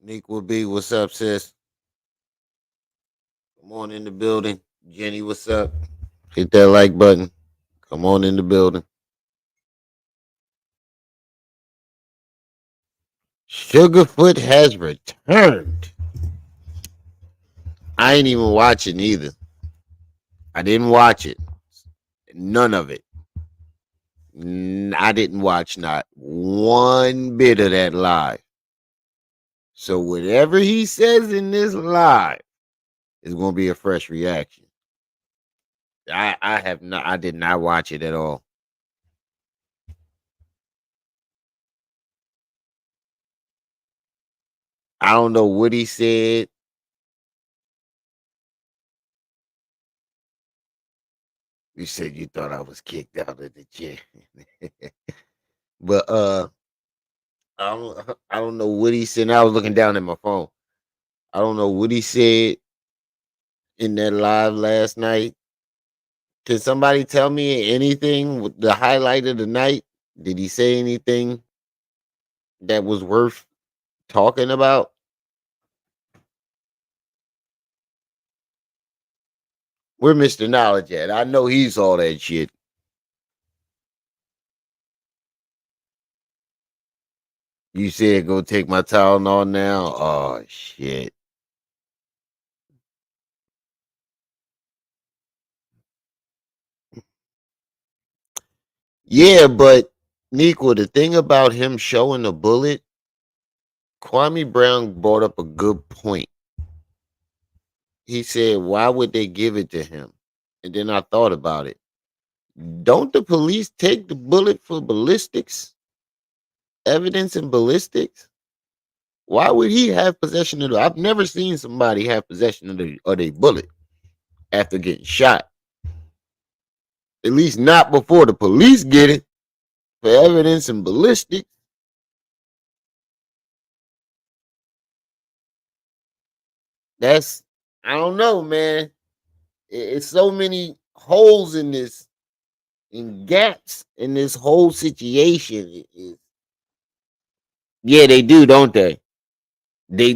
Equal B, what's up, sis? Come on in the building. Jenny, what's up? Hit that like button. Come on in the building. Sugarfoot has returned. I ain't even watching either. I didn't watch it. None of it. I didn't watch not one bit of that live. So whatever he says in this live is going to be a fresh reaction. I have not. I did not watch it at all. I don't know what he said. You said you thought I was kicked out of the gym. But I don't know what he said. I was looking down at my phone. I don't know what he said in that live last night. Can somebody tell me anything with the highlight of the night? Did he say anything that was worth talking about? Where Mr. Knowledge at? I know he's all that shit. You said go take my Tylenol now. Oh shit. Yeah, but Nico, the thing about him showing the bullet, Kwame Brown brought up a good point. He said, why would they give it to him? And then I thought about it. Don't the police take the bullet for ballistics? Evidence in ballistics? Why would he have possession of the I've never seen somebody have possession of the bullet after getting shot. At least not before the police get it for evidence in ballistics. That's I don't know, man. It's so many holes in this and gaps in this whole situation. Yeah, they do, don't they? They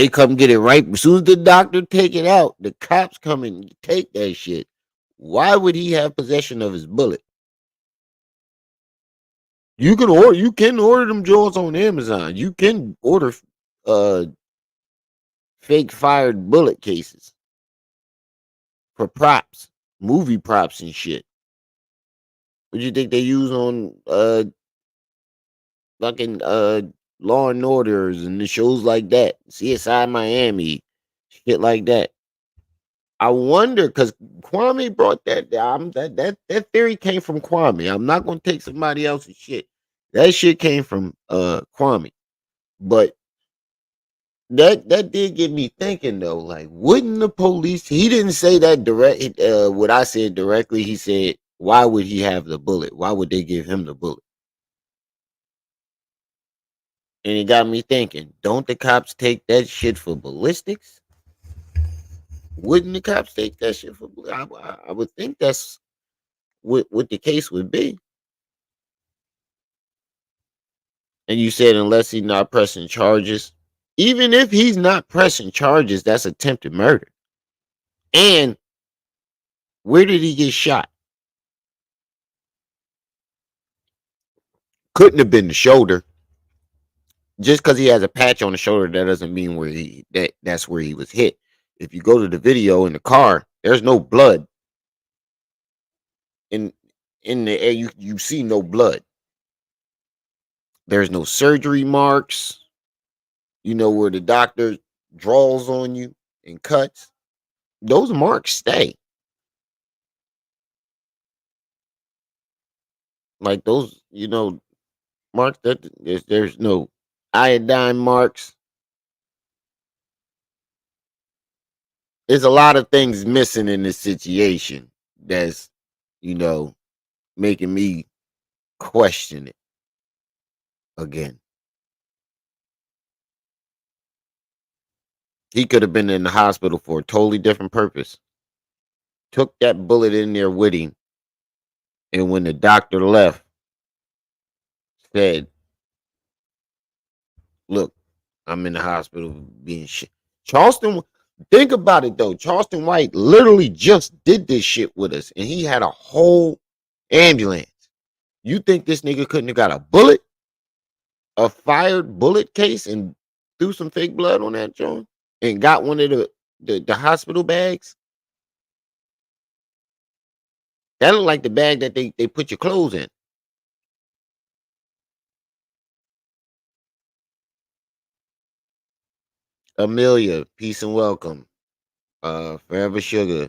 come get it right as soon as the doctor take it out. The cops come and take that shit. Why would he have possession of his bullet? You can order them joints on Amazon. You can order uh fake fired bullet cases for props, movie props and shit. What do you think they use on fucking Law and Orders and the shows like that? CSI Miami, shit like that. I wonder because Kwame brought that down. That theory came from Kwame. I'm not gonna take somebody else's shit. That shit came from Kwame. But that did get me thinking though. Like, wouldn't the police? He didn't say that direct. What I said directly. He said, "Why would he have the bullet? Why would they give him the bullet?" And it got me thinking. Don't the cops take that shit for ballistics? Wouldn't the cops take that shit for? I would think that's what the case would be. And you said unless he's not pressing charges, even if he's not pressing charges, that's attempted murder. And where did he get shot? Couldn't have been the shoulder. Just because he has a patch on the shoulder, that doesn't mean that's where he was hit. If you go to the video in the car, there's no blood in in the air. You see no blood. There's no surgery marks. You know where the doctor draws on you and cuts. Those marks stay. Like those, marks that there's no iodine marks. There's a lot of things missing in this situation that's, you know, making me question it again. He could have been in the hospital for a totally different purpose. Took that bullet in there with him, and when the doctor left, said, "Look, I'm in the hospital being shit. Charleston, think about it though. Charleston White literally just did this shit with us, and he had a whole ambulance. You think this nigga couldn't have got a bullet, a fired bullet case, and threw some fake blood on that joint, and got one of the hospital bags? That looked like the bag that they put your clothes in. Amelia, peace and welcome. Forever Sugar,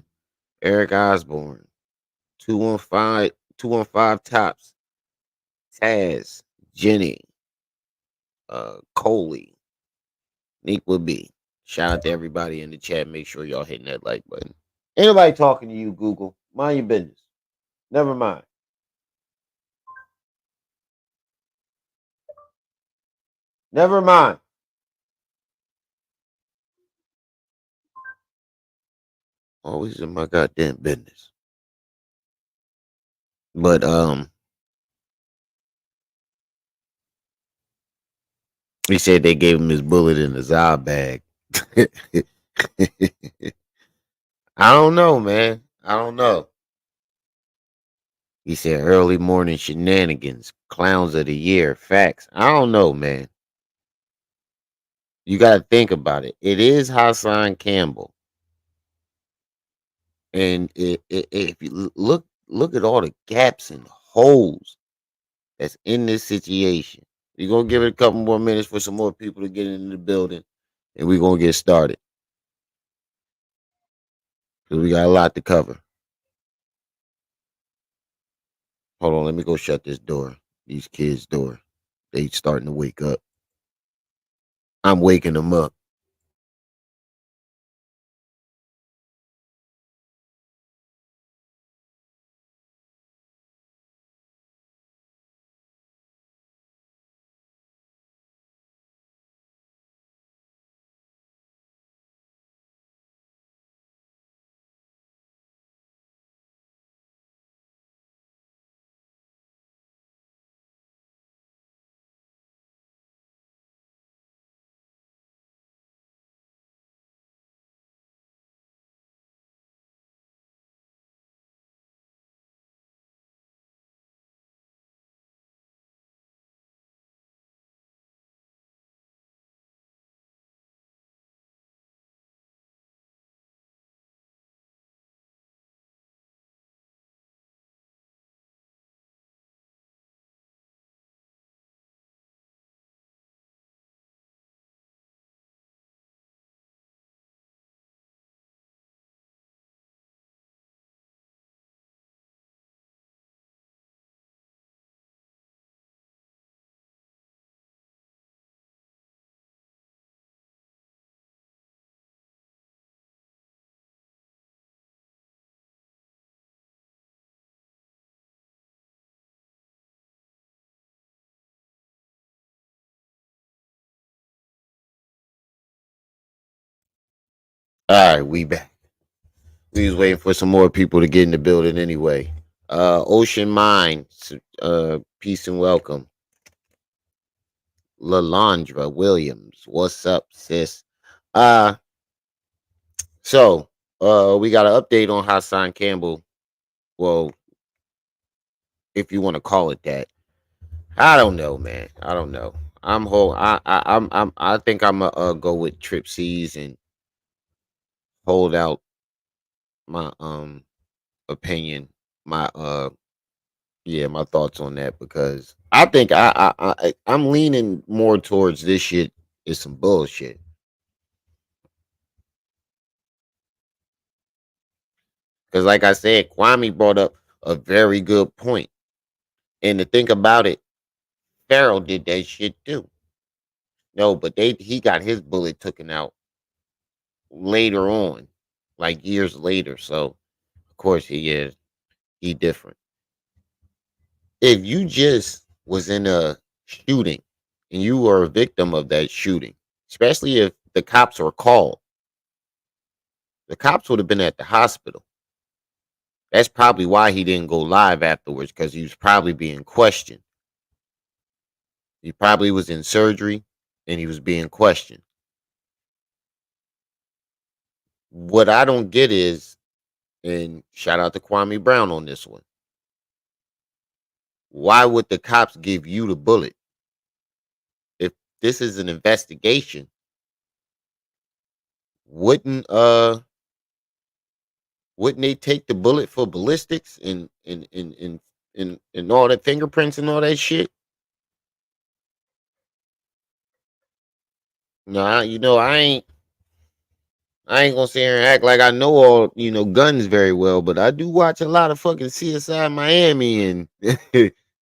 Eric Osborne, 215, 215 Tops, Taz, Jenny, Coley, Nick would be. Shout out to everybody in the chat. Make sure y'all hitting that like button. Ain't nobody talking to you, Google. Mind your business. Never mind. Never mind. Always in my goddamn business. But he said they gave him his bullet in the Zod bag. I don't know, man. I don't know. He said early morning shenanigans, clowns of the year, facts. I don't know, man. You got to think about it. It is Hassan Campbell, and if you look at all the gaps and holes that's in this situation, we're gonna give it a couple more minutes for some more people to get into the building, and we're gonna get started because we got a lot to cover. Hold on, let me go shut this door. These kids' door. They starting to wake up. I'm waking them up. All right, we back. We was waiting for some more people to get in the building anyway. Ocean Mind, peace and welcome. Lalandra Williams, what's up, sis? Uh, so we got an update on Hassan Campbell. Well, if you want to call it that. I don't know, man. I don't know. I think I'm gonna go with Trip C's and hold out my opinion, my yeah, my thoughts on that because I think I'm leaning more towards this shit is some bullshit. Because like I said, Kwame brought up a very good point. And to think about it, Pharaoh did that shit too. No, but he got his bullet taken out later on, like years later. So of course he different. If you just was in a shooting and you were a victim of that shooting, especially if the cops were called, the cops would have been at the hospital. That's probably why he didn't go live afterwards because he was probably being questioned. He probably was in surgery and he was being questioned. What I don't get is, and shout out to Kwame Brown on this one, why would the cops give you the bullet? If this is an investigation, wouldn't wouldn't they take the bullet for ballistics and all that fingerprints and all that shit? No, I ain't gonna sit here and act like I know all guns very well, but I do watch a lot of fucking CSI Miami and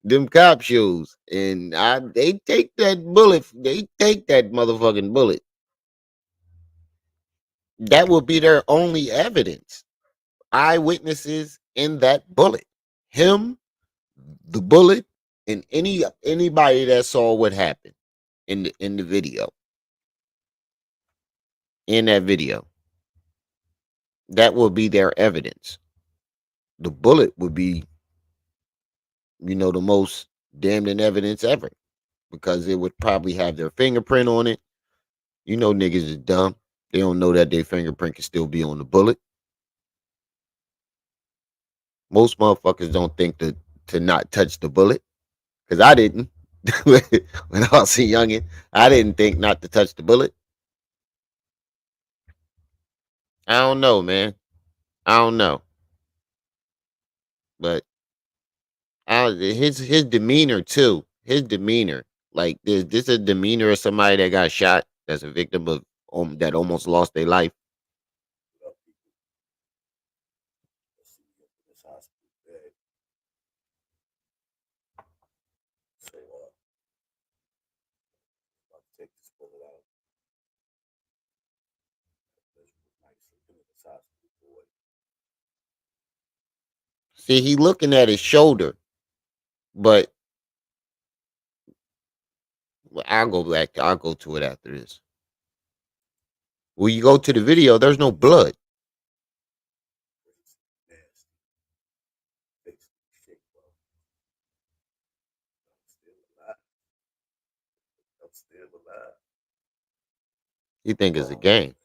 them cop shows, and they take that bullet, they take that motherfucking bullet. That would be their only evidence. Eyewitnesses in that bullet, him, the bullet, and anybody that saw what happened in the video, in that video, that would be their evidence. The bullet would be the most damning evidence ever because it would probably have their fingerprint on it. Niggas is dumb. They don't know that their fingerprint can still be on the bullet. Most motherfuckers don't think to not touch the bullet because I didn't. When I was a youngin', I didn't think not to touch the bullet. I don't know, man. I don't know, but his demeanor too. His demeanor, like this a demeanor of somebody that got shot, that's a victim of that almost lost their life. See, he looking at his shoulder, but I'll go back. I'll go to it after this. When you go to the video, there's no blood. You think it's a game?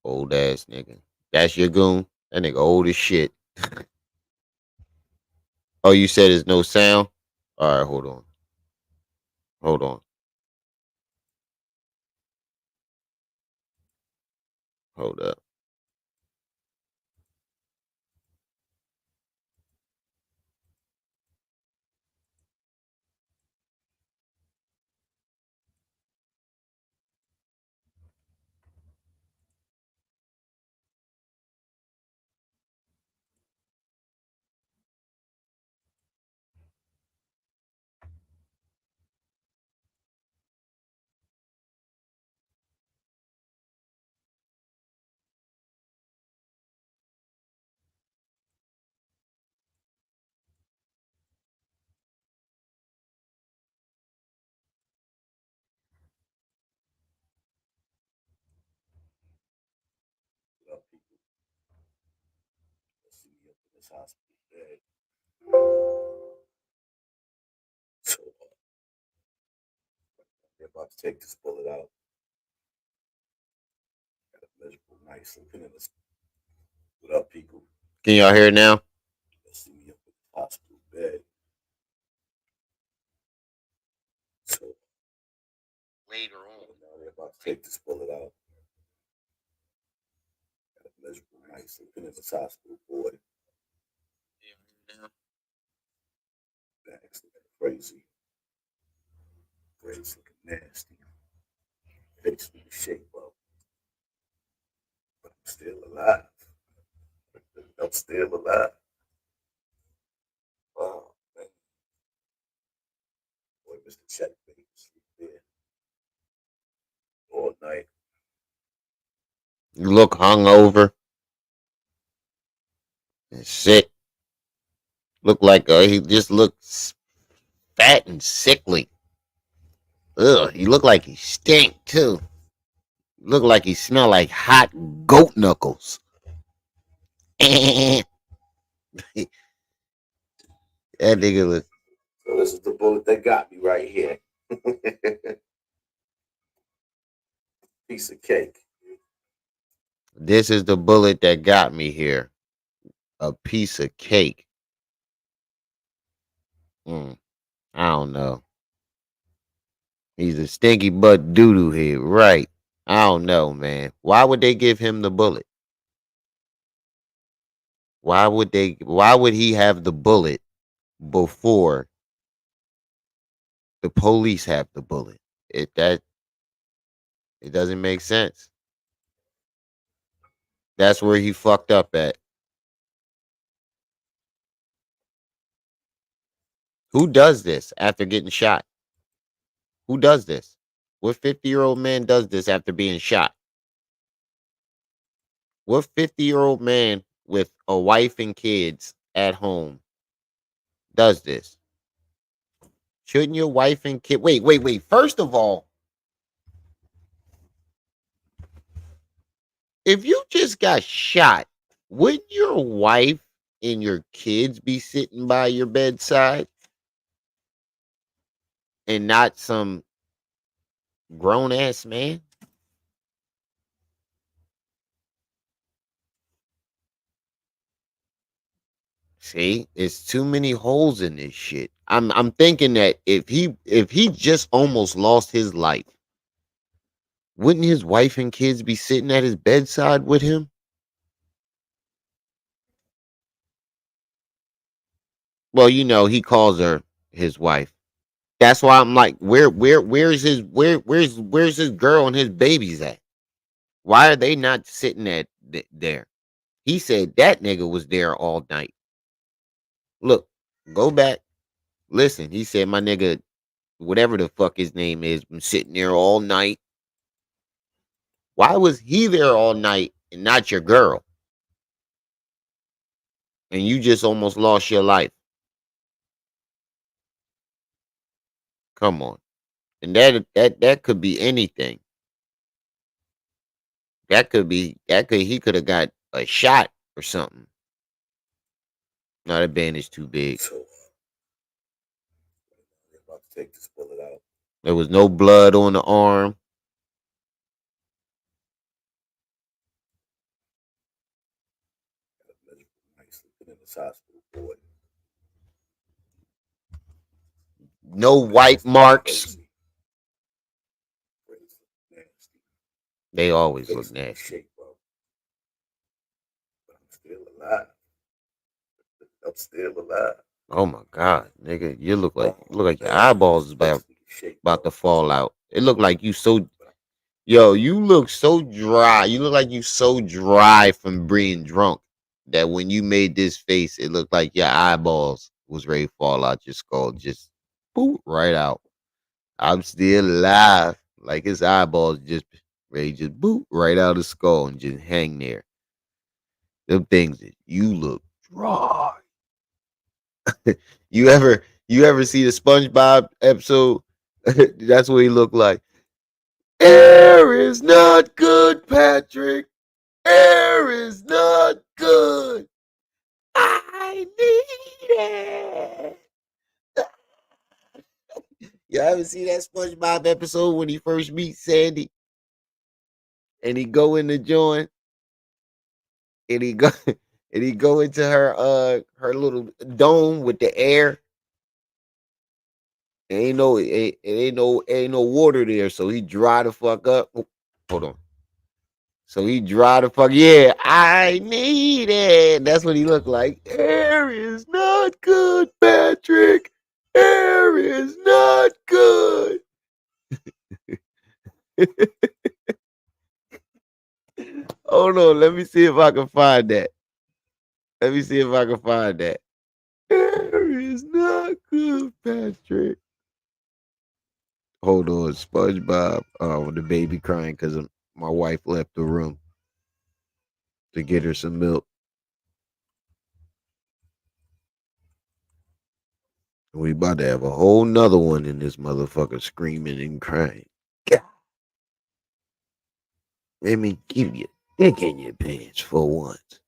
Old ass nigga. That's your goon. That nigga old as shit. Oh, you said there's no sound. All right, hold on. Hold on. Hold up. Can y'all hear it now? Later on. You look hungover and sick. Look like he just looks fat and sickly. Ugh, he looked like he stink too. Looked like he smelled like hot goat knuckles. that nigga look. So this is the bullet that got me right here. Piece of cake. This is the bullet that got me here. A piece of cake. Mm, I don't know. He's a stinky butt doo-doo head, right? I don't know, man. Why would they give him the bullet? Why would they? Why would he have the bullet before the police have the bullet? It doesn't make sense. That's where he fucked up at. Who does this after getting shot? Who does this? What 50-year-old man does this after being shot? What 50-year-old man with a wife and kids at home does this? Shouldn't your wife and kid wait. First of all, if you just got shot, wouldn't your wife and your kids be sitting by your bedside and not some grown ass man? See, it's too many holes in this shit. I'm thinking that if he just almost lost his life, wouldn't his wife and kids be sitting at his bedside with him? Well, he calls her his wife. That's why I'm like, where's his girl and his babies at? Why are they not sitting there? He said that nigga was there all night. Look, go back, listen. He said my nigga, whatever the fuck his name is, been sitting there all night. Why was he there all night and not your girl? And you just almost lost your life. Come on. And that could be anything. He could have got a shot or something. No, that bandage too big. So I'm about to take this bullet out. There was no blood on the arm. In this hospital, boy. No white marks. They always look nasty. But I'm still alive. I'm still alive. Oh my god, nigga, you look like your eyeballs is about to fall out. It looked like you look so dry. You look like you so dry from being drunk that when you made this face, it looked like your eyeballs was ready to fall out your skull. Just boot right out. I'm still alive. Like his eyeballs just ready to just boot right out the skull and just hang there. Them things that you look dry. You ever see the SpongeBob episode? That's what he looked like. Air is not good, Patrick. Air is not good. I need it. You ever see that SpongeBob episode when he first meets Sandy and he go in the joint and he go and he go into her little dome with the air. Ain't no water there, so he dry the fuck up. Oh, hold on. So he dry the fuck. Yeah, I need it. That's what he looked like. Air is not good, Patrick. Air is not good. Hold on, let me see if I can find that. Let me see if I can find that. Air is not good, Patrick. Hold on, SpongeBob. Oh, the baby crying because my wife left the room to get her some milk. We about to have a whole nother one in this motherfucker screaming and crying. God, let me give you dick in your pants for once.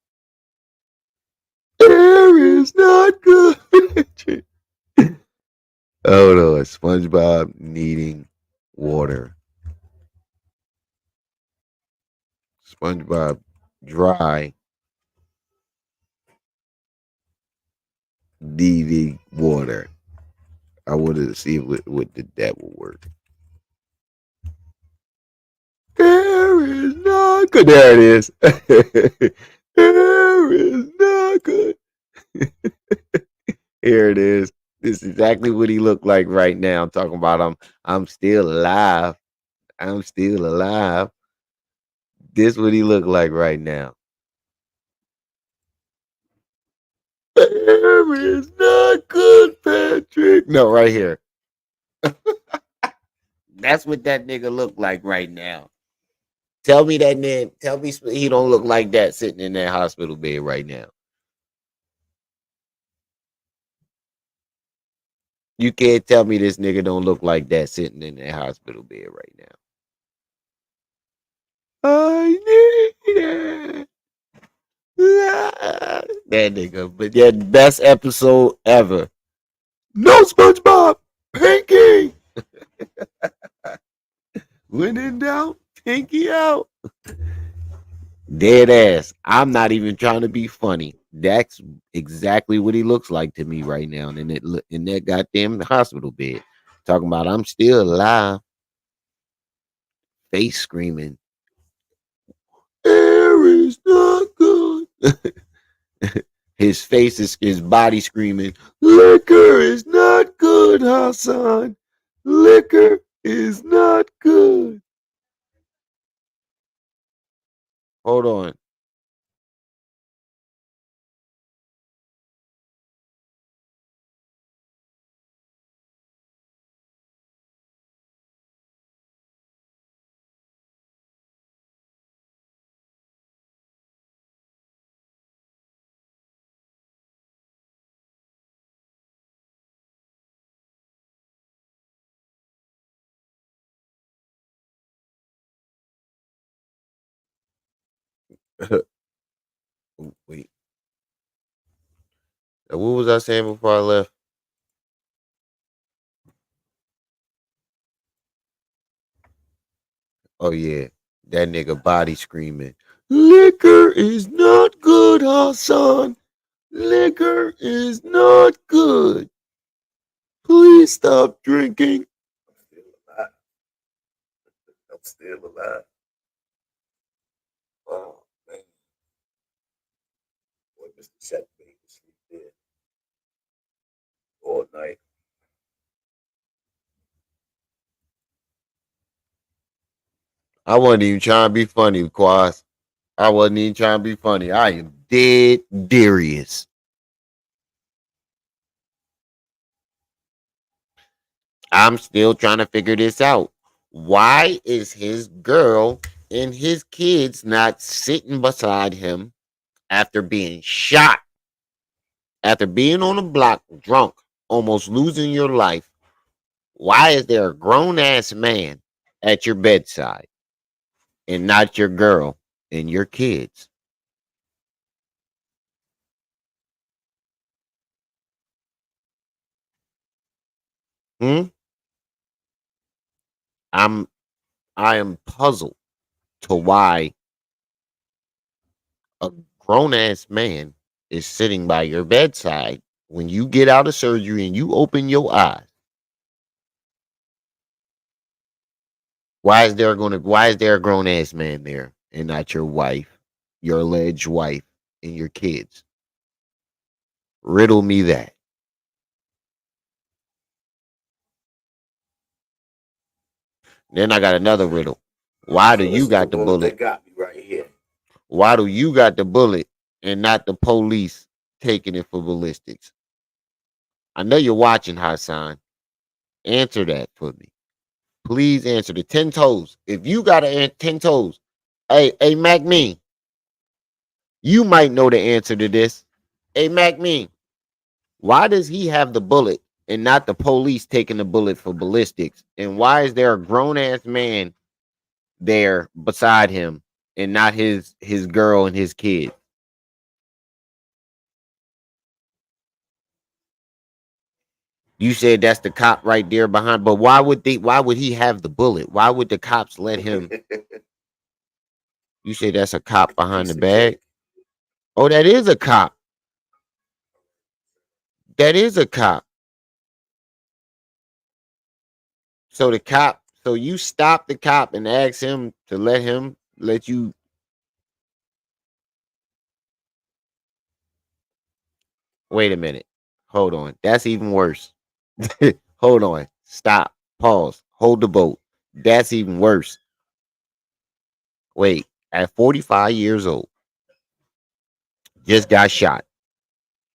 Air is not good. Oh no, SpongeBob needing water. SpongeBob dry needing water. I wanted to see what did that will work. Air is not good. There it is. Air is not good. Here it is. This is exactly what he looked like right now. I'm talking about I'm still alive. I'm still alive. This what he look like right now. Air is not good, Patrick. No, right here. That's what that nigga look like right now. Tell me that man. Tell me he don't look like that sitting in that hospital bed right now. You can't tell me this nigga don't look like that sitting in that hospital bed right now. I need it. That nigga, but yeah, best episode ever. No SpongeBob, Pinky. When in doubt, Pinky out. Dead ass. I'm not even trying to be funny. That's exactly what he looks like to me right now in that goddamn hospital bed. Talking about I'm still alive, face screaming. Air is not good. His face is his body screaming. Liquor is not good, Hassan. Liquor is not good. Hold on. Wait. What was I saying before I left? Oh yeah. That nigga body screaming. Liquor is not good, Hassan. Liquor is not good. Please stop drinking. I'm still alive. I'm still alive. Oh man, boy, Mr. Checkmate was sleep there all night. I wasn't even trying to be funny, Quas. I wasn't even trying to be funny. I am dead serious. I'm still trying to figure this out. Why is his girl and his kids not sitting beside him after being shot, after being on the block drunk, almost losing your life? Why is there a grown ass man at your bedside and not your girl and your kids? Hmm? I'm I am puzzled to why a grown ass man is sitting by your bedside when you get out of surgery and you open your eyes. Why is there a grown ass man there and not your wife, your alleged wife, and your kids? Riddle me that. Then I got another riddle. Why do So this you is the got the one that bullet? got me right here. Why do you got the bullet and not the police taking it for ballistics? I know you're watching, Hassan. Answer that for me. Please answer the 10 toes. If you got 10 toes, hey, Mac Me, you might know the answer to this. Hey, Mac Me, why does he have the bullet and not the police taking the bullet for ballistics? And why is there a grown ass man there beside him and not his girl and his kid? You said that's the cop right there behind, but why would he have the bullet? Why would the cops let him? You say that's a cop behind the Piece of bag? cake. Oh, that is a cop. That is a cop. So the cop, so you stop the cop and ask him to let you. Wait a minute. Hold on. That's even worse. Hold on. Stop. Pause. Hold the boat. That's even worse. Wait. At 45 years old, just got shot.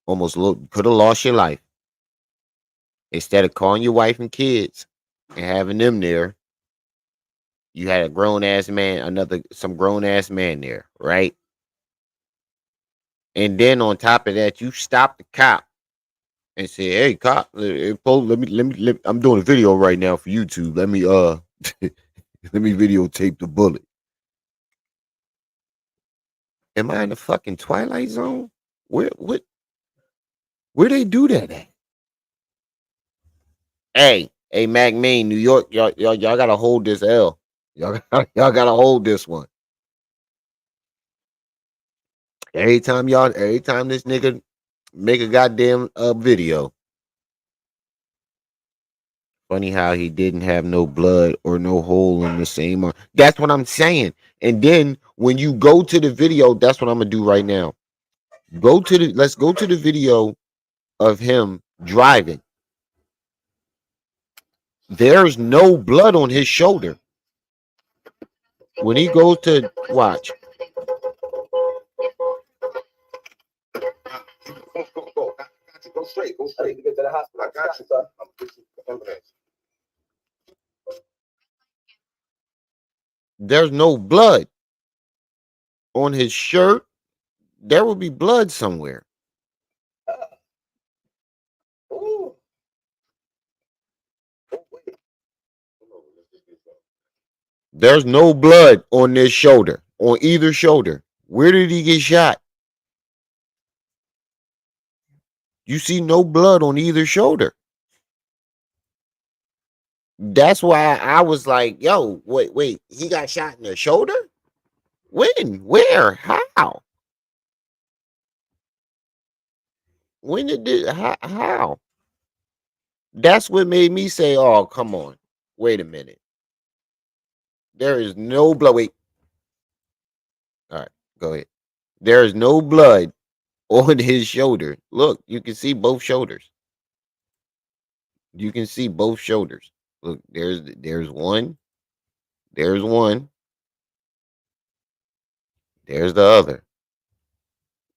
Almost could have lost your life. Instead of calling your wife and kids and having them there, you had a grown ass man, some grown ass man there, right? And then on top of that, you stop the cop and say, "Hey, cop, I'm doing a video right now for YouTube. Let me let me videotape the bullet." Am I in the fucking Twilight Zone? What where they do that at? Hey, Mac Main, New York, y'all gotta hold this L. Y'all gotta hold this one. Every time this nigga make a goddamn video. Funny how he didn't have no blood or no hole in the same arm. That's what I'm saying. And then when you go to the video, that's what I'm gonna do right now. Let's go to the video of him driving. There's no blood on his shoulder. When he goes to watch, Go. I got you. Go straight. Go straight to get to the hospital. I got you, son. I'm gonna get you the ambulance. there's no blood on his shirt. There will be blood somewhere. Ooh. Oh, wait. Hold on. Let's just get some. There's no blood on this shoulder, on either shoulder. Where did he get shot? You see no blood on either shoulder. That's why I was like, yo, wait, he got shot in the shoulder? When? Where? How? When did this, how? That's what made me say, oh, come on. Wait a minute. There is no blood. Wait. All right, go ahead. There is no blood on his shoulder. Look, you can see both shoulders. You can see both shoulders. Look, there's one. There's one. There's the other.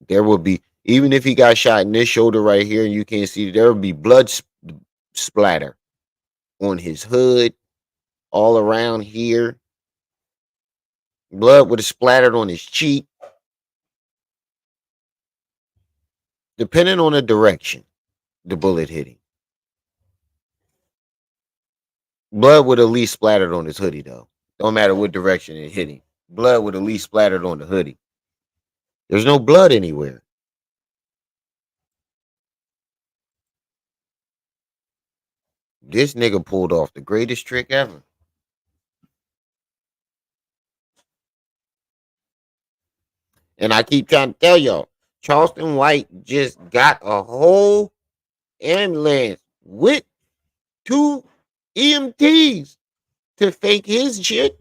There will be, even if he got shot in this shoulder right here and you can't see, there will be blood splatter on his hood, all around here. Blood would have splattered on his cheek, depending on the direction the bullet hit him. Blood would at least splattered on his hoodie, though. Don't matter what direction it hit him. Blood would at least splattered on the hoodie. There's no blood anywhere. This nigga pulled off the greatest trick ever. And I keep trying to tell y'all, Charleston White just got a whole ambulance with two EMTs to fake his shit.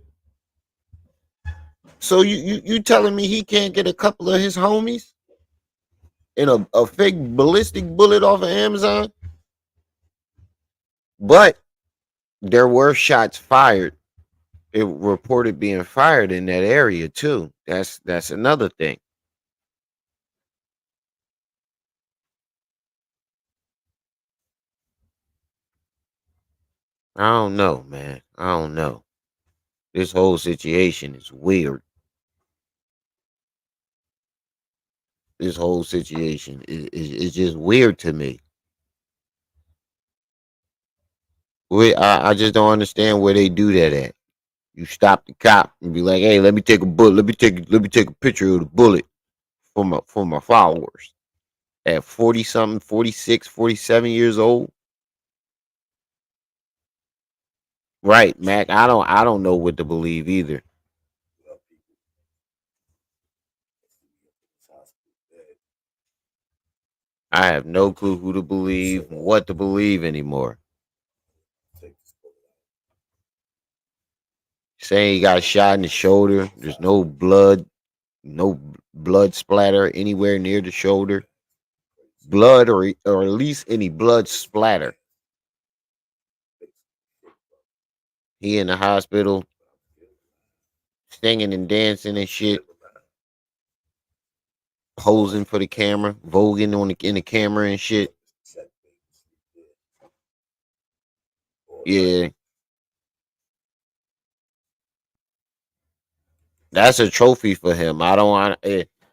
So you telling me he can't get a couple of his homies in a fake ballistic bullet off of Amazon? But there were shots fired. It reported being fired in that area too. That's another thing. I don't know, man. I don't know. This whole situation is weird. This whole situation is just weird to me. I just don't understand where they do that at. You stop the cop and be like, "Hey, let me take a bullet. Let me take a picture of the bullet for my followers." At 40 something, 46, 47 years old. Right, Mac. I don't know what to believe either. Well, people in the hospital dead. I have no clue who to believe, Said what to believe anymore. take this bullet Saying he got shot in the shoulder. There's no blood, no blood splatter anywhere near the shoulder. Blood or at least any blood splatter. He in the hospital singing and dancing and shit, posing for the camera, voguing in the camera and shit. Yeah, that's a trophy for him. I don't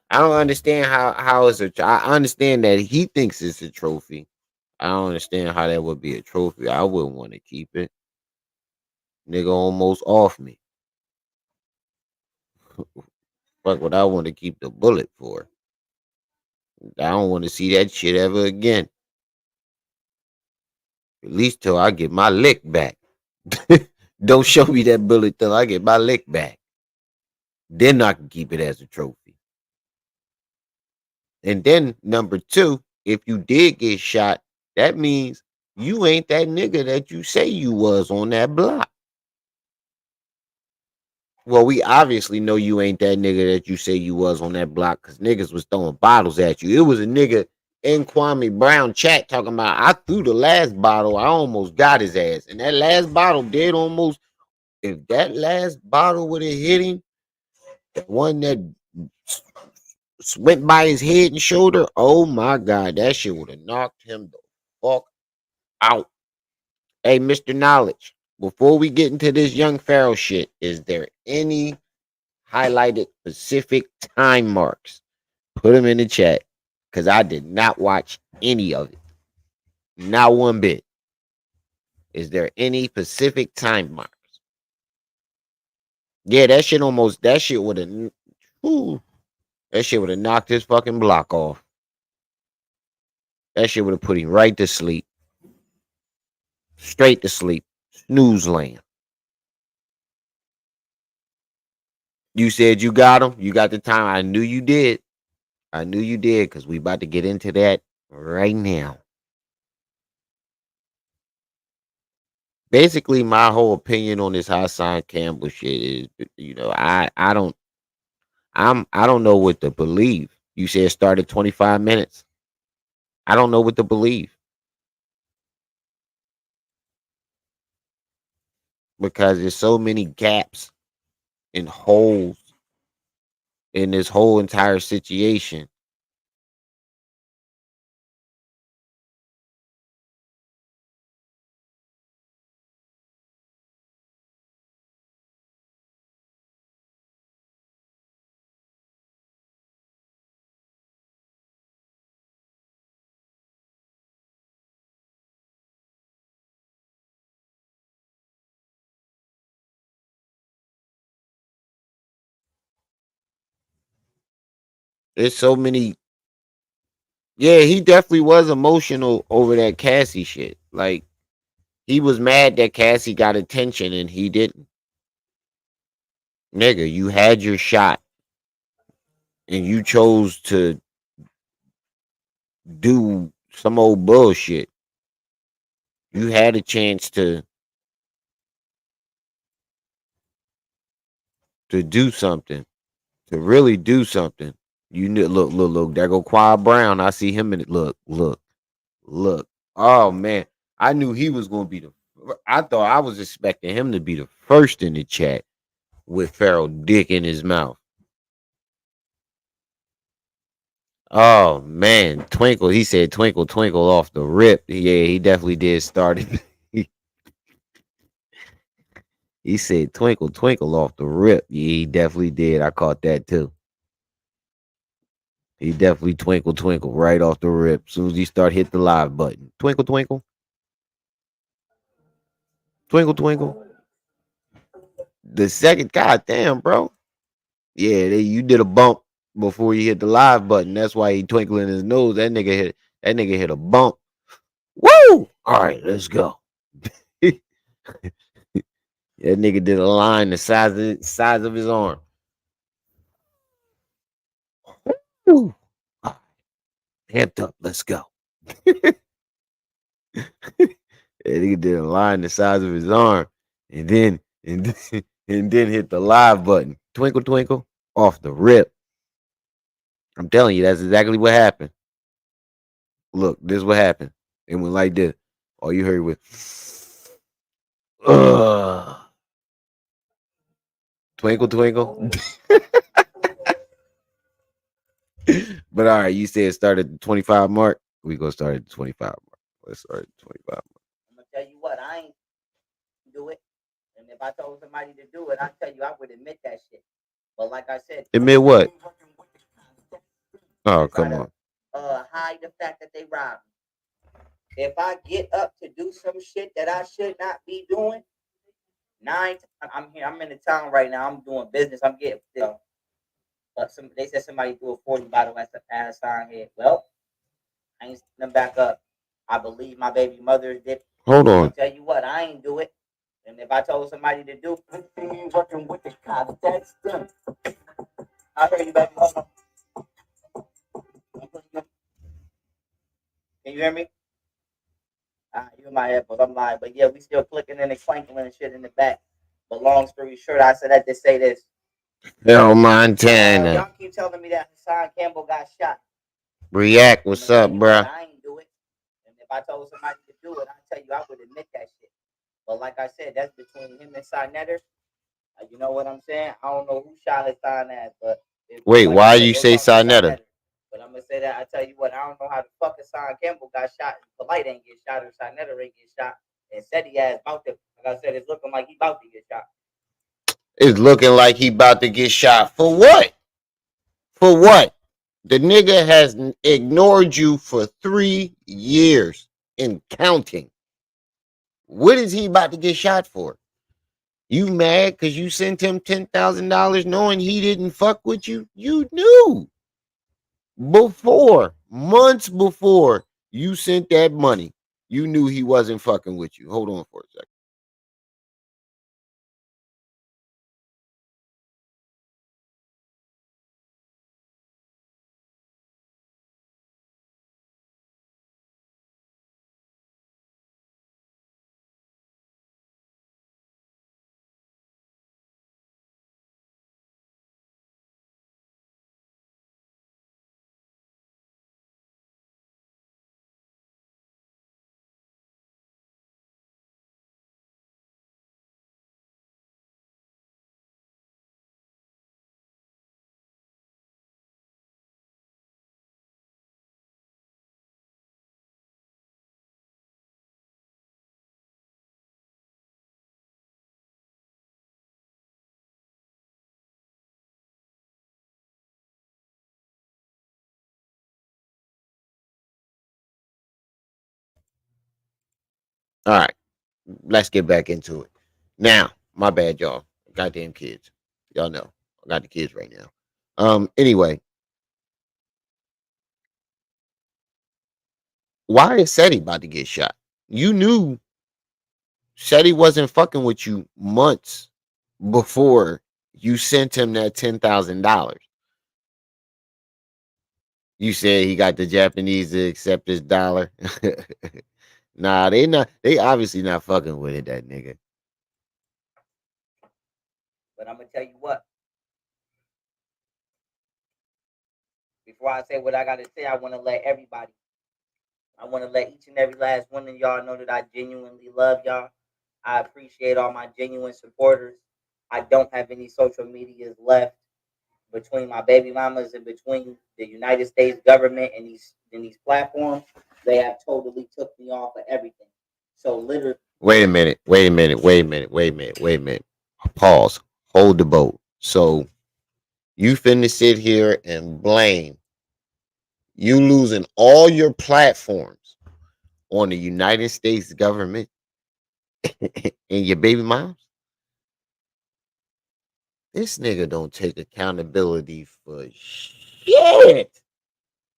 understand how it's a. I understand that he thinks it's a trophy. I don't understand how that would be a trophy. I wouldn't want to keep it. Nigga almost off me. Fuck what I want to keep the bullet for. I don't want to see that shit ever again. At least till I get my lick back. Don't show me that bullet till I get my lick back. Then I can keep it as a trophy. And then number two, if you did get shot, that means you ain't that nigga that you say you was on that block. Well, we obviously know you ain't that nigga that you say you was on that block because niggas was throwing bottles at you. It was a nigga in Kwame Brown chat talking about I threw the last bottle, I almost got his ass. And that last bottle did almost, if that last bottle would have hit him, the one that went by his head and shoulder, oh my god, that shit would have knocked him the fuck out. Hey, Mr. Knowledge, before we get into this young Pharaoh shit, is there any highlighted specific time marks? Put them in the chat because I did not watch any of it. Not one bit. Is there any specific time marks? Yeah, that shit would have, that shit would have knocked his fucking block off. That shit would have put him right to sleep. Straight to sleep. Snooze land. You said you got him. You got the time. I knew you did. I knew you did because we about to get into that right now. Basically, my whole opinion on this Hassan Campbell shit is, I don't know what to believe. You said it started 25 minutes. I don't know what to believe because there's so many gaps and holes in this whole entire situation. There's so many. Yeah, he definitely was emotional over that Cassie shit. Like he was mad that Cassie got attention and he didn't. Nigga, you had your shot and you chose to do some old bullshit. You had a chance to do something, to really do something. You knew, look, there go Quiet Brown. I see him in it. Look. Oh man, I knew he was gonna be the. I thought I was expecting him to be the first in the chat with Pharaoh dick in his mouth. Oh man, Twinkle. He said twinkle, twinkle off the rip. Yeah, he definitely did start it. He said twinkle, twinkle off the rip. Yeah, he definitely did. I caught that too. He definitely twinkle, twinkle right off the rip. As soon as he start hit the live button. Twinkle, twinkle. Twinkle twinkle. The second, god damn, bro. Yeah, you did a bump before you hit the live button. That's why he twinkling his nose. That nigga hit a bump. Woo! All right, let's go. That nigga did a line the size of his arm. Woo! All right, amped up. Let's go. And he did a line the size of his arm, and then and then hit the live button. Twinkle twinkle off the rip. I'm telling you, that's exactly what happened. Look, this is what happened. It went like this. All you heard was, twinkle twinkle. But all right, you said it started at the 25 mark. We gonna start at the 25 mark. Let's start at the 25 mark. I'm gonna tell you what, I ain't do it. And if I told somebody to do it, I tell you I would admit that shit. But like I said, Admit what? Oh, to try come to on. hide the fact that they robbed me. If I get up to do some shit that I should not be doing, I'm here. I'm in the town right now. I'm doing business. I'm getting they said somebody threw a 40 bottle at the Hassan head. Well, I ain't seen them back up. I believe my baby mother did. Hold I'm gonna on. tell you what, I ain't do it. And if I told somebody to do, working with the cops, that's done. I heard you, baby. Hold on. Can you hear me? You in my headphones. I'm lying, but yeah, we still clicking and clanking and shit in the back. But long story short, I said that to say this. Hell, Montana. Y'all keep telling me that Hassan Campbell got shot. React. What's up, bruh? I ain't do it. And if I told somebody to do it, I tell you I would admit that shit. But like I said, that's between him and Sinetter. You know what I'm saying? I don't know who shot Hassan ass, but Wait, like why I said, you go say talk to Sinetta? But I'm gonna say that I tell you what, I don't know how the fuck Hassan Campbell got shot. Polite ain't get shot or Sinetter ain't get shot. And said he ass about to. Like I said, it's looking like he about to get shot. It's looking like he about to get shot. For what? For what? The nigga has ignored you for 3 years and counting. What is he about to get shot for? You mad because you sent him $10,000 knowing he didn't fuck with you? You knew before, months before you sent that money. You knew he wasn't fucking with you. Hold on for a second. All right, let's get back into it. Now, my bad, y'all. Goddamn kids. Y'all know. I got the kids right now. Anyway, why is Seti about to get shot? You knew Seti wasn't fucking with you months before you sent him that $10,000. You said he got the Japanese to accept his dollar. Nah, they not. They obviously not fucking with it. That nigga. But I'm gonna tell you what. Before I say what I gotta say, I want to let everybody. I want to let each and every last one of y'all know that I genuinely love y'all. I appreciate all my genuine supporters. I don't have any social medias left between my baby mamas and between the United States government and these platforms. They have totally took me off of everything. So literally, Wait a minute. Wait a minute. Wait a minute. Wait a minute. Wait a minute. Pause. Hold the boat. So you finna sit here and blame you losing all your platforms on the United States government? and your baby moms. This nigga don't take accountability for shit.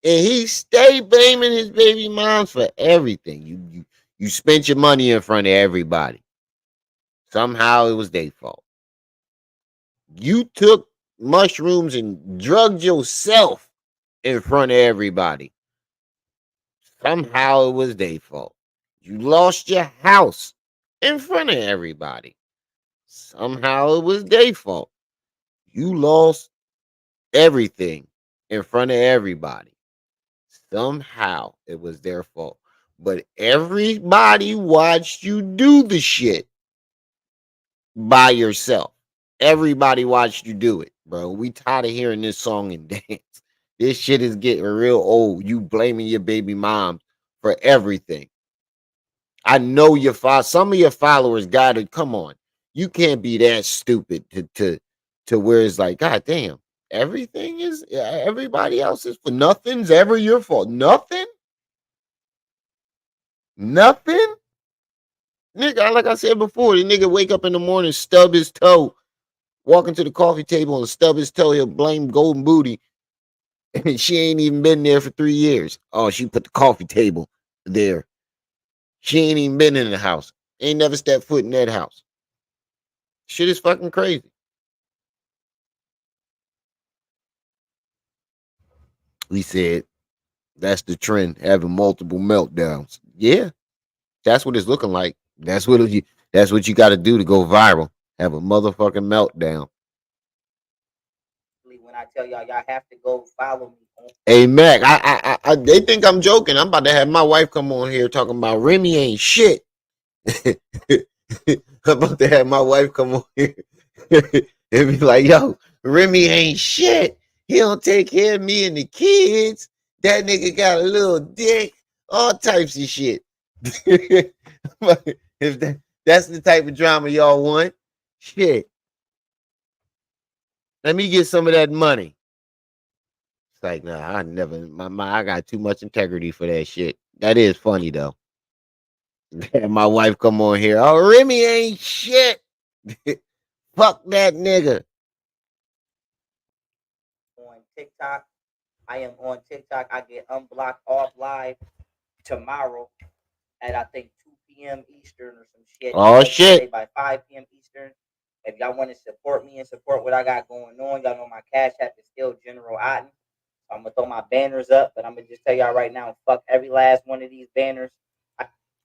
And he stay blaming his baby moms for everything. You spent your money in front of everybody. Somehow it was their fault. You took mushrooms and drugged yourself in front of everybody. Somehow it was their fault. You lost your house in front of everybody. Somehow it was their fault. You lost everything in front of everybody. Somehow it was their fault. But everybody watched you do the shit by yourself. Everybody watched you do it, bro. We tired of hearing this song and dance. This shit is getting real old. You blaming your baby mom for everything. I know some of your followers got to come on. You can't be that stupid to where it's like, God damn, everybody else is for nothing's ever your fault. Nothing? Nothing? Nigga, like I said before, the nigga wake up in the morning, stub his toe, walking to the coffee table and stub his toe, he'll blame Golden Booty. And she ain't even been there for 3 years. Oh, she put the coffee table there. She ain't even been in the house. Ain't never stepped foot in that house. Shit is fucking crazy. We said that's the trend, having multiple meltdowns. Yeah, that's what it's looking like. That's what you got to do to go viral. Have a motherfucking meltdown. When I tell y'all have to go follow me. Hey Mac, they think I'm joking. I'm about to have my wife come on here talking about Remy ain't shit. I'm about to have my wife come on here and be like, yo, Remy ain't shit. He don't take care of me and the kids. That nigga got a little dick. All types of shit. If that's the type of drama y'all want, shit. Let me get some of that money. It's like, nah, I never, I got too much integrity for that shit. That is funny though. And my wife come on here. Oh, Remy ain't shit. Fuck that nigga. On TikTok, I am on TikTok. I get unblocked off live tomorrow at I think 2 p.m. Eastern or some shit. Oh shit. By 5 p.m. Eastern. If y'all want to support me and support what I got going on, y'all know my cash app is still General Otten. I'm gonna throw my banners up, but I'm gonna just tell y'all right now, fuck every last one of these banners.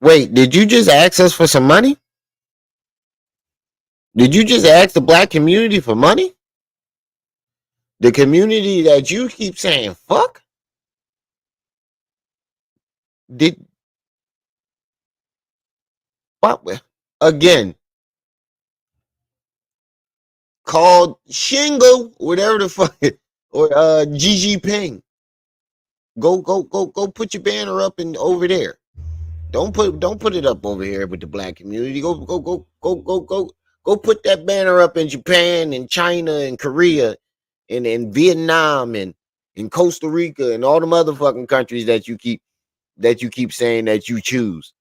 Wait, did you just ask us for some money? Did you just ask the black community for money? The community that you keep saying fuck? Did what? Again, called Shingo, whatever the fuck, or GG Ping. Go put your banner up and over there. Don't put it up over here with the black community. Go put that banner up in Japan and China and Korea and Vietnam and in Costa Rica and all the motherfucking countries that you keep saying that you choose.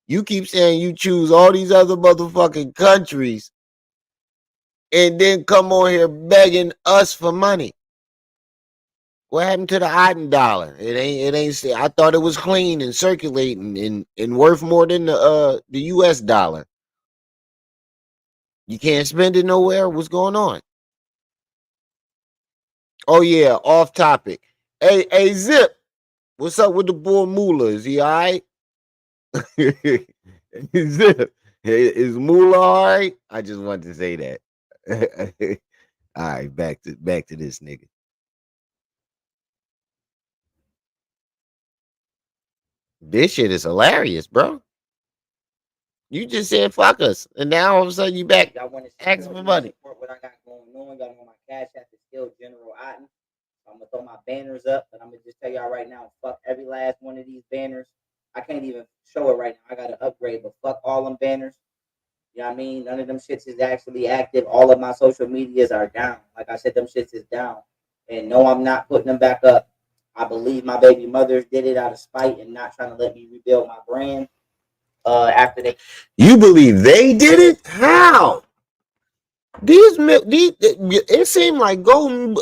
You keep saying you choose all these other motherfucking countries and then come on here begging us for money. What happened to the Otten dollar? It ain't. I thought it was clean and circulating and worth more than the US dollar. You can't spend it nowhere. What's going on? Oh yeah, off topic. Hey Zip, what's up with the boy Moolah? Is he all right? Zip, is Moolah all right? I just wanted to say that. All right, back to this nigga. This shit is hilarious, bro. You just said fuck us, and now all of a sudden you back Y'all want to asking for money. support what I got going on. Y'all know my cash app is still General Otten. I'm gonna throw my banners up, but I'm gonna just tell y'all right now, fuck every last one of these banners. I can't even show it right now. I gotta upgrade, but fuck all them banners. You know what I mean? None of them shits is actually active. All of my social medias are down. Like I said, them shits is down. And no, I'm not putting them back up. I believe my baby mothers did it out of spite and not trying to let me rebuild my brand. After they You believe they did it? How? These it seemed like Golden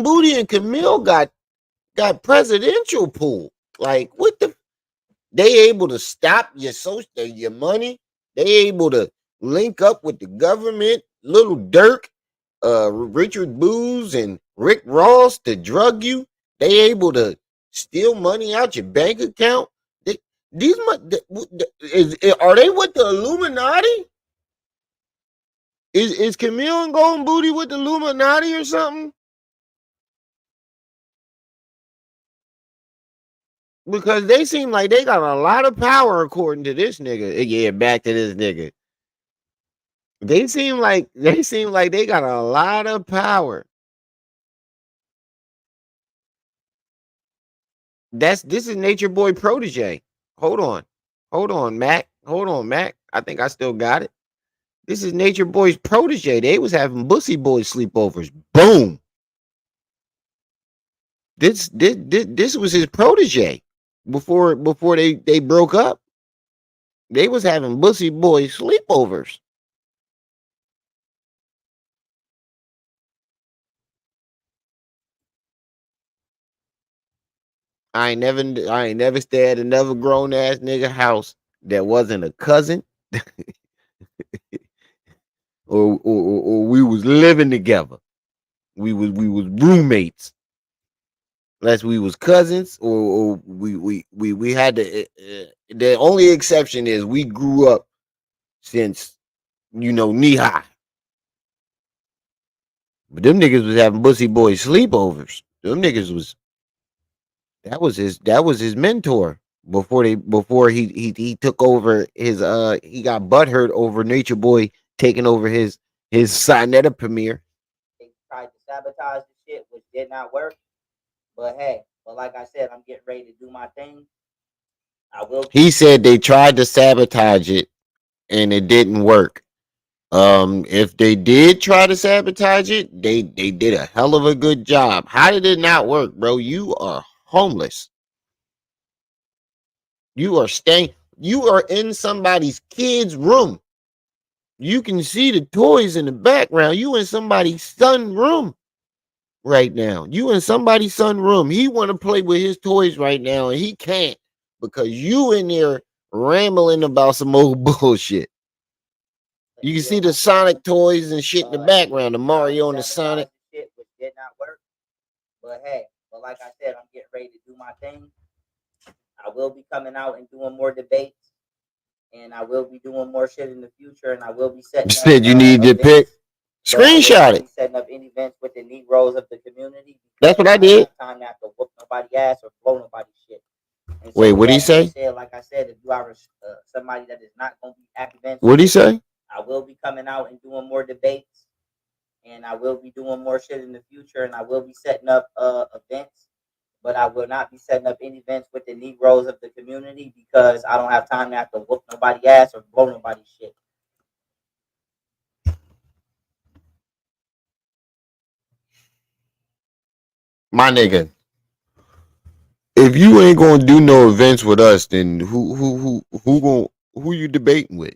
Booty and Camille got presidential pool. Like what the? They able to stop your money. They able to link up with the government. Little Dirk, Richard Booz, and Rick Ross to drug you. They able to steal money out your bank account. They, are they with the Illuminati? Is Camille and Golden Booty with the Illuminati or something? Because they seem like they got a lot of power according to this nigga. Yeah, back to this nigga. They seem like they got a lot of power. This is Nature Boy protege. Hold on. Hold on, Mac. Hold on, Mac. I think I still got it. This is Nature Boy's protege. They was having Bussy Boy sleepovers. Boom. This was his protege before they broke up. They was having Bussy Boy sleepovers. I ain't never stayed at another grown ass nigga house that wasn't a cousin or we was living together. We was roommates. Unless we was cousins or we had to. The only exception is we grew up since knee high. But them niggas was having Bussy Boy sleepovers. Them niggas was that was his mentor before he took over his he got butthurt over Nature Boy taking over his Sinetta premiere. tried to sabotage the shit, which did not work. But hey, like I said, I'm getting ready to do my thing. I will. He said they tried to sabotage it and it didn't work. If they did try to sabotage it, they did a hell of a good job. How did it not work, bro? You are homeless. You are in somebody's kid's room. You can see the toys in the background. You in somebody's son room right now. You in somebody's son room. He want to play with his toys right now and he can't because you in there rambling about some old bullshit. You can see the Sonic toys and shit in the background, the Mario and the Sonic. Shit, which did not work. But hey, like I said, I'm getting ready to do my thing. I will be coming out and doing more debates, and I will be doing more shit in the future, and I will be setting. You said you need to pick. Screenshot it. Setting up any events with the Negroes of the community. That's what I did. Time not to whoop nobody's ass or blow nobody's shit. And wait, what did he say? Like I said, if you are somebody that is not going to be active, what did he say? I will be coming out and doing more debates, and I will be doing more shit in the future, and I will be setting up events, but I will not be setting up any events with the Negroes of the community because I don't have time to have to whoop nobody's ass or blow nobody's shit. My nigga, if you ain't gonna do no events with us, then who you debating with?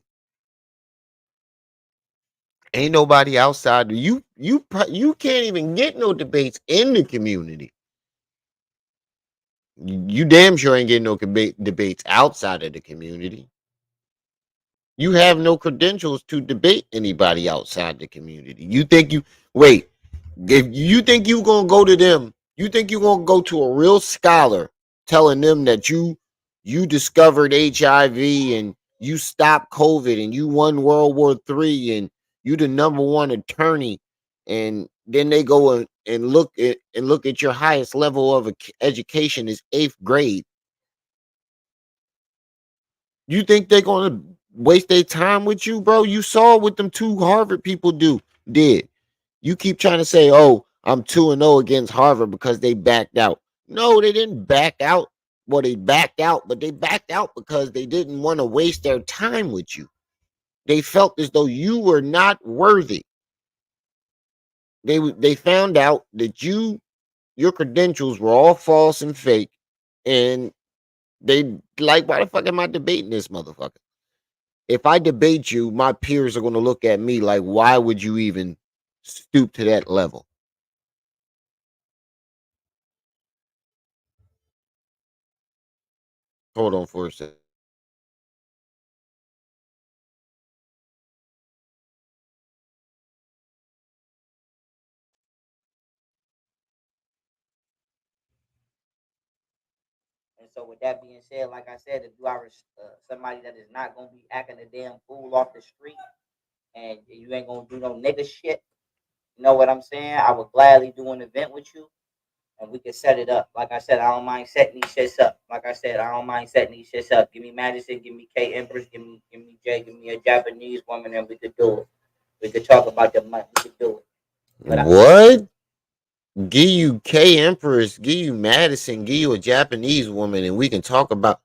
Ain't nobody outside. You can't even get no debates in the community. You damn sure ain't getting no debates outside of the community. You have no credentials to debate anybody outside the community. You think you wait? If you think you gonna go to them, you think you gonna go to a real scholar telling them that you discovered HIV and you stopped COVID and you won World War III and you the number one attorney, and then they go and look at your highest level of education is 8th grade. You think they're gonna waste their time with you, bro? You saw what them two Harvard people did. You keep trying to say, "Oh, I'm 2-0 against Harvard because they backed out." No, they didn't back out. Well, they backed out, but they backed out because they didn't want to waste their time with you. They felt as though you were not worthy. They found out that your credentials were all false and fake, and they like, why the fuck am I debating this motherfucker? If I debate you, my peers are going to look at me like, why would you even stoop to that level? Hold on for a second. And so, with that being said, like I said, if you are somebody that is not gonna be acting a damn fool off the street, and you ain't gonna do no nigga shit, you know what I'm saying? I would gladly do an event with you, and we can set it up. Like I said, I don't mind setting these shits up. Like I said, I don't mind setting these shits up. Give me Madison, give me K Empress, give me Jay, give me a Japanese woman, and we could do it. We could talk about the money. We could do it. But What? Give you K Empress, give you Madison, give you a Japanese woman, and we can talk about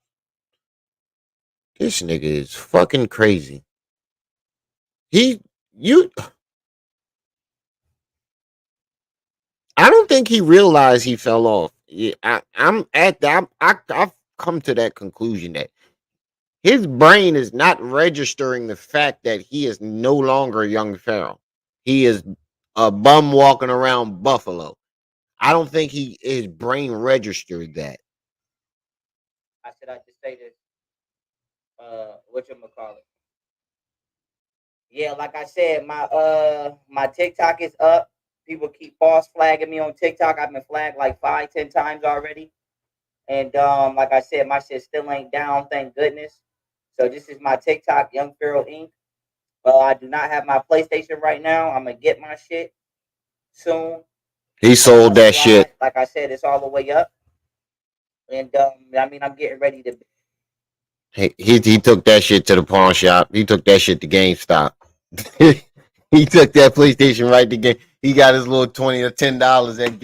this nigga is fucking crazy. He, you, I don't think he realized he fell off. Yeah, I'm at that. I've come to that conclusion that his brain is not registering the fact that he is no longer young Pharaoh. He is a bum walking around Buffalo. I don't think his brain registered that. I just say this. What you call it? Yeah, like I said, my TikTok is up. People keep false flagging me on TikTok. I've been flagged like 5, 10 times already. And like I said, my shit still ain't down, thank goodness. So this is my TikTok, Young Pharaoh Inc. I do not have my PlayStation right now. I'm gonna get my shit soon. He sold that shit. Like I said, it's all the way up. And I mean, I'm getting ready to. He took that shit to the pawn shop. He took that shit to GameStop. He took that PlayStation right to game. He got his little $20 or $10 at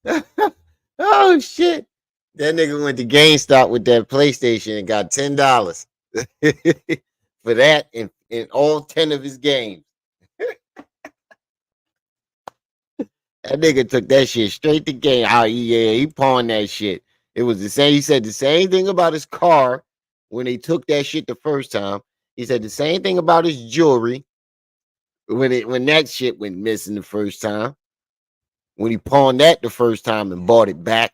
GameStop. Oh shit! That nigga went to GameStop with that PlayStation and got $10 for that and all 10 of his games. That nigga took that shit straight to game. Oh yeah, he pawned that shit. It was the same. He said the same thing about his car when they took that shit the first time. He said the same thing about his jewelry when that shit went missing the first time. When he pawned that the first time and bought it back.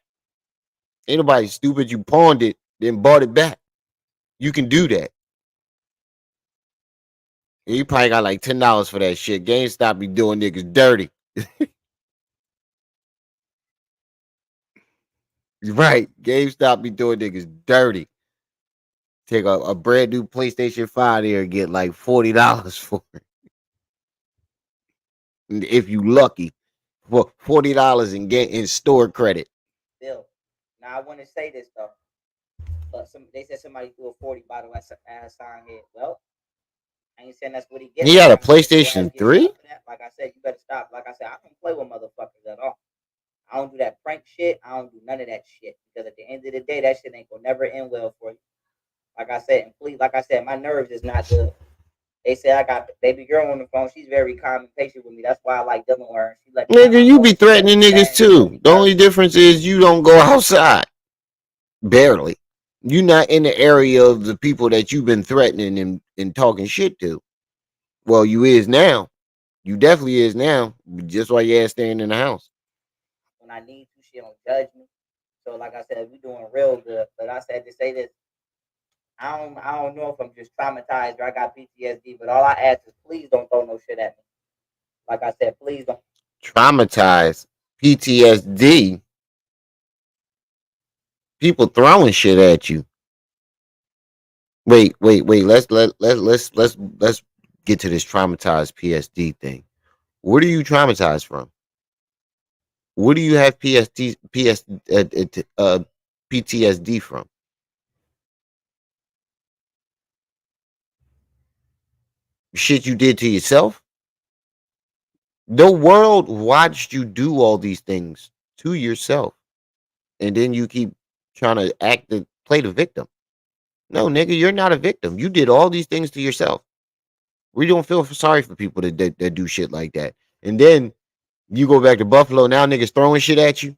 Ain't nobody stupid. You pawned it, then bought it back. You can do that. You probably got like $10 for that shit. GameStop be doing niggas dirty. Right. GameStop be doing niggas dirty. Take a brand new PlayStation 5 there and get like $40 for it. If you lucky. For $40 and get in store credit. Still, now I want to say this though. But they said somebody threw a 40 bottle at Hassan head. Well, I ain't saying that's what he gets. He had a PlayStation 3? Like I said, you better stop. Like I said, I don't play with motherfuckers at all. I don't do that prank shit. I don't do none of that shit. Because at the end of the day, that shit ain't gonna never end well for you. Like I said, and please, like I said, my nerves is not good. They say I got baby girl on the phone. She's very calm and patient with me. That's why I like dealing with her. She like, nigga, you be threatening niggas too. The only difference is you don't go outside. Barely. You not in the area of the people that you've been threatening and talking shit to. Well, you is now. You definitely is now. Just why you ass staying in the house. When I need to, she don't judge me. So like I said, we doing real good. But I said to say this, I don't know if I'm just traumatized or I got PTSD, but all I ask is please don't throw no shit at me. Like I said, please don't. Traumatized. PTSD. People throwing shit at you. Wait. Let's get to this traumatized PSD thing. What are you traumatized from? What do you have PTSD from? Shit you did to yourself? The world watched you do all these things to yourself, and then you keep trying to play the victim. No, nigga, you're not a victim. You did all these things to yourself. We don't feel sorry for people that do shit like that. And then you go back to Buffalo. Now niggas throwing shit at you.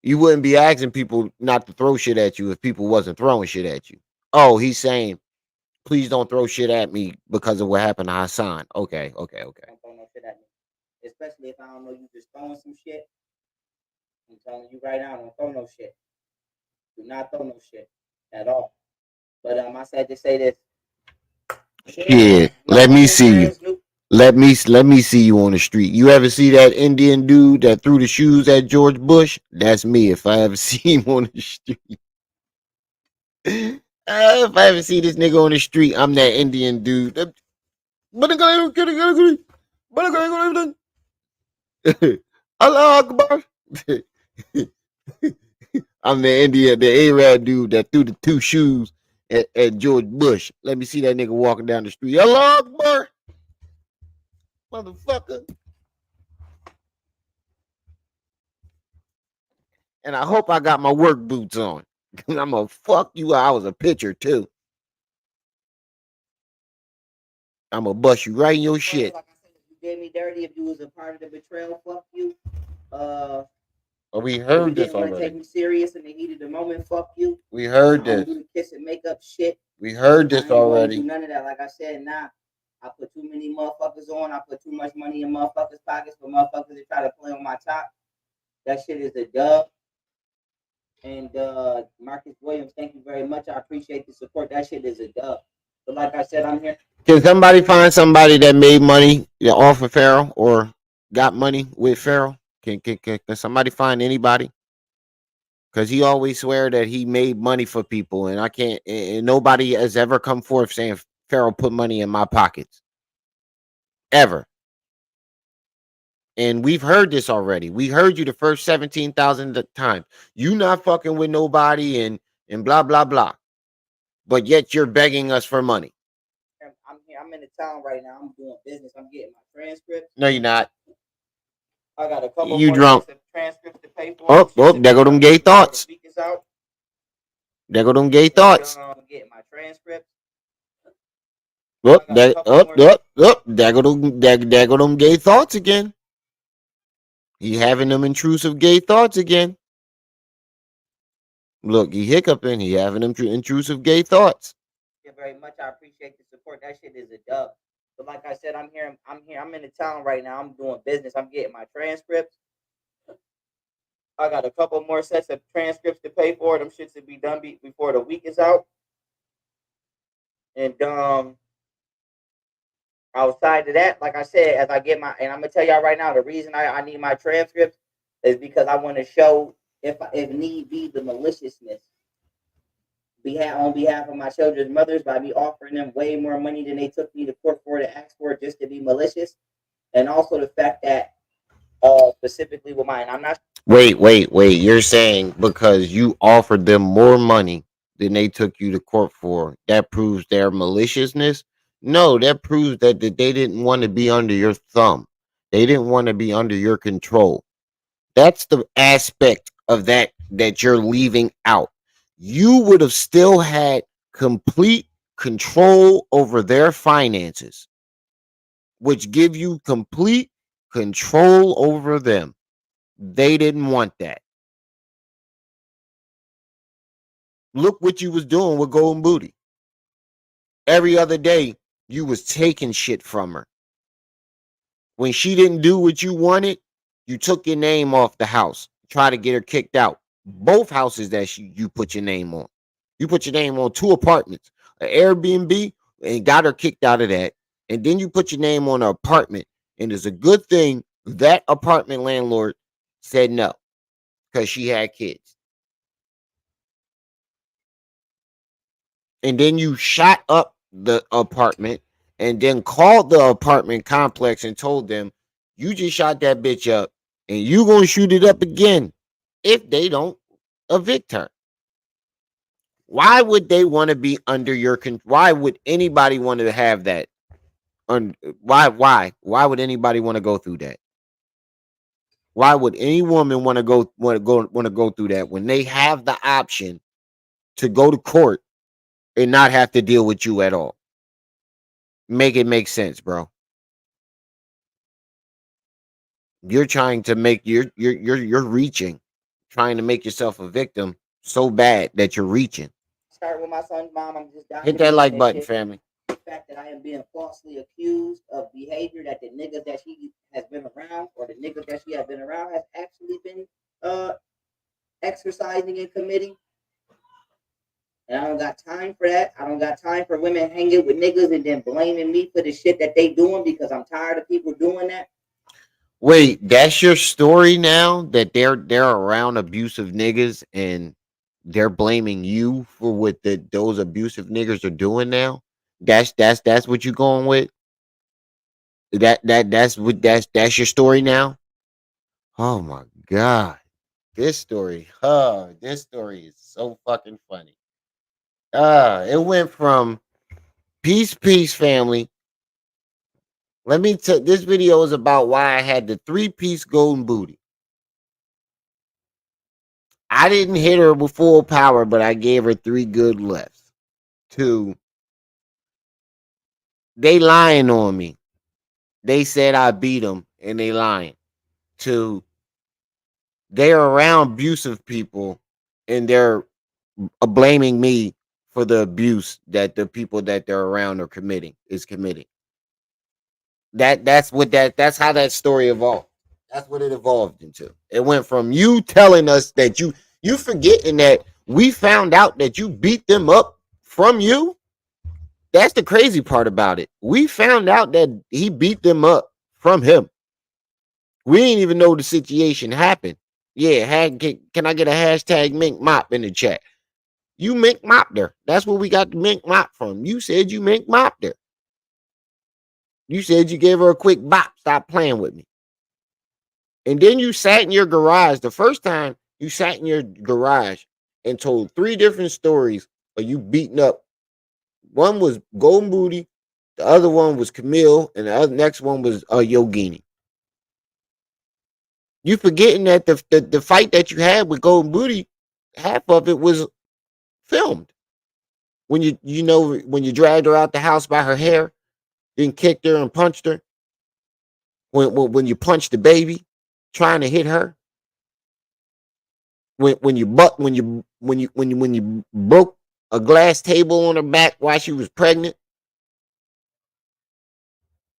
You wouldn't be asking people not to throw shit at you if people wasn't throwing shit at you. Oh, he's saying, please don't throw shit at me because of what happened to Hassan. Okay, okay, okay. Don't throw no shit at me. Especially if I don't know you just throwing some shit. I'm telling you right now, don't throw no shit. Do not throw no shit at all. But I said to say this. Shit, let me see you. Let me see you on the street. You ever see that Indian dude that threw the shoes at George Bush? That's me. If I ever see him on the street, if I ever see this nigga on the street, I'm that Indian dude. Allah Akbar. I'm the Indian, the Arab dude that threw the two shoes at George Bush. Let me see that nigga walking down the street. Allah Akbar, motherfucker. And I hope I got my work boots on. I'm gonna fuck you. I was a pitcher too. I'm gonna bust you right in your shit. Like I said, if you did me dirty, if you was a part of the betrayal, fuck you. We If you heard this didn't want to take already. me serious in the heat of the moment, fuck you. We heard I don't this. do the kiss and makeup shit. We heard I this ain't gonna do already. none of that. Like I said, nah. I put too many motherfuckers on. I put too much money in motherfuckers' pockets for motherfuckers to try to play on my top. That shit is a dub. And Marcus Williams, thank you very much. I appreciate the support. That shit is a dub. But like I said, I'm here. Can somebody find somebody that made money off of Pharaoh or got money with Pharaoh? Can somebody find anybody? Because he always swear that he made money for people, and I can't. And nobody has ever come forth saying Pharaoh put money in my pockets ever. And we've heard this already. We heard you the first 17,000 times. You not fucking with nobody and blah blah blah. But yet you're begging us for money. I'm here. I'm in the town right now. I'm doing business. I'm getting my transcripts. No, you're not. I got a couple You more drunk. transcripts to pay for. Oh, there go them gay thoughts. The week is out. There go them gay thoughts. I'm getting my transcripts. There go them gay thoughts again. He having them intrusive gay thoughts again. Look, he hiccuping. He having them intrusive gay thoughts. Thank you very much. I appreciate the support. That shit is a dub. But like I said, I'm here. I'm in the town right now. I'm doing business. I'm getting my transcripts. I got a couple more sets of transcripts to pay for. Them shits to be done before the week is out. And outside of that, like I said, as I get and I'm gonna tell y'all right now, the reason I need my transcripts is because I want to show, if need be, the maliciousness on behalf of my children's mothers by me offering them way more money than they took me to court for to ask for just to be malicious, and also the fact that specifically with mine, I'm not. Wait. You're saying because you offered them more money than they took you to court for, that proves their maliciousness? No, that proves that they didn't want to be under your thumb. They didn't want to be under your control. That's the aspect of that you're leaving out. You would have still had complete control over their finances, which give you complete control over them. They didn't want that. Look what you was doing with Golden Booty. Every other day, you was taking shit from her. When she didn't do what you wanted, you took your name off the house, try to get her kicked out. Both houses that you put your name on. You put your name on 2 apartments, an Airbnb, and got her kicked out of that. And then you put your name on an apartment. And it's a good thing that apartment landlord said no, because she had kids. And then you shot up the apartment and then called the apartment complex and told them, you just shot that bitch up and you gonna shoot it up again if they don't evict her. Why would they want to be under your control? Why would anybody want to have that? Why would anybody want to go through that? Why would any woman want to go through that when they have the option to go to court and not have to deal with you at all? Make it make sense, bro. You're trying to make you're reaching. trying to make yourself a victim so bad that you're reaching. Start with my son's mom. I'm just Hit that documenting like this button, shit. family. The fact that I am being falsely accused of behavior that the niggas that she has been around or the niggas that she has been around has actually been uh exercising and committing. And I don't got time for that. I don't got time for women hanging with niggas and then blaming me for the shit that they doing because I'm tired of people doing that. Wait, that's your story now that they're around abusive niggas and they're blaming you for what those abusive niggas are doing now? That's what you going with? That's your story now? Oh my god. This story is so fucking funny. It went from peace family. Let me tell this video is about why I had the 3-piece golden booty. I didn't hit her with full power, but I gave her 3 good lefts. 2, they lying on me. They said I beat them and they lying. 2, they're around abusive people and they're blaming me for the abuse that the people that they're around are committing. That's how that story evolved. That's what it evolved into. It went from you telling us that you forgetting that we found out that you beat them up from you. That's the crazy part about it. We found out that he beat them up from him. We didn't even know the situation happened. Yeah, can I get a hashtag mink mop in the chat? You mink mopped her. That's where we got the mink mop from. You said you mink mopped her. You said you gave her a quick bop. Stop playing with me. And then you sat in your garage. The first time you sat in your garage and told 3 different stories of you beating up. One was Golden Booty, the other one was Camille, and the next one was Yogini. You forgetting that the fight that you had with Golden Booty, half of it was filmed. When when you dragged her out the house by her hair, then kicked her and punched her. When you punched the baby, trying to hit her. When you broke a glass table on her back while she was pregnant.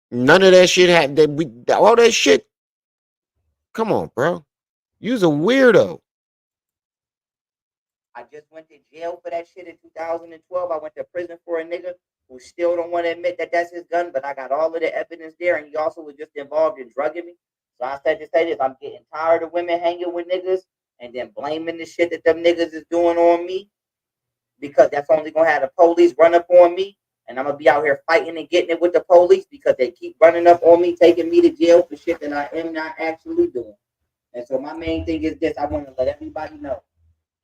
None of that shit happened. All that shit. Come on, bro. You's a weirdo. I just went to jail for that shit in 2012. I went to prison for a nigga who still don't want to admit that that's his gun, but I got all of the evidence there, and he also was just involved in drugging me. So I said to say this: I'm getting tired of women hanging with niggas and then blaming the shit that them niggas is doing on me because that's only gonna have the police run up on me, and I'm gonna be out here fighting and getting it with the police because they keep running up on me, taking me to jail for shit that I am not actually doing. And so my main thing is this: I want to let everybody know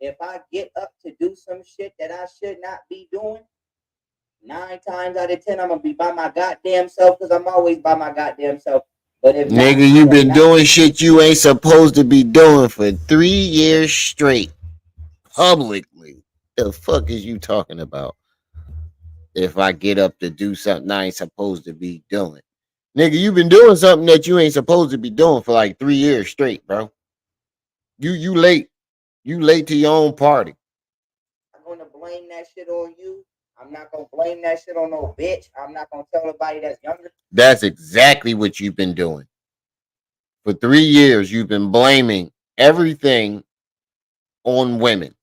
if I get up to do some shit that I should not be doing, 9 times out of 10, I'm gonna be by my goddamn self because I'm always by my goddamn self. But if not, Nigga, you been doing shit you ain't supposed to be doing for 3 years straight. Publicly. The fuck is you talking about? If I get up to do something I ain't supposed to be doing. Nigga, you been doing something that you ain't supposed to be doing for like 3 years straight, bro. You late. You late to your own party. I'm gonna blame that shit on you. I'm not gonna blame that shit on no bitch. I'm not gonna tell nobody that's younger. That's exactly what you've been doing. For 3 years, you've been blaming everything on women.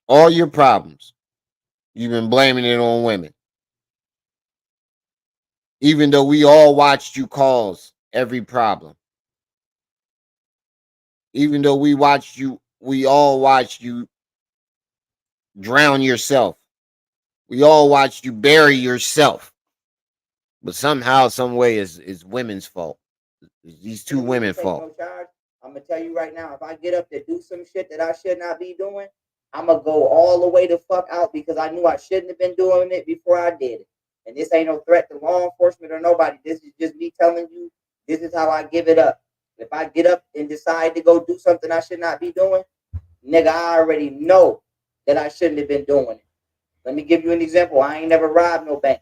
All your problems, you've been blaming it on women. Even though we all watched you cause every problem. Even though we all watched you drown yourself. We all watched you bury yourself. But somehow, some way, is women's fault. These 2 women fault. No charge. I'm gonna tell you right now, if I get up to do some shit that I should not be doing, I'm gonna go all the way the fuck out because I knew I shouldn't have been doing it before I did it. And this ain't no threat to law enforcement or nobody. This is just me telling you, this is how I give it up. If I get up and decide to go do something I should not be doing, nigga, I already know that I shouldn't have been doing it. Let me give you an example. I ain't never robbed no bank.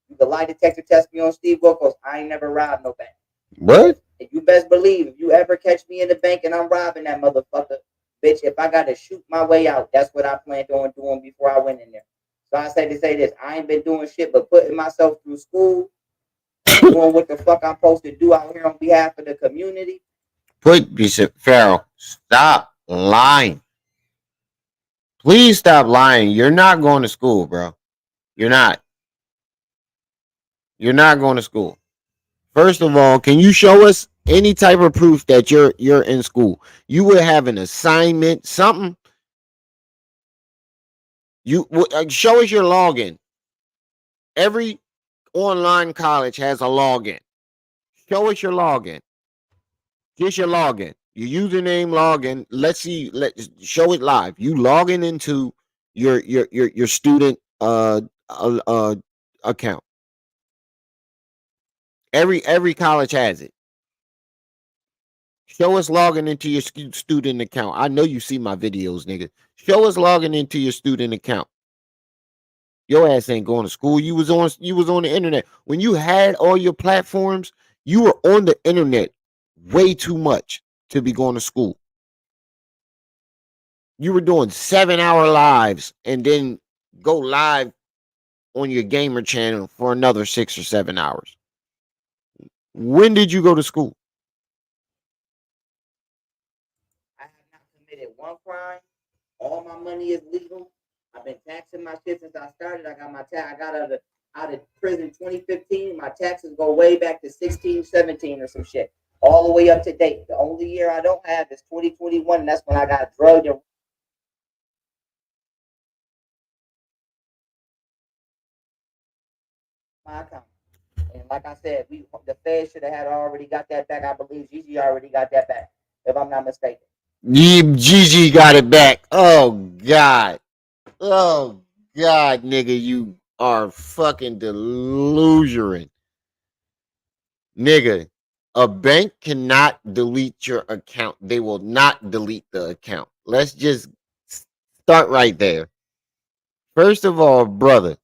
You can lie detector test me on Steve Wilkos. I ain't never robbed no bank. What? And you best believe if you ever catch me in the bank and I'm robbing that motherfucker, bitch, if I gotta shoot my way out, that's what I planned on doing before I went in there. So I say to say this, I ain't been doing shit but putting myself through school and doing what the fuck I'm supposed to do out here on behalf of the community. Pharaoh, stop lying. Please stop lying. You're not going to school, bro. You're not. You're not going to school. First of all, can you show us any type of proof that you're in school? You would have an assignment, something. You show us your login. Every online college has a login. Show us your login. Here's your login. Your username login. Let's see. Let's show it live. You logging into your student uh, uh account. Every college has it. Show us logging into your student account. I know you see my videos, nigga. Show us logging into your student account. Your ass ain't going to school. You was on the internet. When you had all your platforms, you were on the internet way too much to be going to school. You were doing 7-hour lives and then go live on your gamer channel for another 6 or 7 hours. When did you go to school? I have not committed one crime. All my money is legal. I've been taxing my shit since I started. I got my tax. I got out of prison 2015. My taxes go way back to 16, 17 or some shit, all the way up to date. The only year I don't have is 2021, and that's when I got drugged and my account. And like I said, the Fed should have had already got that back. I believe Gigi already got that back, if I'm not mistaken. Gigi got it back. Oh God. Oh God, nigga, you are fucking delusional. Nigga, a bank cannot delete your account. They will not delete the account. Let's just start right there. First of all, brother,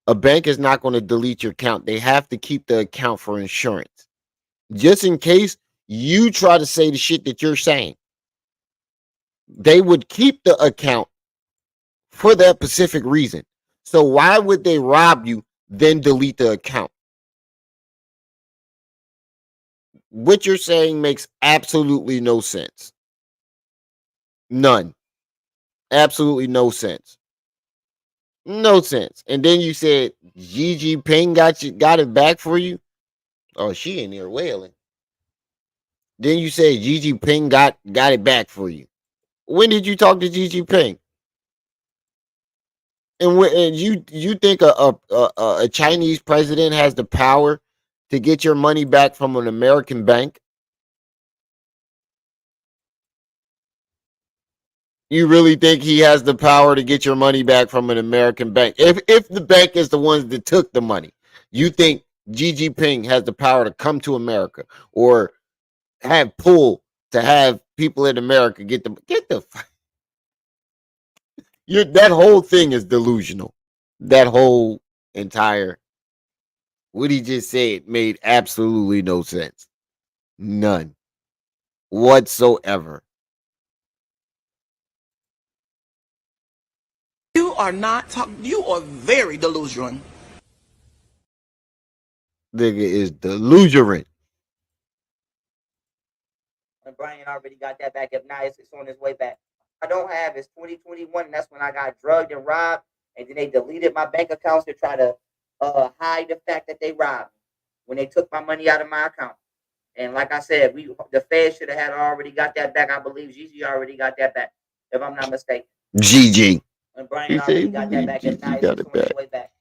a bank is not going to delete your account. They have to keep the account for insurance. Just in case you try to say the shit that you're saying, they would keep the account for that specific reason. So why would they rob you, then delete the account? What you're saying makes absolutely no sense. None. Absolutely no sense. No sense. And then you said Gigi Ping got it back for you. Oh, she in there wailing. Then you said Gigi Ping got it back for you. When did you talk to Gigi Ping? And you think a Chinese president has the power to get your money back from an American bank? You really think he has the power to get your money back from an American bank? If the bank is the ones that took the money, you think Gigi Ping has the power to come to America or have pull to have people in America get the that whole thing is delusional. That whole entire what he just said made absolutely no sense. None whatsoever. You are not talking. You are very delusional. Nigga is delusional. And Brian already got that back. If not, it's on his way back. I don't have is 2021. And that's when I got drugged and robbed, and then they deleted my bank accounts to try to hide the fact that they robbed me when they took my money out of my account. And like I said, the Fed should have had already got that back. I believe Gigi already got that back, if I'm not mistaken. GG. And Brian He already said got that back. If GG not, got it's it on his back. way back.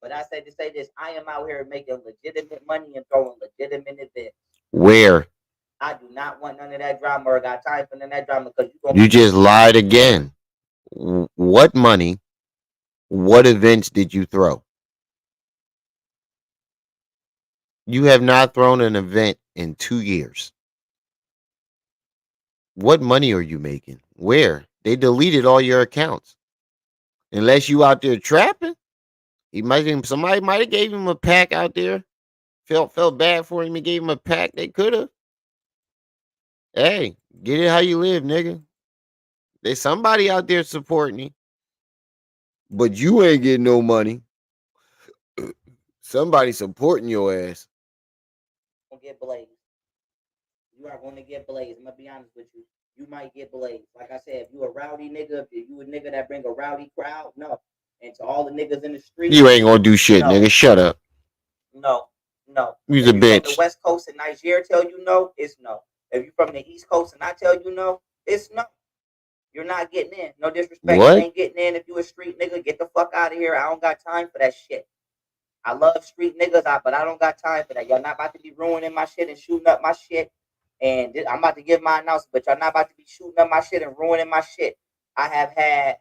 But I said to say this, I am out here making legitimate money and throwing legitimate events. Where? I do not want none of that drama or got time for none of that drama because You just lied again. What money? What events did you throw? You have not thrown an event in 2 years. What money are you making? Where? They deleted all your accounts. Unless you out there trapping. Somebody might have gave him a pack out there. Felt bad for him and gave him a pack. They could have. Hey, get it how you live, nigga. There's somebody out there supporting you, but you ain't getting no money. Somebody supporting your ass. Gonna get blazed. You are going to get blazed. I'm gonna be honest with you. You might get blazed. Like I said, if you a rowdy nigga, if you a nigga that bring a rowdy crowd, no. And to all the niggas in the street, You ain't gonna do shit, no, nigga. Shut up. no, no. You's a If you from the bitch. West Coast and Nigeria tell you no, it's no. If you from the East Coast and I tell you no, it's no. You're not getting in. No disrespect. You What? ain't getting in if you a street nigga. Get the fuck out of here. I don't got time for that shit. I love street niggas, but I don't got time for that. Y'all not about to be ruining my shit and shooting up my shit. And I'm about to give my announcement, but y'all not about to be shooting up my shit and ruining my shit. I have had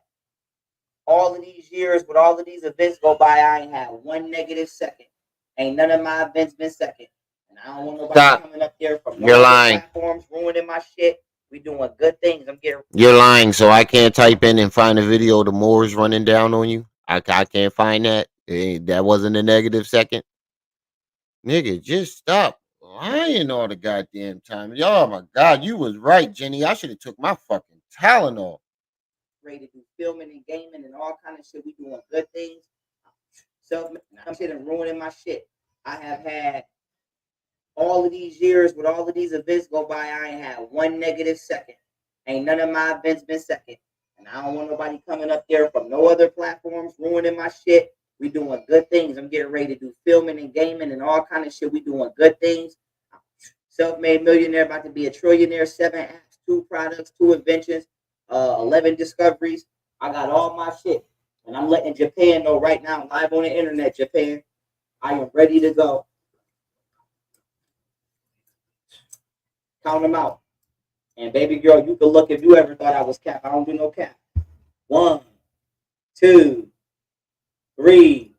all of these years with all of these events go by. I ain't had one negative second. Ain't none of my events been second. And I don't want nobody Stop. coming up there from no You're other lying. platforms ruining my shit. We doing good things. I'm getting. You're lying. So I can't type in and find a video of the Moors running down on you. I can't find that. That wasn't a negative second. Nigga, just stop lying all the goddamn time. Oh my god, you was right, Jenny. I should have took my fucking Tylenol. Ready to do filming and gaming and all kind of shit. We doing good things. Self, I'm shit and ruining my shit. I have had all of these years with all of these events go by. I ain't had one negative second. Ain't none of my events been second. And I don't want nobody coming up there from no other platforms ruining my shit. We doing good things. I'm getting ready to do filming and gaming and all kind of shit. We doing good things. Self-made millionaire, about to be a trillionaire. 7 apps, 2 products, 2 inventions, 11 discoveries. I got all my shit, and I'm letting Japan know right now, live on the internet. Japan, I am ready to go. Count them out. And baby girl, you can look if you ever thought I was cap. I don't do no cap. 1, 2, 3,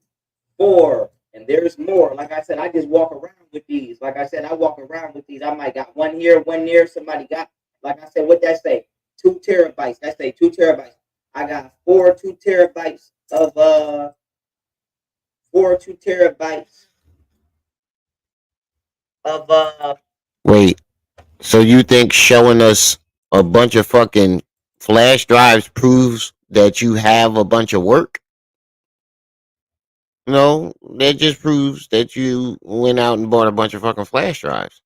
4, and there's more. Like I said, I just walk around with these. Like I said, I walk around with these. I might got one here, one there. Somebody got, like I said, what that say? 2 terabytes. That say 2 terabytes. I got 2 terabytes of 2 terabytes of Wait, so you think showing us a bunch of fucking flash drives proves that you have a bunch of work? No, that just proves that you went out and bought a bunch of fucking flash drives.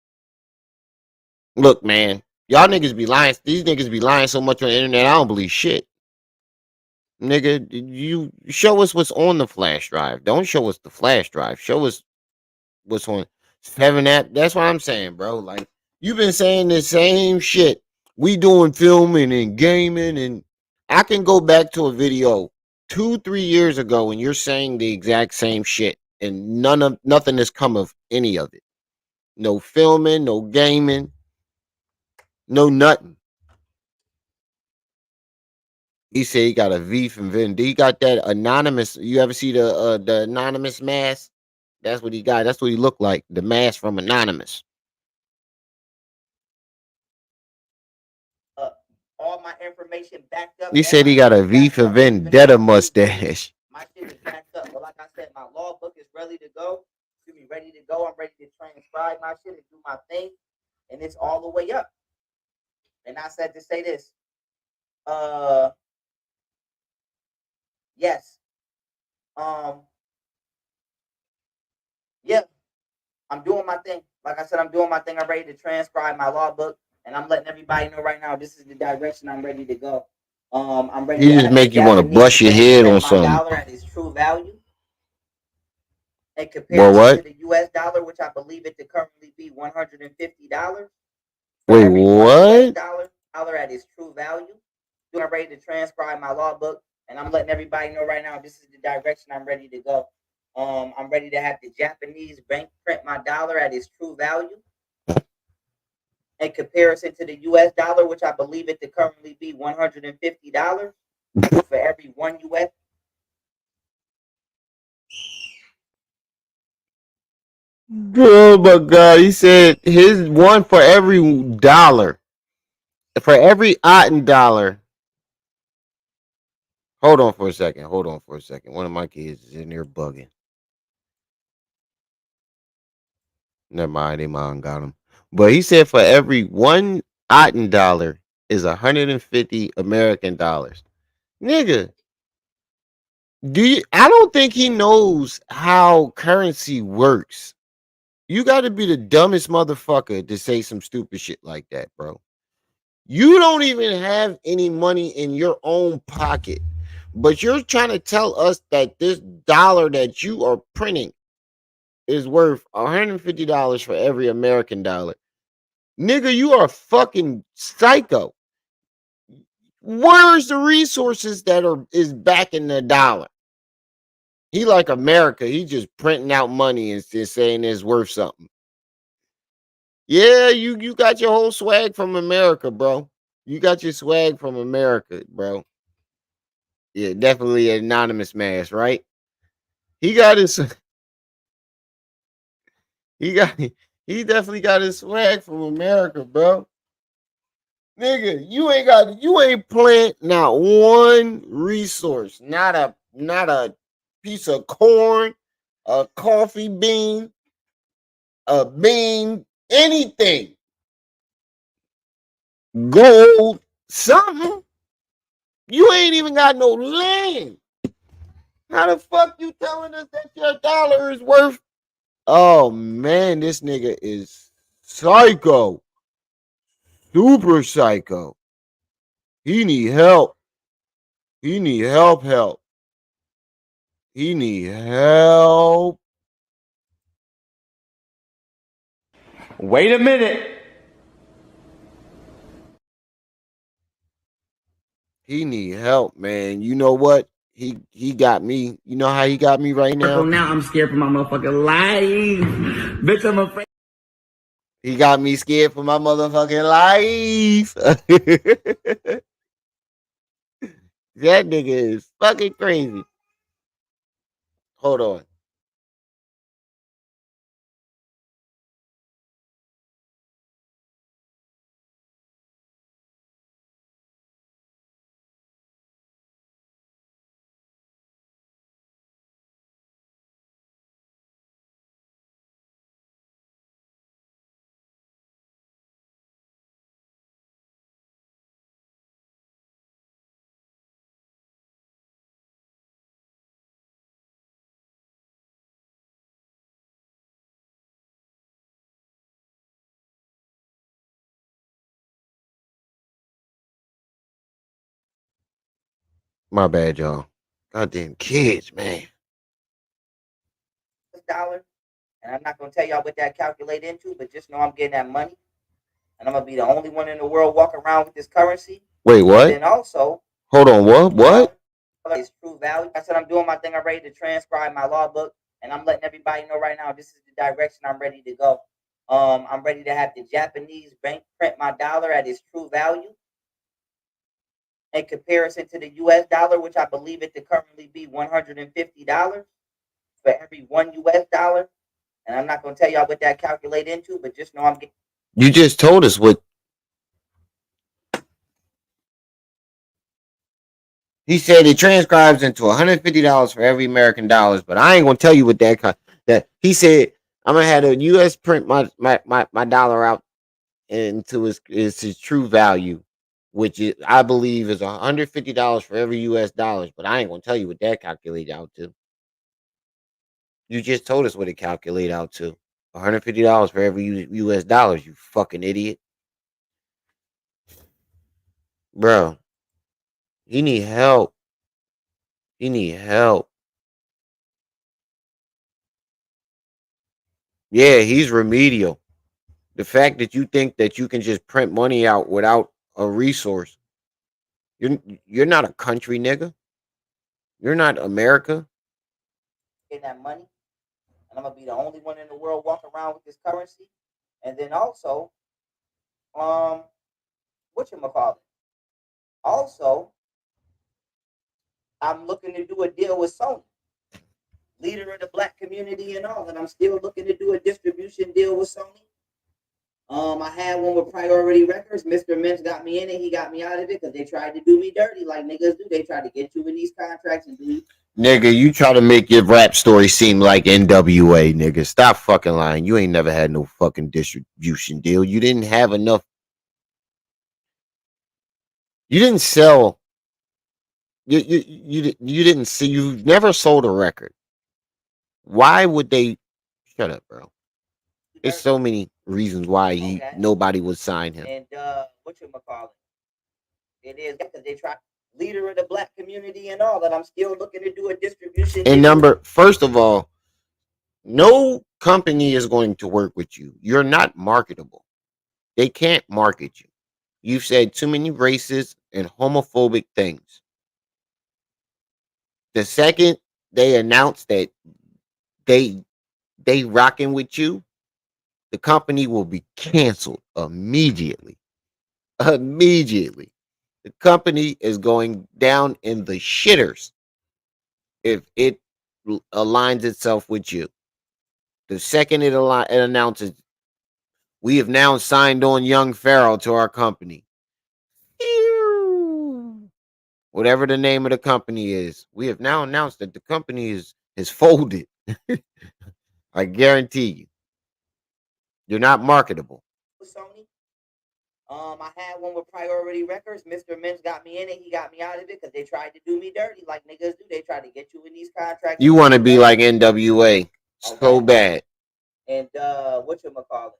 Look, man, y'all niggas be lying. These niggas be lying so much on the internet. I don't believe shit. Nigga, you show us what's on the flash drive. Don't show us the flash drive. Show us what's on 7 app. That's what I'm saying, bro. Like, you've been saying the same shit. We doing filming and gaming, and I can go back to a video 2, 3 years ago, and you're saying the exact same shit, and nothing has come of any of it. No filming, no gaming, no nothing. He said he got a V from Vin. He got that anonymous. You ever see the anonymous mask? That's what he got. That's what he looked like. The mask from Anonymous. uh, all my information backed up. He All said my he shit got a is V backed for up. Even if Vendetta I lose money, mustache. my shit is backed up. But like I said, my law book is ready to go. Excuse me, ready to go. I'm ready to transcribe my shit and do my thing, and it's all the way up. And I said to say this. Uh, yes. Um, yeah. I'm doing my thing. Like I said, I'm doing my thing. I'm ready to transcribe my law book, and I'm letting everybody know right now this is the direction I'm ready to go. I'm ready He to just have the make you want to Japanese bust your bank head print on my something. dollar at its true value in Boy, comparison to what? the U.S. dollar, which I believe it to currently be $150 for Wait, every $1 U.S. what? dollar at its true value. I'm ready to transcribe my law book, and I'm letting everybody know right now this is the direction I'm ready to go. I'm ready to have the Japanese bank print my dollar at its true value in comparison to the U.S. dollar, which I believe it to currently be $150 for every one U.S. Oh my god, he said his one for every dollar. For every otten dollar. Hold on for a second. Hold on for a second. One of my kids is in there bugging. Never mind, they mom got him. But he said for every Otten dollar is 150 American dollars. Nigga, I don't think he knows how currency works. You got to be the dumbest motherfucker to say some stupid shit like that, bro. You don't even have any money in your own pocket, but you're trying to tell us that this dollar that you are printing is worth $150 for every American dollar. Nigga, you are fucking psycho. Where's the resources that is backing the dollar? He like America. He just printing out money and just saying it's worth something. Yeah, you got your whole swag from America, bro. You got your swag from America, bro. Yeah, definitely an anonymous mask, right? He got his he got he definitely got his swag from America, bro. Nigga, you ain't plant not one resource, not a piece of corn, a coffee bean, a bean, anything. Gold, something. You ain't even got no land. How the fuck you telling us that your dollar is worth? Oh man, this nigga is psycho. Super psycho. He need help. He need help. He need help. Wait a minute. He need help, man. You know what? He got me. You know how he got me right now? Now I'm scared for my motherfucking life. Bitch, I'm afraid. He got me scared for my motherfucking life. That nigga is fucking crazy. Hold on. My bad, y'all. Goddamn kids, man. Dollar, and I'm not gonna tell y'all what that calculate into, but just know I'm getting that money, and I'm gonna be the only one in the world walking around with this currency. Wait, what? And then also, hold on, what? What? It's true value. I said I'm doing my thing. I'm ready to transcribe my law book, and I'm letting everybody know right now this is the direction I'm ready to go. I'm ready to have the Japanese bank print my dollar at its true value in comparison to the U.S. dollar, which I believe it to currently be $150 for every one U.S. dollar. And I'm not going to tell y'all what that calculate into, but just know I'm getting. You just told us what. He said it transcribes into $150 for every American dollars, but I ain't gonna tell you what that he said I'm gonna have the US print my dollar out into its true value, which is, I believe is $150 for every US dollars, but I ain't gonna tell you what that calculate out to. You just told us what it calculate out to. $150 for every US dollars, you fucking idiot. Bro, he need help. He need help. Yeah, he's remedial. The fact that you think that you can just print money out without a resource, you're not a country, nigga. You're not America. Getting that money, and I'm gonna be the only one in the world walking around with this currency. And then also, whatchamacallit? Also, I'm looking to do a deal with Sony, leader of the black community and all, and I'm still looking to do a distribution deal with Sony. I had one with Priority Records. Mr. Minch got me in it. He got me out of it because they tried to do me dirty like niggas do. They tried to get you in these contracts and do you. Nigga, you try to make your rap story seem like NWA, nigga. Stop fucking lying. You ain't never had no fucking distribution deal. You didn't have enough. You didn't sell. You didn't see. You never sold a record. Why would they? Shut up, bro. There's so many reasons why Okay. nobody would sign him. And what you call it? It is because they try leader of the black community and all that. I'm still looking to do a distribution. And first of all, no company is going to work with you. You're not marketable. They can't market you. You've said too many racist and homophobic things. The second they announce that they rocking with you, the company will be canceled immediately. Immediately. The company is going down in the shitters if it aligns itself with you. The second it announces, we have now signed on young Pharaoh to our company. Whatever the name of the company is, we have now announced that the company is folded. I guarantee you, you're not marketable. Sony. I had one with Priority Records. Mr. Mims got me in it. He got me out of it because they tried to do me dirty, like niggas do. They try to get you in these contracts. You want to be like NWA, so bad. And what you call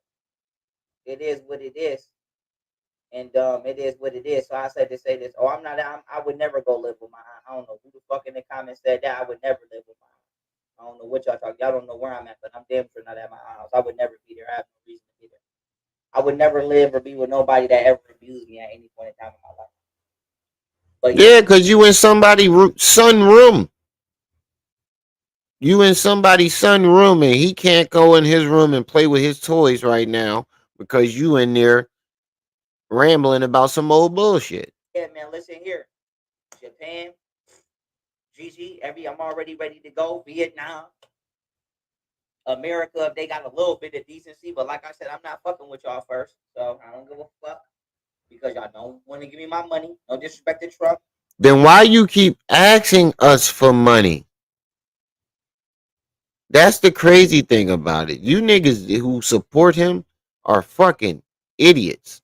it? It is what it is. And it is what it is. So I said to say this. Oh, I would never go live with my aunt. I don't know who the fuck in the comments said that. I would never live with my aunt. I don't know what y'all talk. Y'all don't know where I'm at, but I'm damn sure not at my aunt's house. I would never be there. I have no reason to be there. I would never live or be with nobody that ever abused me at any point in time in my life. But yeah, because you in somebody's son room. You in somebody's son room and he can't go in his room and play with his toys right now because you in there rambling about some old bullshit. Yeah, man, listen here. Japan, GG, I'm already ready to go. Vietnam, America, if they got a little bit of decency, but like I said, I'm not fucking with y'all first. So I don't give a fuck. Because y'all don't want to give me my money. No disrespect to Trump. Then why you keep asking us for money? That's the crazy thing about it. You niggas who support him are fucking idiots.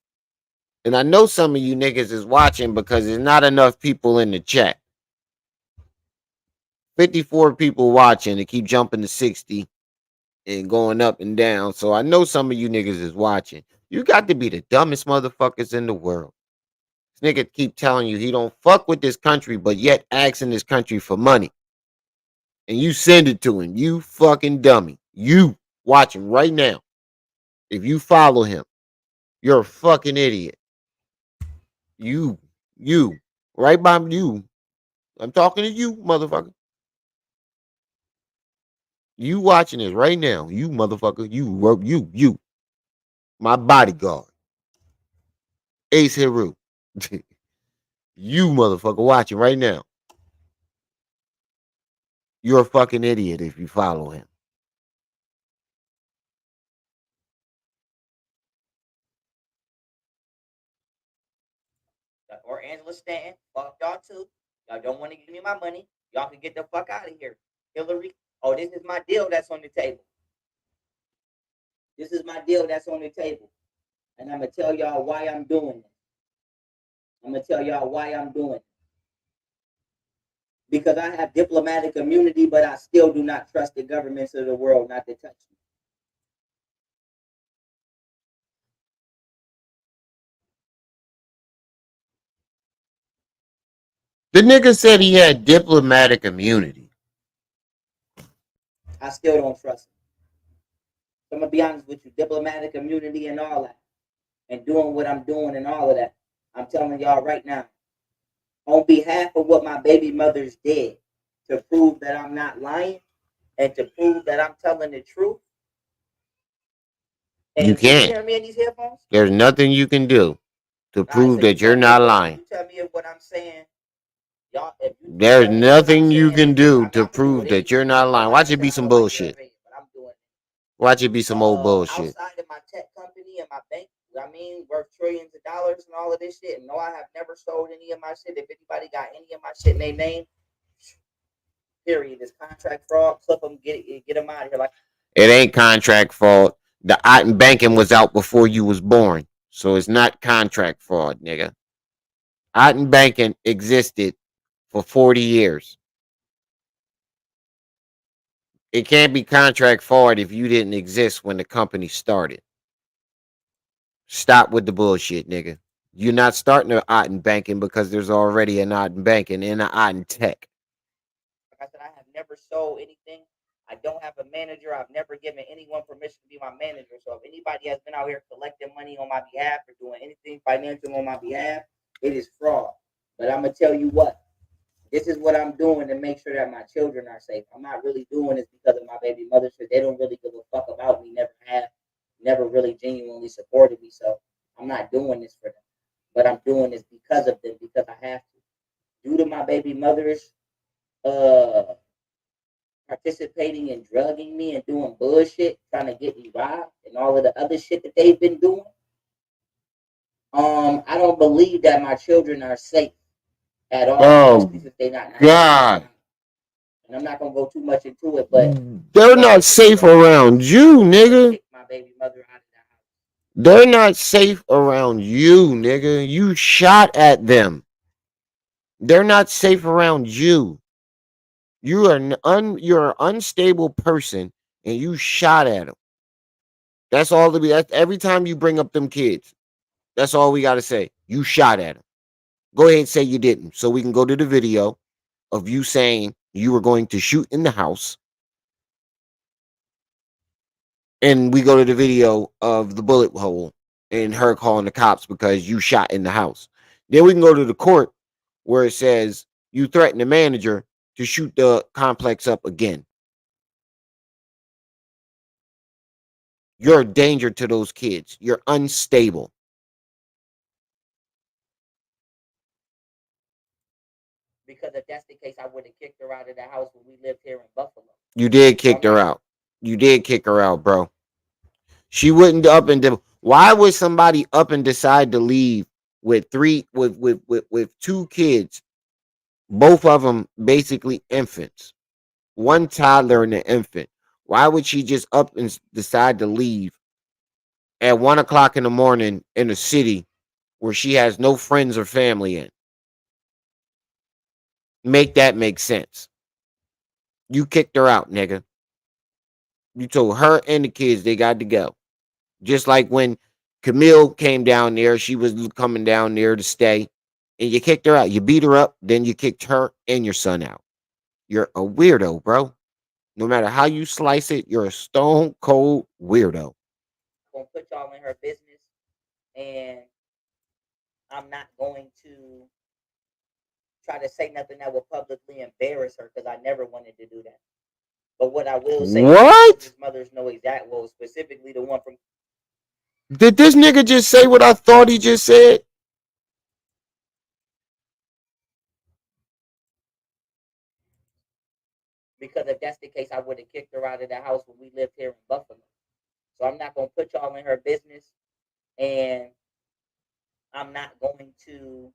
And I know some of you niggas is watching because there's not enough people in the chat. 54 people watching to keep jumping to 60 and going up and down. So I know some of you niggas is watching. You got to be the dumbest motherfuckers in the world. This nigga keep telling you he don't fuck with this country, but yet asking this country for money. And you send it to him. You fucking dummy. You watching right now. If you follow him, you're a fucking idiot. You, right by you. I'm talking to you, motherfucker. You watching this right now. You motherfucker. You. My bodyguard. Ace Heru. You motherfucker watching right now. You're a fucking idiot if you follow him. Or Angela Stanton. Fuck y'all too. Y'all don't want to give me my money. Y'all can get the fuck out of here. Hillary. Oh, this is my deal that's on the table. This is my deal that's on the table. And I'm going to tell y'all why I'm doing it. I'm going to tell y'all why I'm doing it. Because I have diplomatic immunity, but I still do not trust the governments of the world not to touch me. The nigga said he had diplomatic immunity. I still don't trust him. So I'm going to be honest with you. Diplomatic immunity and all that. And doing what I'm doing and all of that. I'm telling y'all right now. On behalf of what my baby mother's did. To prove that I'm not lying. And to prove that I'm telling the truth. And you can't. You hear me in these headphones? There's nothing you can do to prove that you're not lying. You tell me if what I'm saying. Y'all, there's nothing you can do to prove that you're not lying. Watch it be some bullshit. Watch it be some old bullshit. Outside of my tech company and my bank, I mean, worth trillions of dollars and all of this shit. And no, I have never sold any of my shit. If anybody got any of my shit in their name, period. It's contract fraud. Clip them, get them out of here. Like it ain't contract fraud. The banking was out before you was born, so it's not contract fraud, nigga. Otten Banking existed for 40 years. It can't be contract forward if you didn't exist when the company started. Stop with the bullshit, nigga. You're not starting an Otten Banking because there's already an Otten Banking and an Otten Tech. Like I said, I have never sold anything. I don't have a manager. I've never given anyone permission to be my manager. So if anybody has been out here collecting money on my behalf or doing anything financial on my behalf, it is fraud. But I'm gonna tell you what. This is what I'm doing to make sure that my children are safe. I'm not really doing this because of my baby mother. So they don't really give a fuck about me. Never have. Never really genuinely supported me. So I'm not doing this for them. But I'm doing this because of them, because I have to. Due to my baby mother's uh participating in drugging me and doing bullshit, trying to get me robbed and all of the other shit that they've been doing. I don't believe that my children are safe at all, Oh, especially since they're not. God. And I'm not gonna go too much into it, but They're not safe around you, nigga. kick my baby mother out of the house. They're not safe around you, nigga. You shot at them. They're not safe around you. You're an unstable person and you shot at them. That's all to be. That's every time you bring up them kids. That's all we got to say. You shot at them. Go ahead and say you didn't, so we can go to the video of you saying you were going to shoot in the house, and we go to the video of the bullet hole and her calling the cops because you shot in the house. Then we can go to the court where it says you threatened the manager to shoot the complex up again. You're a danger to those kids. You're unstable. Because if that's the case, I would have kicked her out of the house when we lived here in Buffalo. You did kick her out. You did kick her out, bro. She wouldn't up and why would somebody up and decide to leave with two kids, both of them basically infants, one toddler and an infant? Why would she just up and decide to leave at 1 o'clock in the morning in a city where she has no friends or family in? Make that make sense. You kicked her out, nigga. You told her and the kids they got to go. Just like when Camille came down there, she was coming down there to stay, and you kicked her out. You beat her up, then you kicked her and your son out. You're a weirdo, bro. No matter how you slice it, you're a stone cold weirdo. I'm gonna put y'all in her business, and I'm not going to try to say nothing that will publicly embarrass her because I never wanted to do that. But what I will say, what? His mothers know exact. Well, specifically the one from. Did this nigga just say what I thought he just said? Because if that's the case, I would have kicked her out of the house when we lived here in Buffalo. So I'm not gonna put y'all in her business, and I'm not going to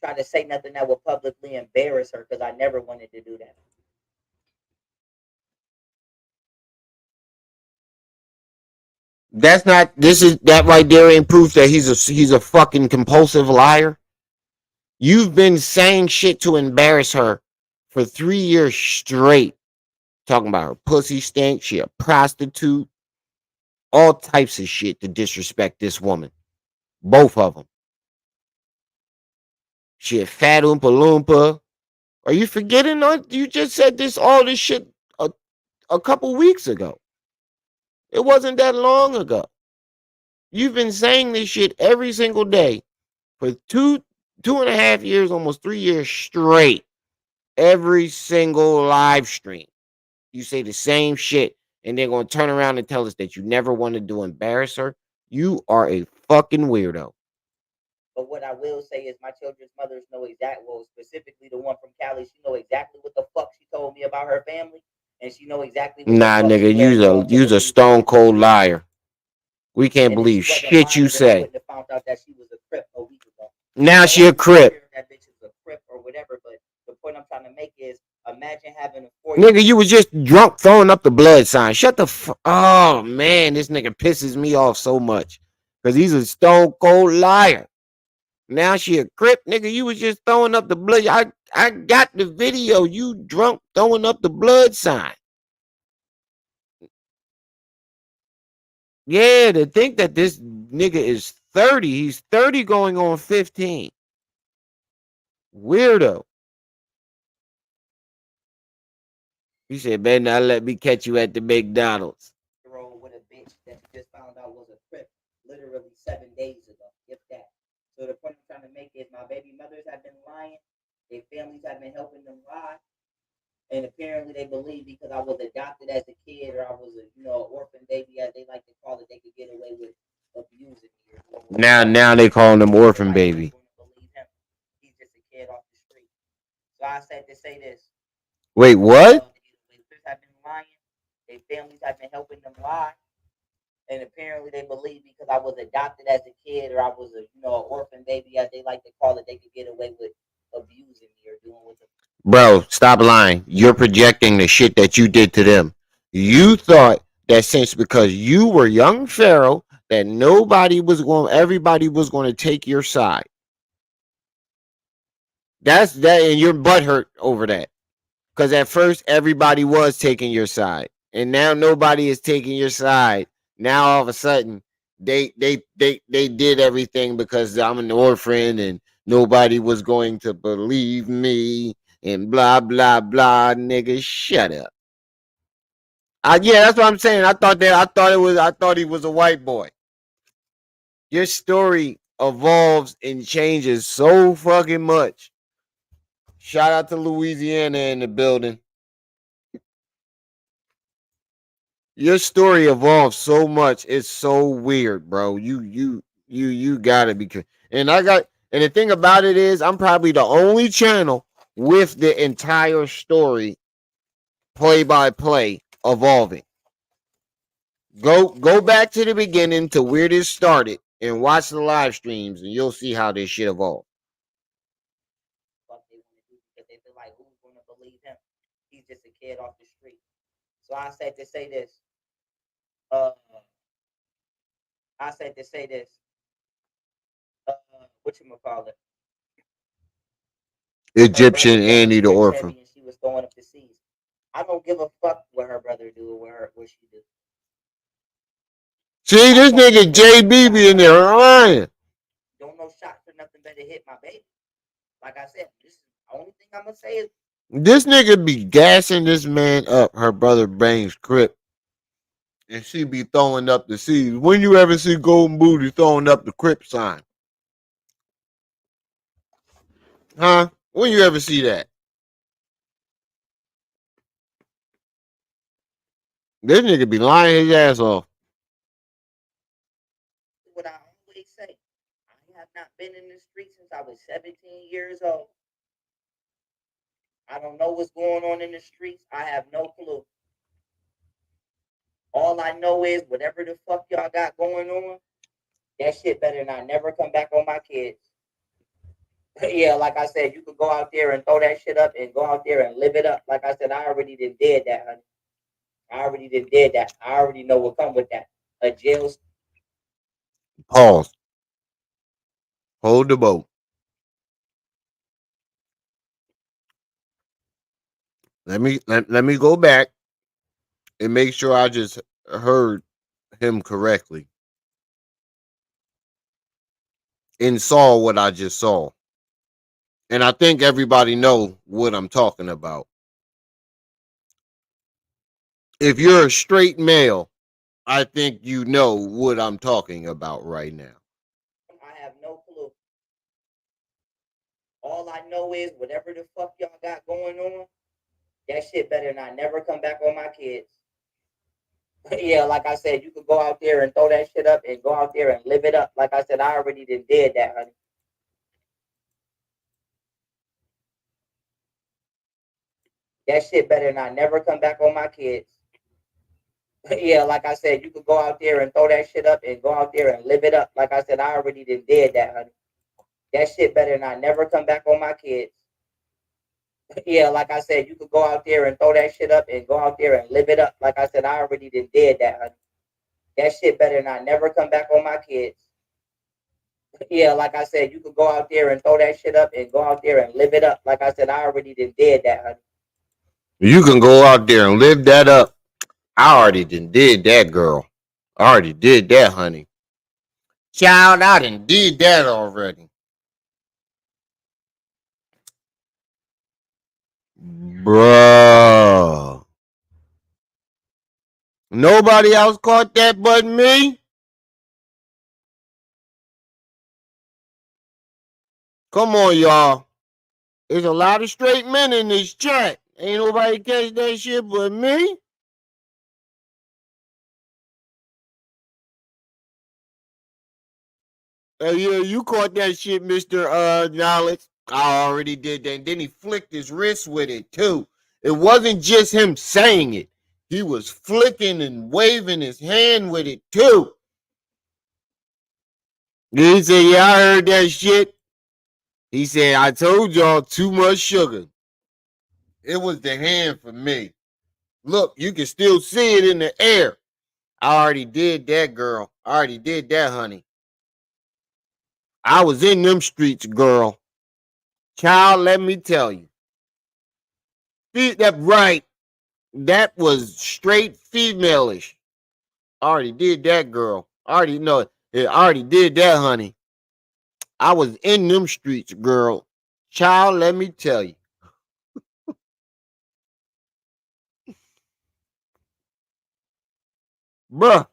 try to say nothing that will publicly embarrass her because I never wanted to do that. That's not. This is that right there ain't proof that he's a fucking compulsive liar. You've been saying shit to embarrass her for 3 years straight. Talking about her pussy stink, she a prostitute, all types of shit to disrespect this woman. Both of them. She a fat oompa loompa. Are you forgetting? You just said all this shit a couple weeks ago. It wasn't that long ago. You've been saying this shit every single day for 2.5 years, almost 3 years straight. Every single live stream. You say the same shit, and they're going to turn around and tell us that you never wanted to embarrass her. You are a fucking weirdo. But what I will say is my children's mothers know well, specifically the one from Cali, she know exactly what the fuck she told me about her family, and she know exactly what nah, the fuck nigga, you's a stone cold liar. We can't believe shit you say. I wouldn't have found out that she was a Crip a week ago. Now she a Crip. That bitch is a Crip or whatever, but the point I'm trying to make is imagine having a 4 Nigga, you was just drunk throwing up the blood sign. Shut the oh man, this nigga pisses me off so much. Because he's a stone cold liar. Now she a crip, nigga. You was just throwing up the blood. I got the video. You drunk throwing up the blood sign. Yeah, to think that this nigga is 30. He's 30 going on 15. Weirdo. He said, better not let me catch you at the McDonald's. Roll with a bitch that you just found out was a crip literally 7 days ago, if that. So the point I'm trying to make is my baby mothers have been lying, their families have been helping them lie, and apparently they believe because I was adopted as a kid or I was a orphan baby as they like to call it, they could get away with abusing me. Now they calling him orphan Everybody baby. going to believe him. He's just a kid off the street. So I said to say this. Wait, what? Their mothers have been lying, their families have been helping them lie. And apparently they believe because I was adopted as a kid or I was a orphan baby as they like to call it, they could get away with abusing me or doing with them. Bro, stop lying. You're projecting the shit that you did to them. You thought that since because you were young Pharaoh, that everybody was going to take your side. That's that, and you're butthurt over that. Because at first everybody was taking your side, and now nobody is taking your side. Now all of a sudden they did everything because I'm an orphan and nobody was going to believe me and blah blah blah. Nigga, shut up. Yeah, that's what I'm saying. I thought he was a white boy. Your story evolves and changes so fucking much. Shout out to Louisiana in the building. Your story evolves so much. It's so weird, bro. You gotta be. And the thing about it is, I'm probably the only channel with the entire story, play by play, evolving. Go back to the beginning to where this started and watch the live streams, and you'll see how this shit evolved. What they want to do because they feel like who's going to believe him? He's just a kid off the street. So I said to say this. Uh, I said to say this. What you call it? Egyptian Annie the orphan. And she was throwing up the seas. I don't give a fuck what her brother do or what she do. See, this nigga JB be in there lying. Don't no shots or nothing better hit my baby. Like I said, this is the only thing I'm gonna say is this nigga be gassing this man up. Her brother Bangs Crip. And she be throwing up the seas. When you ever see Golden Booty throwing up the Crip sign? Huh? When you ever see that? This nigga be lying his ass off. what I always say. I have not been in the street since I was 17 years old. I don't know what's going on in the streets. I have no clue. All I know is whatever the fuck y'all got going on, that shit better not never come back on my kids. Yeah, like I said, you could go out there and throw that shit up and go out there and live it up. Like I said, I already did that, honey. I already did that. I already know what come with that. A jail. Pause. Hold the boat. Let me go back and make sure I just heard him correctly and saw what I just saw. And I think everybody know what I'm talking about. If you're a straight male, I think you know what I'm talking about right now. I have no clue. All I know is whatever the fuck y'all got going on, that shit better not never come back on my kids. Yeah, like I said, you could go out there and throw that shit up and go out there and live it up. Like I said, I already did that, honey. That shit better not never come back on my kids. Yeah, like I said, you could go out there and throw that shit up and go out there and live it up. Like I said, I already did that, honey. That shit better not never come back on my kids. Yeah, like I said, you could go out there and throw that shit up and go out there and live it up. Like I said, I already did that, honey. That shit better not never come back on my kids. Yeah, like I said, you could go out there and throw that shit up and go out there and live it up. Like I said, I already did that, honey. You can go out there and live that up. I already did that, girl. I already did that, honey. Child, I did that already. Bruh. Nobody else caught that but me? Come on, y'all. There's a lot of straight men in this chat. Ain't nobody catch that shit but me? Yeah, you caught that shit, Mr. Knowledge. I already did that. And then he flicked his wrist with it, too. It wasn't just him saying it. He was flicking and waving his hand with it, too. He said, yeah, I heard that shit. He said, I told y'all too much sugar. It was the hand for me. Look, you can still see it in the air. I already did that, girl. I already did that, honey. I was in them streets, girl. Child, let me tell you. That right. That was straight female-ish. I already did that, girl. I already know it. I already did that, honey. I was in them streets, girl. Child, let me tell you. Bruh.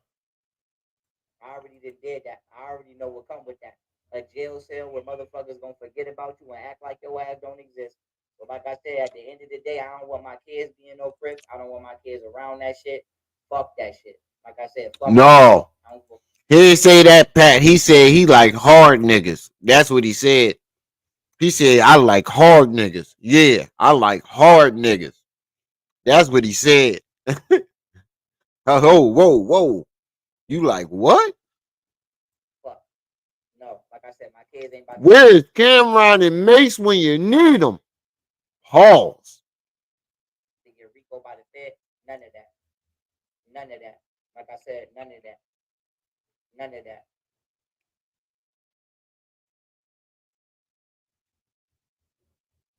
I already did that. I already know what come with that. A jail cell where motherfuckers gonna forget about you and act like your ass don't exist. So like I said, at the end of the day, I don't want my kids being no crips. I don't want my kids around that shit. Fuck that shit. Like I said, fuck No. that. He didn't say that, Pat. He said he like hard niggas. That's what he said. He said, I like hard niggas. Yeah, I like hard niggas. That's what he said. Oh, whoa. You like what? Fuck. No, like I said, my kids ain't about to. Where is Cameron and Mace when you need them? Halls. To get Rico by the Fed. None of that. None of that. Like I said, none of that. None of that.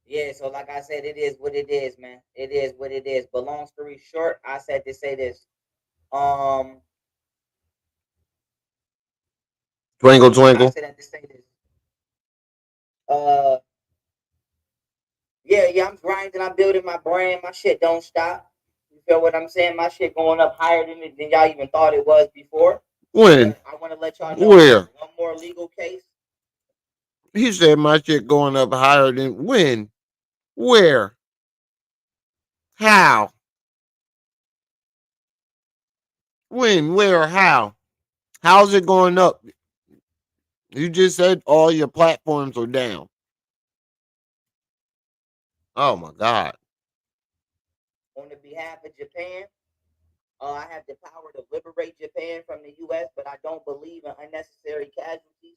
Yeah, so like I said, it is what it is, man. It is what it is. But long story short, I said to say this. Um, Twinkle, I twinkle. said that to say this. Uh, yeah, I'm grinding. I'm building my brand. My shit don't stop. You feel what I'm saying? My shit going up higher than y'all even thought it was before. When? But I want to let y'all know Where? one more legal case. He said my shit going up higher than when? Where? How? When? Where? How? How's it going up? You just said all your platforms are down. Oh my God. On the behalf of Japan, I have the power to liberate Japan from the U.S., but I don't believe in unnecessary casualties.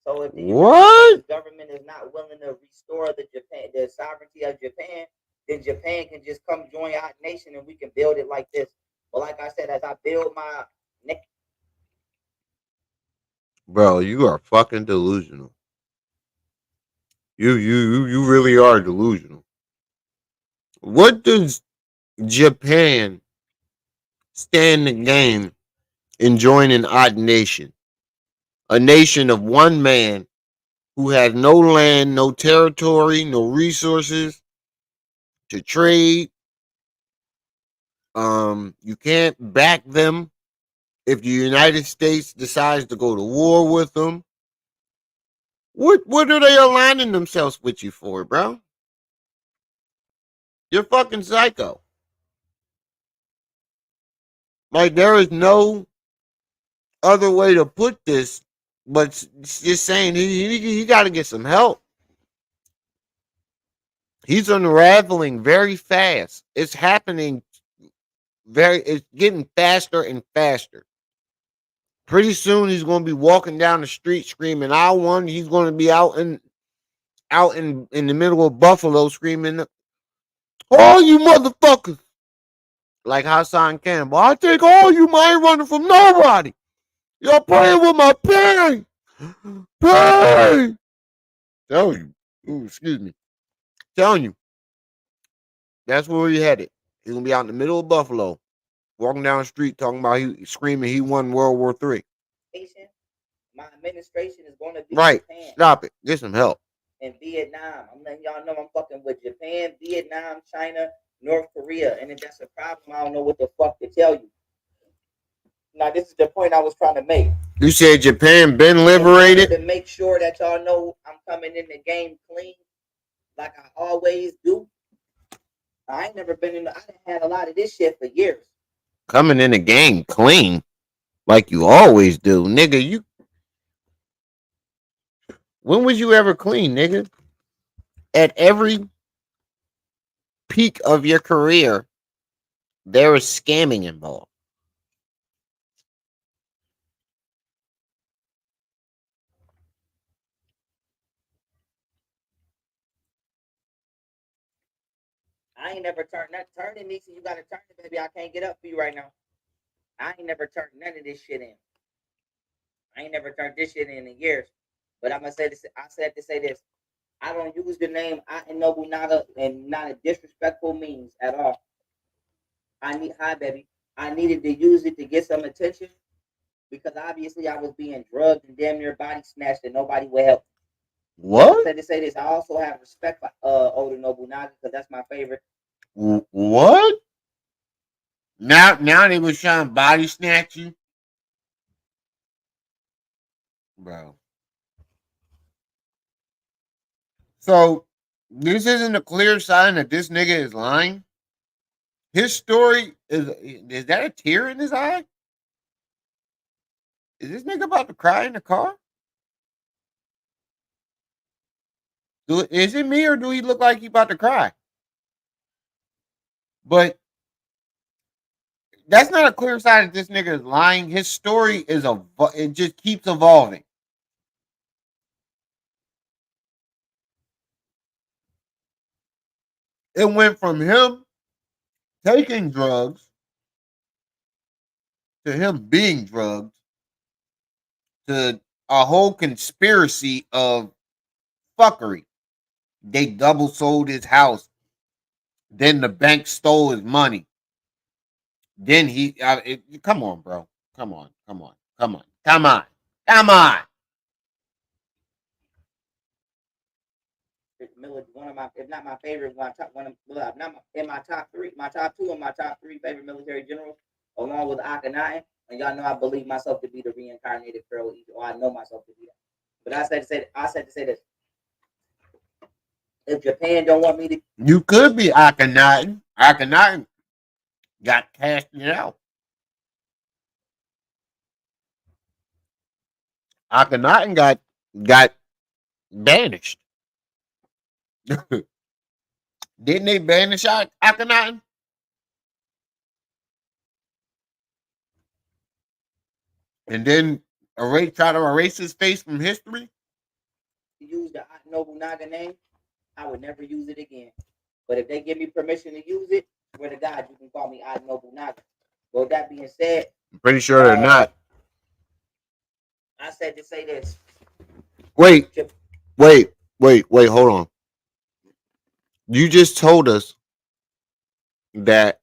So if the United States government is not willing to restore the sovereignty of Japan, then Japan can just come join our nation and we can build it like this. But like I said, as I build my Bro, you are fucking delusional. You really are delusional. What does Japan stand to gain in joining Odd Nation? A nation of one man who has no land, no territory, no resources to trade. You can't back them if the United States decides to go to war with them. What are they aligning themselves with you for, bro? You're fucking psycho. Like there is no other way to put this, but just saying he got to get some help. He's unraveling very fast. It's happening it's getting faster and faster. Pretty soon he's going to be walking down the street screaming, "I won." He's going to be out in the middle of Buffalo screaming, "All you motherfuckers!" Like Hassan Campbell. I take all you, man, running from nobody. You're playing with my parents. Hey! Tell you. Ooh, excuse me. Telling you. That's where he headed. He's gonna be out in the middle of Buffalo, walking down the street talking about he screaming he won World War III. My administration is going to be Right. Japan Stop it. Get some help. and Vietnam. I'm letting y'all know I'm fucking with Japan, Vietnam, China, North Korea. And if that's a problem, I don't know what the fuck to tell you. Now, this is the point I was trying to make. You said Japan been In order liberated? to make sure that y'all know I'm coming in the game clean, like I always do. I ain't never been in. I done had a lot of this shit for years. Coming in the game clean, like you always do, nigga. You when was you ever clean, nigga? At every peak of your career, there is scamming involved. I ain't never turned that. Turn it, Nisa. You gotta turn it, baby. I can't get up for you right now. I ain't never turned none of this shit in. I ain't never turned this shit in years. But I'm gonna say this. I said to say this. I don't use the name I Nobunaga in not a disrespectful means at all. Hi baby. I needed to use it to get some attention because obviously I was being drugged and damn near body snatched and nobody would help. What? I said to say this. I also have respect for Oda Nobunaga because that's my favorite. What? Now they was trying to body snatch you, bro. So this isn't a clear sign that this nigga is lying. His story is that a tear in his eye? Is this nigga about to cry in the car? Is it me or do he look like he about to cry? But that's not a clear sign that this nigga is lying. His story it just keeps evolving. It went from him taking drugs to him being drugged to a whole conspiracy of fuckery. They double sold his house. Then the bank stole his money. Then come on, bro. Come on. Come on. Come on. Come on. Come on. One of my, if not my favorite, one of, not my, in my top three, my top two, and my top three favorite military generals, along with Akhenaten. And y'all know I believe myself to be the reincarnated Pharaoh, or I know myself to be that. But I said to say this: if Japan don't want me to, You could be Akhenaten. Akhenaten got casted out. Akhenaten got banished. Didn't they banish Akhenaten? And then try to erase his face from history? use the Nobunaga name, I would never use it again. But if they give me permission to use it, swear to God, you can call me Nobunaga. Well, that being said, I'm pretty sure they're not. I said to say this. Wait, hold on. You just told us that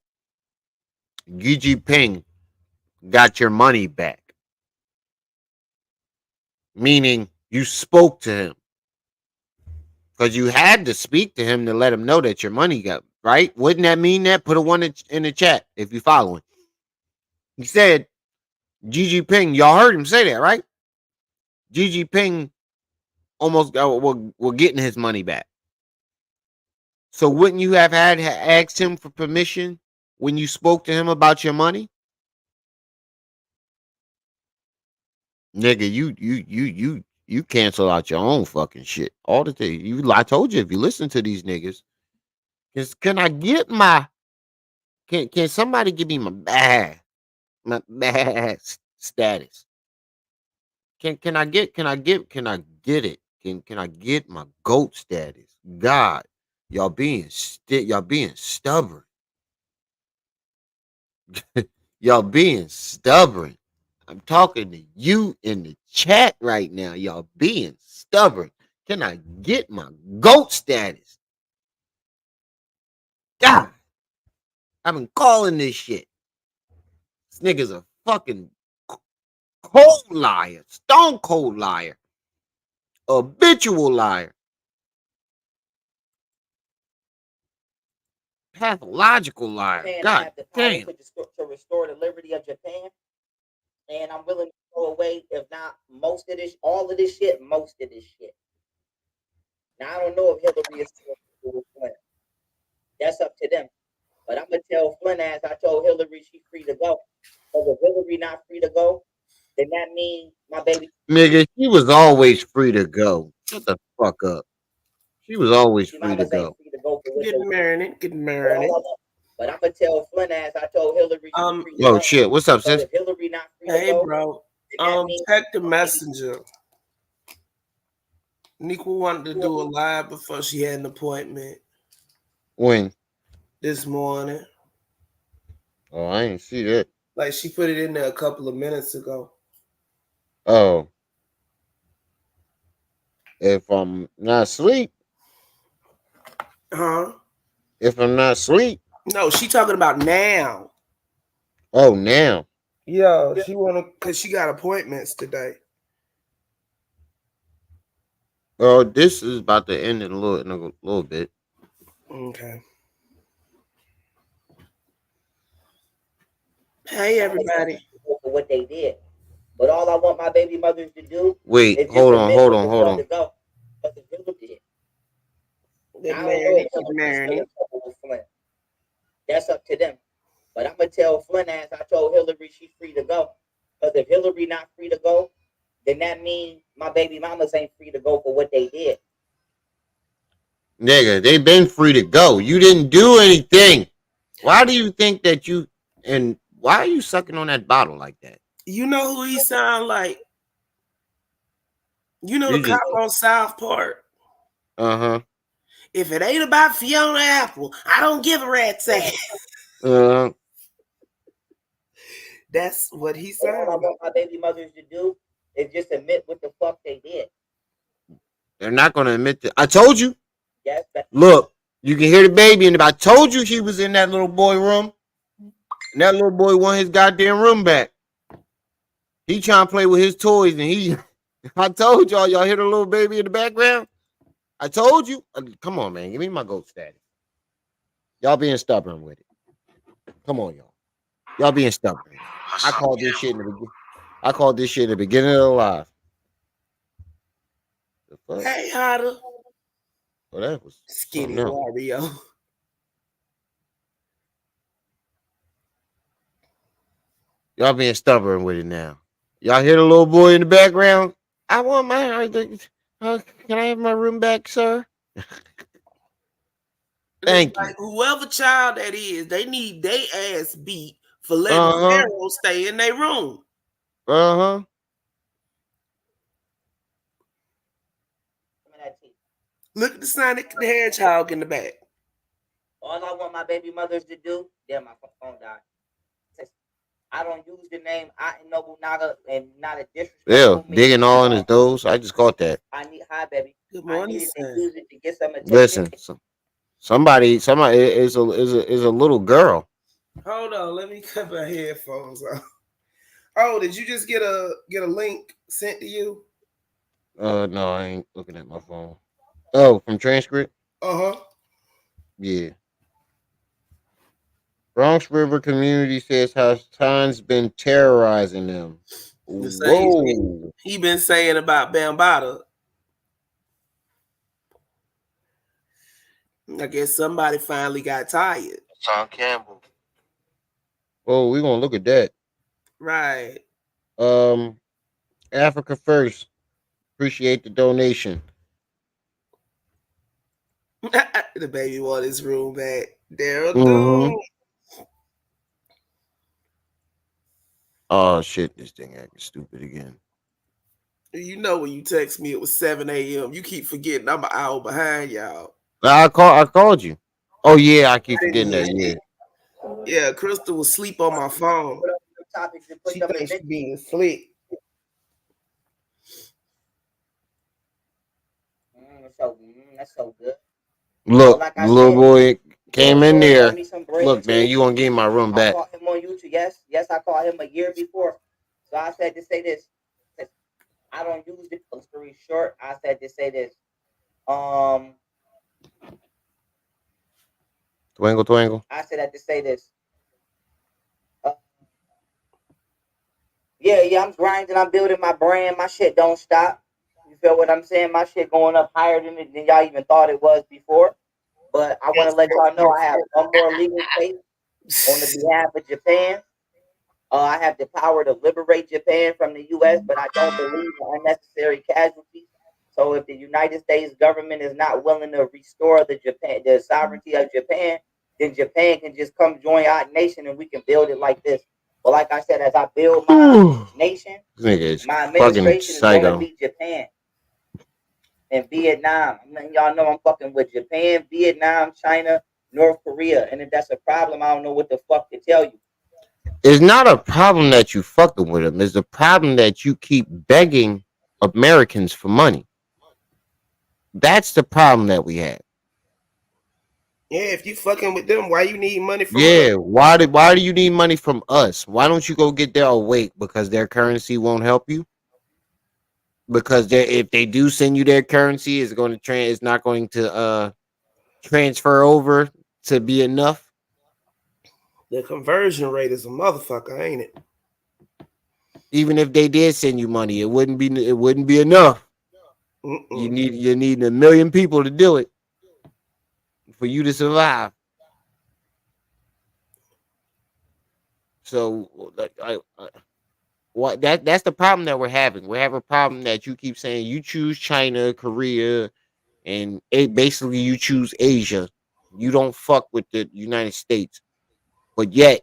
Xi Jinping got your money back. Meaning you spoke to him. Because you had to speak to him to let him know that your money got, right? Wouldn't that mean that? Put a one in the chat if you're following. He said, Xi Jinping, y'all heard him say that, right? Xi Jinping almost were getting his money back. So wouldn't you have had asked him for permission when you spoke to him about your money? Nigga, you cancel out your own fucking shit all the time. I told you if you listen to these niggas, can I get my can somebody give me my bad status? Can I get it? Can I get my goat status? God, y'all being stubborn. Y'all being stubborn. I'm talking to you in the chat right now. Y'all being stubborn. Can I get my goat status? God, I've been calling this shit. This nigga's a fucking cold liar, stone cold liar, habitual liar, pathological liar. Japan, I God have the power damn. to restore the liberty of Japan, and I'm willing to throw away, if not most of this, all of this shit, most of this shit. Now I don't know if Hillary is still with Flynn. That's up to them. But I'm gonna tell Flynn, as I told Hillary, she's free to go. But if Hillary not free to go, then that means my baby. Nigga, she was always free to go. Shut the fuck up. She was always free to Mamas ain't go. free to go for what Good they do. morning. Good But morning. but I'm gonna tell Flynn, as I told Hillary, she's free to Oh go. shit, what's up, So sis? if Hillary not free to Hey, go, bro. then that means Check the messenger. Nika wanted to do a live before she had an appointment When? this morning. Oh, I ain't see that. Like she put it in there a couple of minutes ago. Oh. If I'm not asleep. Huh? If I'm not asleep. No, she talking about now. Oh, now. Yeah, she wanna cause she got appointments today. Oh, this is about to end in a little bit. Okay. Hey everybody. for what they did. But all I want my baby mothers to do Wait, is just hold on, admit hold what on, the hold fuck on. to go. But the Hillary did. Good I don't know morning. if Good Hillary's still morning. in trouble with Flynn. That's up to them. But I'm gonna tell Flynn, as I told Hillary, she's free to go. Because if Hillary not free to go, then that means my baby mamas ain't free to go for what they did. Nigga, they been free to go. You didn't do anything. Why do you think that you and why are you sucking on that bottle like that? You know who he sound like? You know You the cop just on South Park. uh-huh. If it ain't about Fiona Apple, I don't give a rat's ass. Uh That's what he But all I sound like. want my baby mothers to do is just admit what the fuck they did. they're not gonna admit that. I told you. Yes, Look, you can hear the baby and I told you he was in that little boy room. And that little boy want his goddamn room back. He trying to play with his toys and he I told y'all hear the little baby in the background? I told you. Come on, man. Give me my goat status. Y'all being stubborn with it. Come on, y'all. Y'all being stubborn. I called this shit in the beginning. I called this shit in the beginning of the live. The fuck? Hey, Hotter. Well, that was Skinny something else. Wario. Y'all being stubborn with it now. Y'all hear the little boy in the background? I want my. Can I have my room back, sir? Thank you. Like, whoever child that is, they need their ass beat for letting Uh huh. Pharaoh stay in their room. Uh huh. Look at the Sonic the Hedgehog in the back. all I want my baby mothers to do, damn, my phone died. I don't use the name Aunt Noble Naga and not a disrespectful Yeah, digging all in his nose. I just caught that. I need hi baby. Good I morning, needed to son. use it to get some attention. Listen, somebody is a little girl. Hold on, let me cut my headphones off. Oh, did you just get a link sent to you? No, I ain't looking at my phone. Oh, from transcript. Uh-huh. Yeah. Bronx River community says Hassan's been terrorizing them. The same shit Whoa. he been saying about Bambata. I guess somebody finally got tired. Hassan Campbell. Oh, we're gonna look at that. Right. Africa first. Appreciate the donation. The baby want his room back. Daryl Mm-hmm. Doom. Oh shit, this thing acting stupid again. You know when you text me it was 7 a.m. You keep forgetting I'm an hour behind y'all. I called you. Oh yeah, I keep I didn't forgetting hear that. shit. Yeah. Yeah, Crystal was asleep on my phone. topics and put She them in thinks she mentions. being slick. That's so good. But Look, like I little said, boy came little in boy sent there. me some bread Look, man, too. you gonna give my room I back? caught him on YouTube. Yes, I caught him a year before. So I said to say this. I don't use it. Long story short, I said to say this. Um, Twinkle, twinkle. I said that to say this. Uh, yeah, I'm grinding. I'm building my brand. My shit don't stop. You feel what I'm saying? My shit going up higher than y'all even thought it was before. But I want to let y'all know I have one more legal case on the behalf of Japan. I have the power to liberate Japan from the U.S., but I don't believe in unnecessary casualties. So if the United States government is not willing to restore the sovereignty of Japan, then Japan can just come join our nation and we can build it like this. But like I said, as I build my nation, This nigga is my fucking administration is going to psycho. be Japan and Vietnam. I'm letting y'all know I'm fucking with Japan, Vietnam, China, North Korea. And if that's a problem, I don't know what the fuck to tell you. It's not a problem that you fucking with them. It's a problem that you keep begging Americans for money. That's the problem that we have. Yeah, if you fucking with them, why you need money from us? Yeah, why do you need money from us? Why don't you go get their awake? Because their currency won't help you. Because if they do send you their currency, it's not going to transfer over to be enough. The conversion rate is a motherfucker, ain't it? Even if they did send you money, it wouldn't be enough. Mm-mm. You need a million people to do it for you to survive. So like, what that's the problem that we're having. We have a problem that you keep saying you choose China, Korea, and basically you choose Asia. You don't fuck with the United States, but yet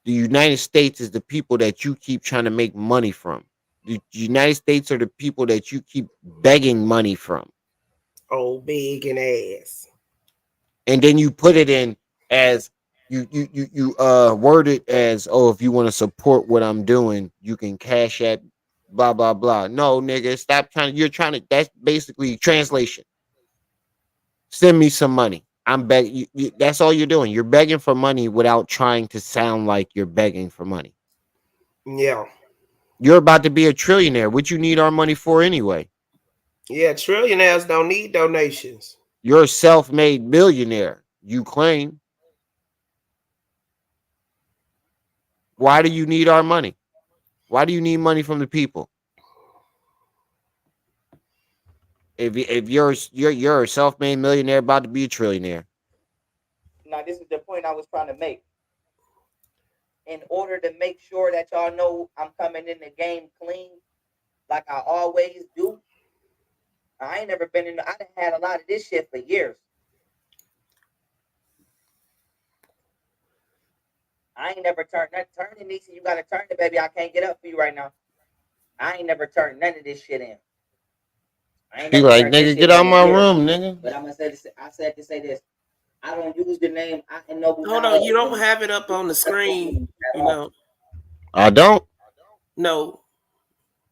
the United States is the people that you keep trying to make money from. The United States are the people that you keep begging money from, Old big and ass. and then you put it in as you word it as, oh, if you want to support what I'm doing, you can cash at blah blah blah. No, nigga, stop trying. You're trying to. That's basically translation. Send me some money. I'm begging. That's all you're doing. You're begging for money without trying to sound like you're begging for money. Yeah. You're about to be a trillionaire. What you need our money for anyway? Yeah, trillionaires don't need donations. You're a self-made millionaire. You claim. Why do you need our money? Why do you need money from the people? If you're a self-made millionaire about to be a trillionaire. Now, this is the point I was trying to make. In order to make sure that y'all know I'm coming in the game clean, like I always do, I ain't never been in. I done had a lot of this shit for years. I ain't never turned that. Turn it, Nisa. You gotta turn it, baby. I can't get up for you right now. I ain't never turned none of this shit in. I ain't He never like, turned this nigga, shit get out in my years. room, nigga. But I'm gonna say this. I said to say this. I don't use the name I Noble. Hold on, you don't have it up on the screen, you know. I don't. No.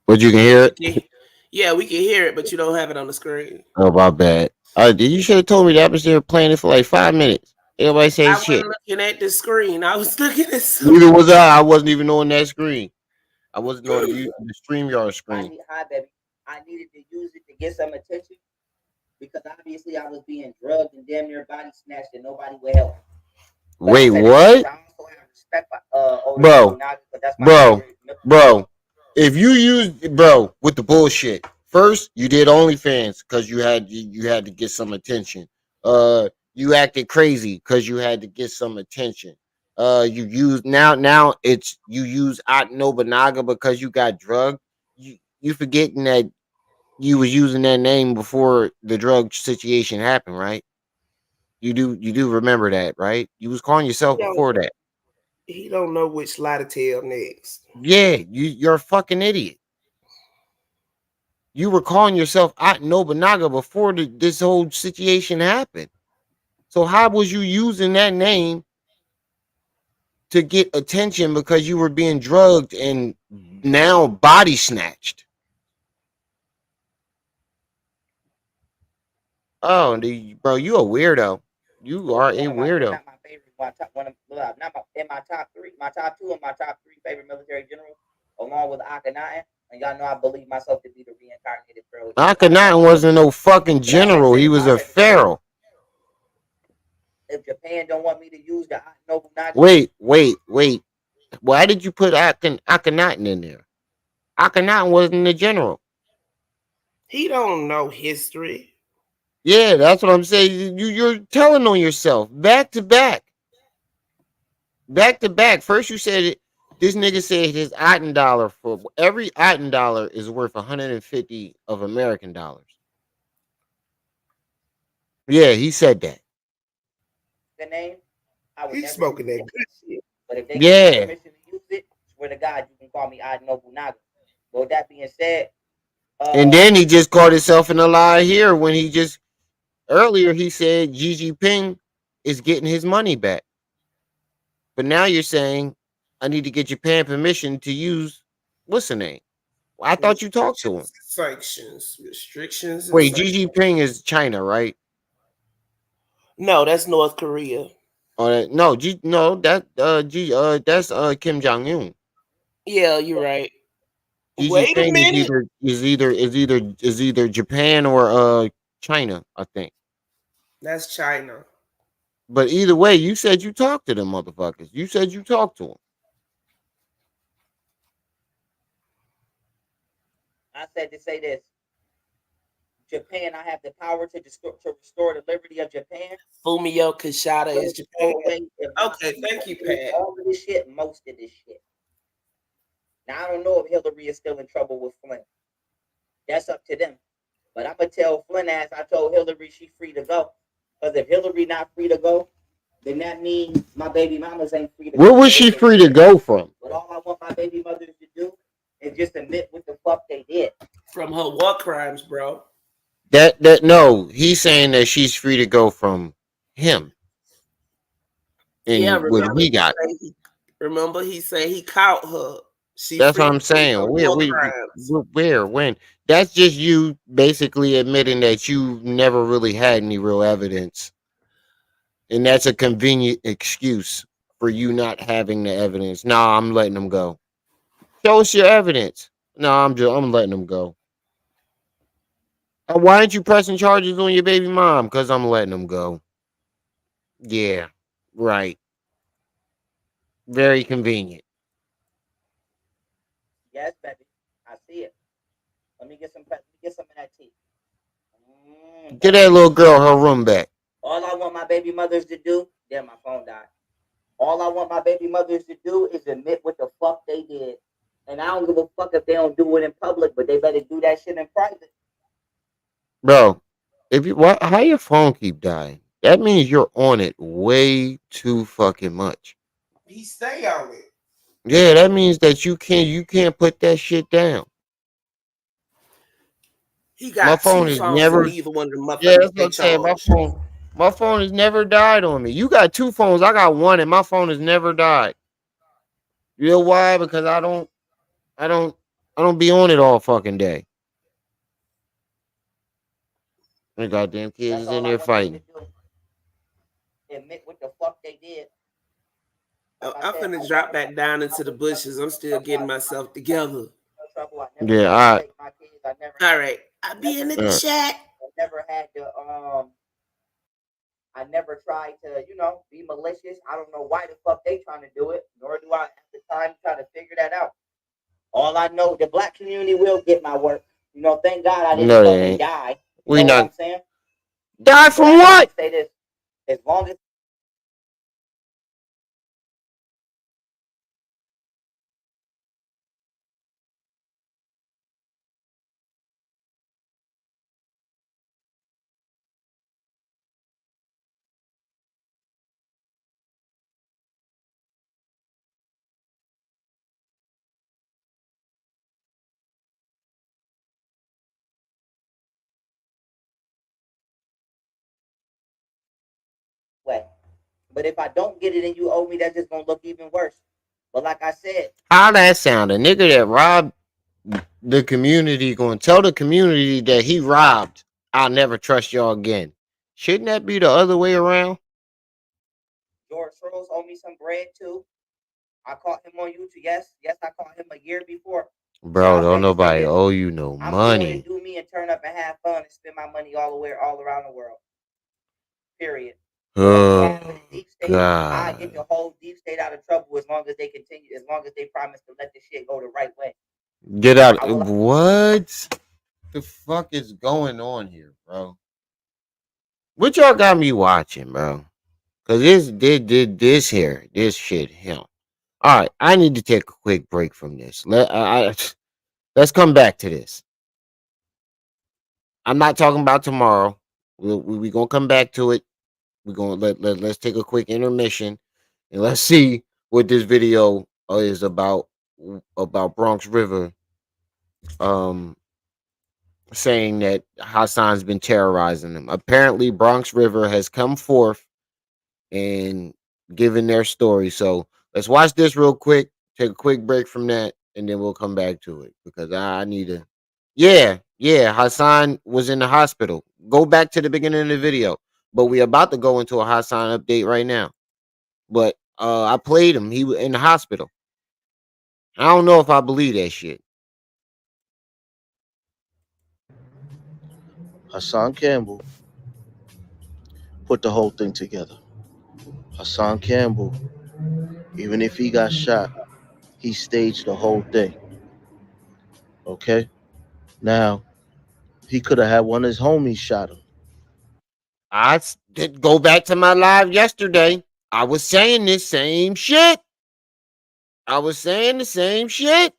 But you can hear it. Yeah, we can hear it, but you don't have it on the screen. Oh, my bad. You should have told me that. I was there playing it for like 5 minutes. Everybody saying I shit. wasn't looking at the screen. I was looking at something. Neither was I. I wasn't even on that screen. I wasn't on the StreamYard screen. Hi, baby. I needed to use it to get some attention because obviously I was being drugged and damn near body snatched and nobody would help. But Wait, what? I also have respect for Bro, but that's my bro, favorite. bro. If you use, bro, with the bullshit. First, you did OnlyFans because you had to get some attention. You acted crazy because you had to get some attention. You use now it's you use Ot Nobunaga because you got drugged. You forgetting that you was using that name before the drug situation happened, right? You do remember that, right? You was calling He yourself don't, before that. he don't know which lie to tell next. Yeah, you're a fucking idiot. You were calling yourself Ot Nobunaga before this whole situation happened. So how was you using that name to get attention because you were being drugged and now body snatched. Oh, bro, you a weirdo. You are a weirdo. Not my favorite. Not in my top three, my top two, and my top three favorite military generals, along with Akhenaten. And y'all know I believe myself to be the reincarnated Pharaoh. Akhenaten wasn't no fucking general. He was a pharaoh. If Japan don't want me to use the Nobunaga, Wait. Why did you put Akhenaten in there? Akhenaten wasn't a general. He don't know history. Yeah, that's what I'm saying. You're telling on yourself back to back. Back to back. First you said it. This nigga said his Aten dollar for every Aten dollar is worth 150 of American dollars. Yeah, he said that. the name, I would He's never smoking use that it. good shit. But if they give me Yeah. permission to use it, swear to God, you can call me Ad Nobunaga. But with that being said, And then he just caught himself in a lie here when he just earlier he said Xi Jinping is getting his money back. But now you're saying I need to get Japan permission to use what's the name? I thought you talked to him. Restrictions. And Wait, Xi Jinping is China, right? No, that's North Korea. No, that's Kim Jong Un. Yeah, you're right. Xi Wait a Jinping minute. is either Japan or China, I think. That's China. But either way, you said you talked to them motherfuckers. You said you talked to them. I said to say this. Japan, I have the power to restore the liberty of Japan. Fumio Kishida is Japan. Okay, thank you, Pat. All of this shit, most of this shit. Now, I don't know if Hillary is still in trouble with Flynn. That's up to them. But I'm going to tell Flynn as I told Hillary she's free to go. Because if Hillary not free to go, then that means my baby mamas ain't free to go. Where was she free to go from? But all I want my baby mothers to do is just admit what the fuck they did. From her war crimes, bro. No, he's saying that she's free to go from him. And yeah, what he got. Remember, he said he caught her. That's what I'm saying. Where, when? That's just you basically admitting that you never really had any real evidence, and that's a convenient excuse for you not having the evidence. Nah, I'm letting them go. Show us your evidence. No, I'm letting them go. Why aren't you pressing charges on your baby mom? Because I'm letting them go. Yeah, right. Very convenient. Yes, baby. I see it. Let me get some of that tea. Get that little girl her room back. All I want my baby mothers to do, damn, my phone died. All I want my baby mothers to do is admit what the fuck they did. And I don't give a fuck if they don't do it in public, but they better do that shit in private. Bro, how your phone keep dying? That means you're on it way too fucking much. He stay on it. Yeah, that means that you can't put that shit down. He got My phone two is phones never. and neither one of them Yeah, motherfuckers that's what I'm saying. My phone has never died on me. You got two phones. I got one, and my phone has never died. You know why? Because I don't be on it all fucking day. The goddamn kids is in there fighting. Admit what the fuck they did. I'm finna drop back down into the bushes. I'm still getting myself together. Yeah, all right. All right. I'll be in the chat. I never tried to, be malicious. I don't know why the fuck they trying to do it, nor do I have the time to try to figure that out. All I know, the black community will get my work. Thank God I didn't fucking die. You know what I'm saying? Die from what? Say this. As long as way. But if I don't get it and you owe me, that's just gonna look even worse. But like I said, How that sound? A nigga that robbed the community going to tell the community that he robbed. I'll never trust y'all again. Shouldn't that be the other way around? George Soros owe me some bread too. I caught him on YouTube. Yes, yes, I caught him a year before. Now Bro, I'm don't ready to say nobody this. owe you no I'm going to money. do me and turn up and have fun and spend my money all around the world. Period. Whatever happened Oh, to deep state, I get the God. whole deep state out of trouble as long as they continue, as long as they promise to let the shit go the right way. Get out. I will. What the fuck is going on here, bro? What y'all got me watching, bro? Cause did this here, this shit him. All right, I need to take a quick break from this. Let's come back to this. I'm not talking about tomorrow. We gonna come back to it. We're gonna let's take a quick intermission and let's see what this video is about Bronx River um saying that Hassan's been terrorizing them. Apparently Bronx River has come forth and given their story. So let's watch this real quick, take a quick break from that, and then we'll come back to it because I need to. Yeah, yeah. Hassan was in the hospital. Go back to the beginning of the video. But we about to go into a Hassan update right now. But I played him. He was in the hospital. I don't know if I believe that shit. Hassan Campbell put the whole thing together. Hassan Campbell, even if he got shot, he staged the whole thing. Okay? Now, he could have had one of his homies shot him. Did go back to my live yesterday. I was saying this same shit. I was saying the same shit.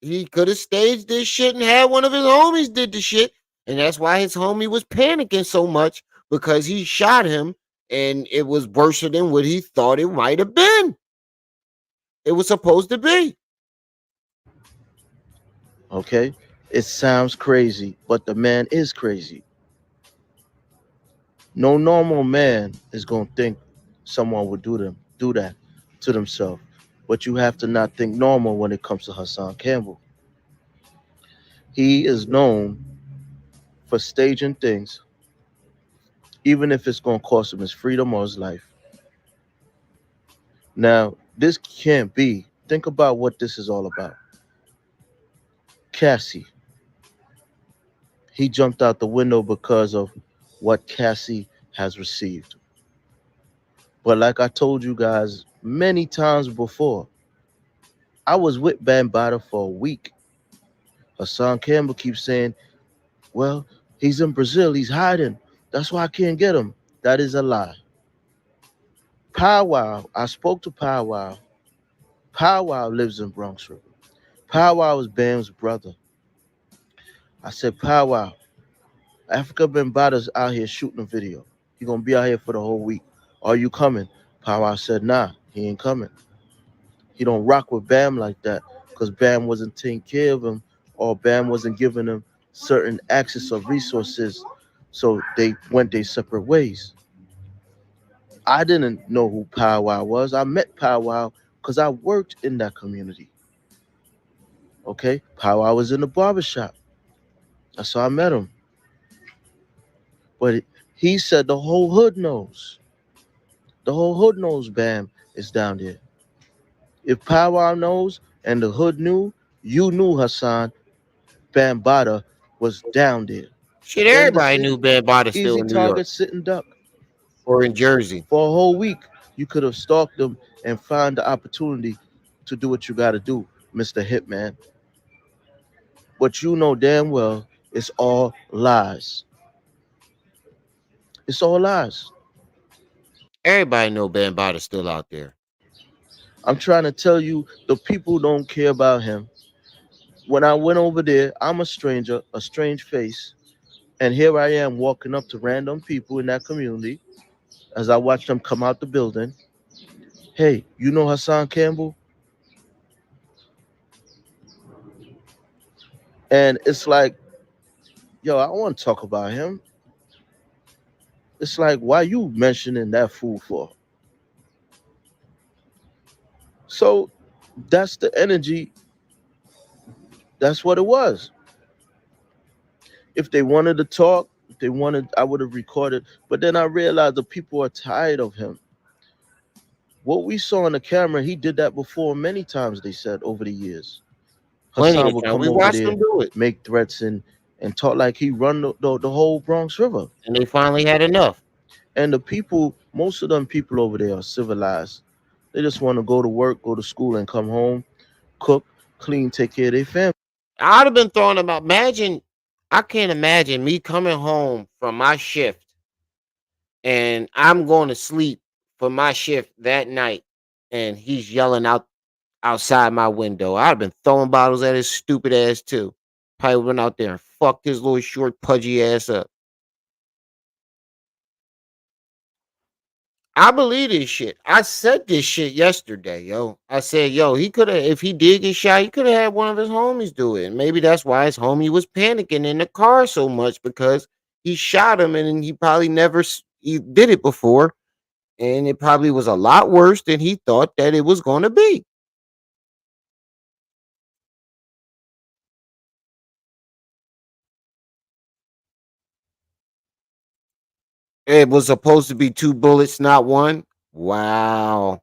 He could have staged this shit and had one of his homies did the shit. And that's why his homie was panicking so much because he shot him and it was worse than what he thought it might have been. It was supposed to be. Okay? It sounds crazy, but the man is crazy. No normal man is gonna think someone would do that to themselves. But you have to not think normal when it comes to Hassan Campbell. He is known for staging things, even if it's gonna cost him his freedom or his life. Now, this can't be. Think about what this is all about. Cassie, he jumped out the window because of what Cassie has received. But like I told you guys many times before, I was with Bambada for a week. Hassan Campbell keeps saying, well, he's in Brazil, he's hiding. That's why I can't get him. That is a lie. Powwow, I spoke to Powwow. Powwow lives in Bronx River. Powwow is Bam's brother. I said, Powwow, Africa Bambada's out here shooting a video. He gonna be out here for the whole week. Are you coming? Powwow said, nah, he ain't coming. He don't rock with Bam like that because Bam wasn't taking care of him or Bam wasn't giving him certain access or resources. So they went their separate ways. I didn't know who Powwow was. I met Powwow because I worked in that community. Okay? Powwow was in the barbershop. That's how I met him. But he said the whole hood knows. The whole hood knows Bam is down there. If Powwow knows and the hood knew, you knew Hassan Bambada was down there Shit, in the everybody knew city. Bad Bada still Easy in New York target, sitting duck. or in Jersey. For a whole week, you could have stalked them and find the opportunity to do what you got to do, Mr. Hitman. But you know damn well it's all lies. It's all lies. Everybody know Bad Bada still out there. I'm trying to tell you, the people don't care about him. When I went over there, I'm a stranger, a strange face, and here I am walking up to random people in that community as I watch them come out the building. Hey, you know Hassan Campbell? And it's like, yo, I want to talk about him. It's like, why you mentioning that fool for? So that's the energy. That's what it was. If they wanted to talk, if they wanted, I would have recorded. But then I realized the people are tired of him. What we saw on the camera, he did that before many times, they said, over the years. Plenty Hassan of would time. come We over watched there, them do it, make threats, and talk like he run the whole Bronx River. and they finally had enough. And the people, most of them people over there are civilized. They just want to go to work, go to school, and come home, cook, clean, take care of their family. I'd have been throwing about. Imagine, I can't imagine me coming home from my shift and I'm going to sleep for my shift that night, and he's yelling out outside my window. I'd have been throwing bottles at his stupid ass too. Probably went out there and fucked his little short pudgy ass up. I believe this shit. I said this shit yesterday, yo. I said, yo, he could have, if he did get shot, he could have had one of his homies do it. And maybe that's why his homie was panicking in the car so much, because he shot him and he probably never he did it before. And it probably was a lot worse than he thought that it was going to be. It was supposed to be two bullets, not one. Wow.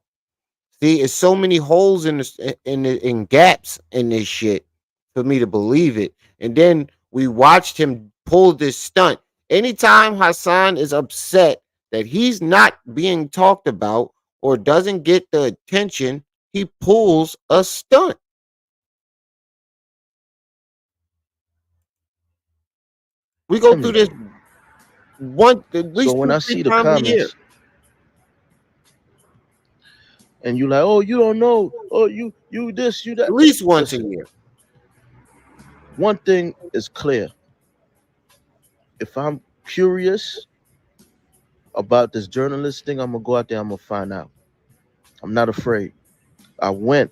See, it's so many holes in this in gaps in this shit for me to believe it. And then we watched him pull this stunt. Anytime Hassan is upset that he's not being talked about or doesn't get the attention, he pulls a stunt. We go through this one at So least when two, I three see the times a year. comments and you like, oh, you don't know, oh, you this, you At that. least once a Listen, year. one thing is clear. If I'm curious about this journalist thing, I'm gonna go out there, I'm gonna find out. I'm not afraid. I went.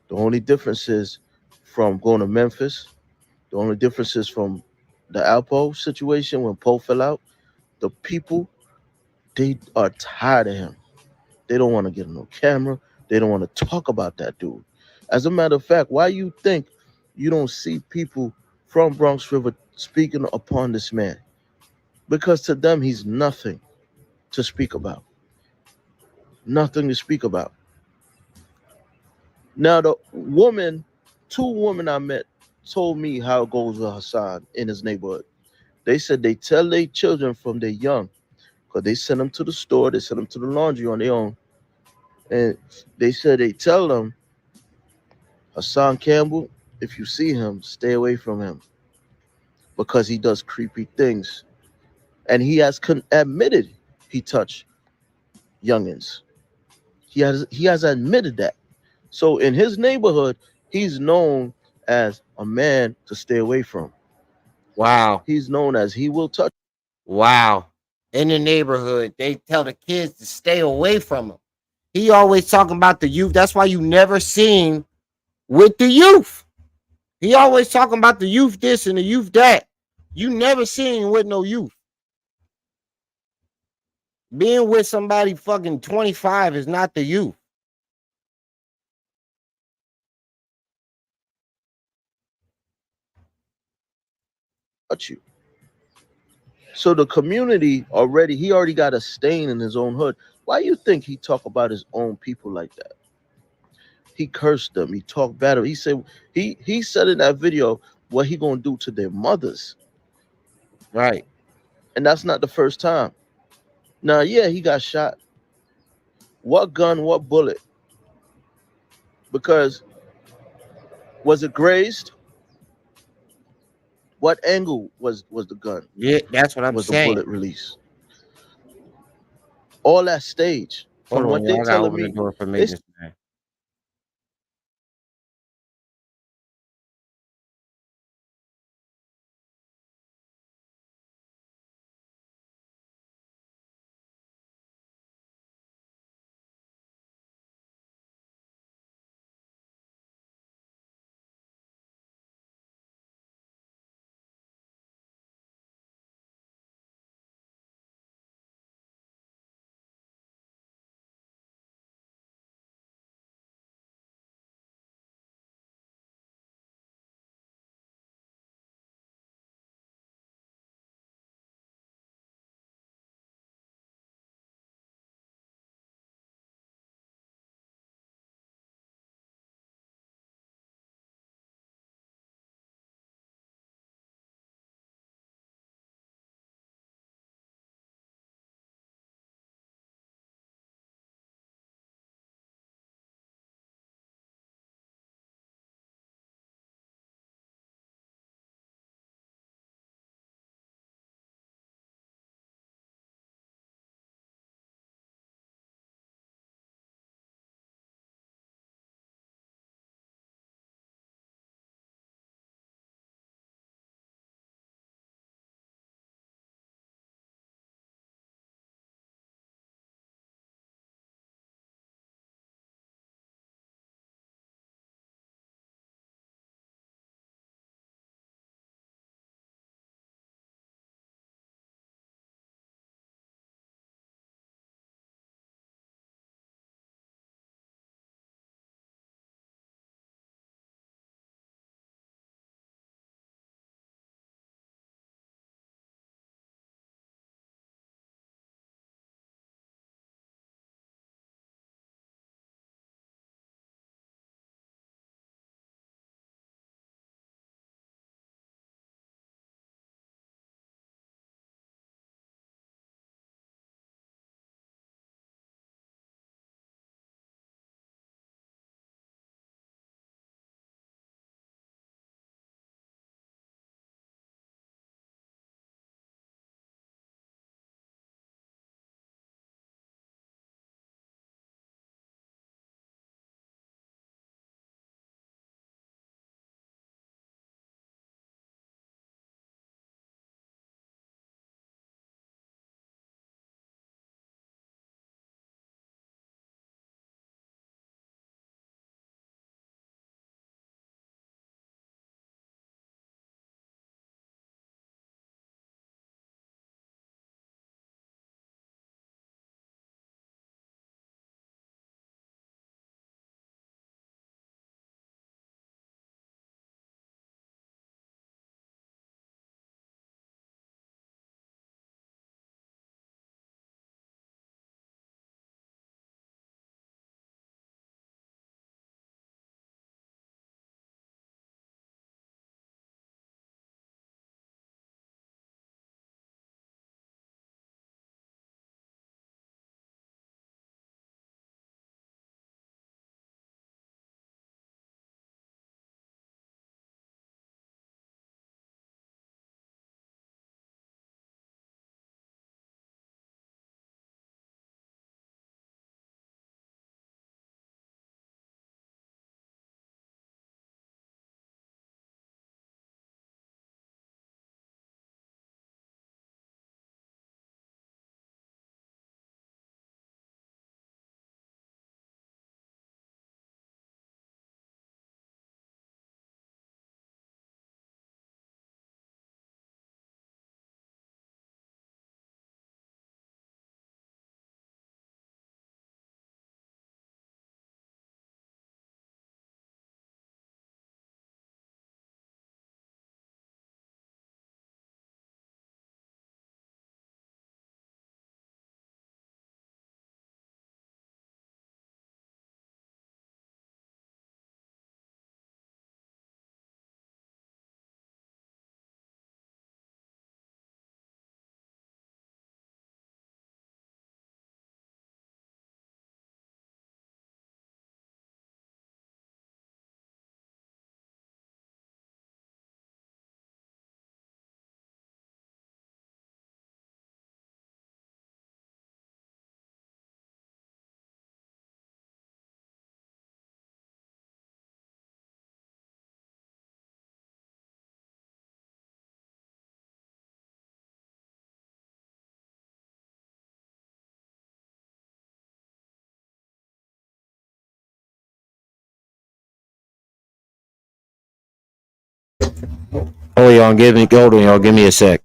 The only difference is from going to Memphis. The only difference is from the Alpo situation when Poe fell out. The people, they are tired of him. They don't want to get on no camera. They don't want to talk about that dude. As a matter of fact, why you think you don't see people from Bronx River speaking upon this man? Because to them, he's nothing to speak about. Nothing to speak about. Now, the woman, two women I met told me how it goes with Hassan in his neighborhood. They said they tell their children from their young, because they send them to the store, they send them to the laundry on their own. And they said they tell them, Hassan Campbell, if you see him, stay away from him because he does creepy things. And he has admitted he touched youngins. He has admitted that. So in his neighborhood, he's known as a man to stay away from. Wow. He's known as he will touch. Wow. In the neighborhood, they tell the kids to stay away from him. He always talking about the youth. That's why you never seen with the youth. He always talking about the youth this and the youth that. You never seen with no youth. Being with somebody fucking 25 is not the youth. You. So the community already, he already got a stain in his own hood. Why you think he talk about his own people like that? He cursed them. He talked bad. He said he said in that video what he gonna do to their mothers, Right. and that's not the first time. Now, yeah, he got shot. What gun? What bullet? Because was it grazed? What angle was the gun? Yeah, that's what I'm Was the saying. bullet released? All that stage. Hold From on, what they y'all. I gotta telling open the me, door for they maintenance, man. Oh, y'all, hold on, y'all, give me a sec.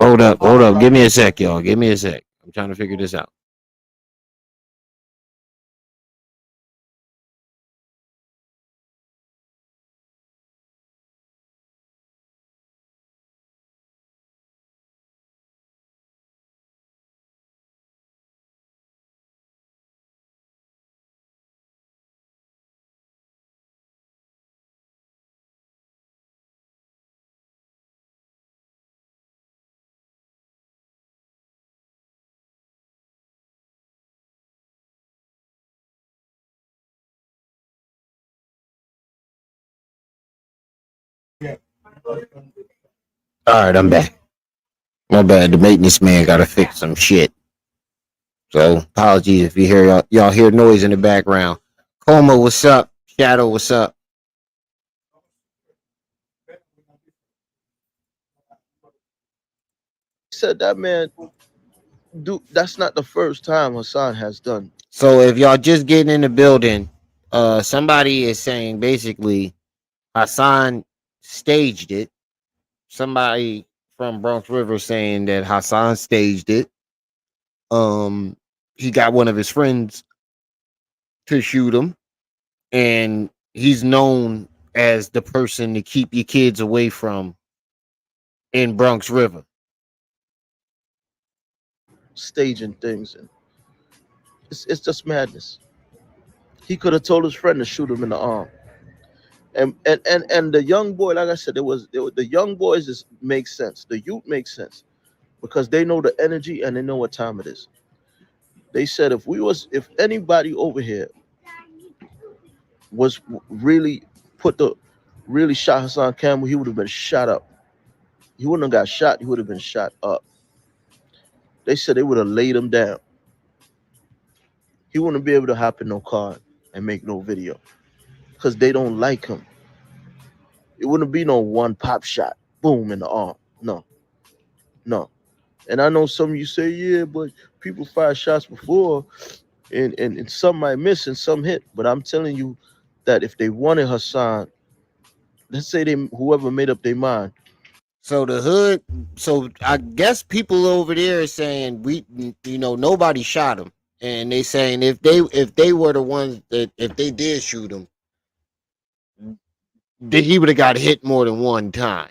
Hold up. Give me a sec, y'all. Give me a sec. I'm trying to figure this out. All right, I'm back. My bad. The maintenance man got to fix some shit. So apologies if you hear y'all hear noise in the background. Coma, what's up? Shadow, what's up? He said that man do that's not the first time Hassan has done. So if y'all just getting in the building, somebody is saying basically Hassan staged it. Somebody from Bronx River saying that Hassan staged it. Um, he got one of his friends to shoot him, and he's known as the person to keep your kids away from in Bronx River. Staging things, and it's just madness. He could have told his friend to shoot him in the arm. And the young boy, like I said, the young boys is makes sense. The youth makes sense because they know the energy and they know what time it is. They said if anybody over here was really put the really shot Hassan Campbell, he would have been shot up. He wouldn't have got shot. He would have been shot up. They said they would have laid him down. He wouldn't be able to hop in no car and make no video because they don't like him. It wouldn't be no one pop shot, boom in the arm. No, no. And I know some of you say, yeah, but people fired shots before. and some might miss and some hit. But I'm telling you that if they wanted Hassan, let's say they whoever made up their mind, So the hood, so I guess people over there are saying nobody shot him, and they saying if they were the ones that if they did shoot him, then he would have got hit more than one time.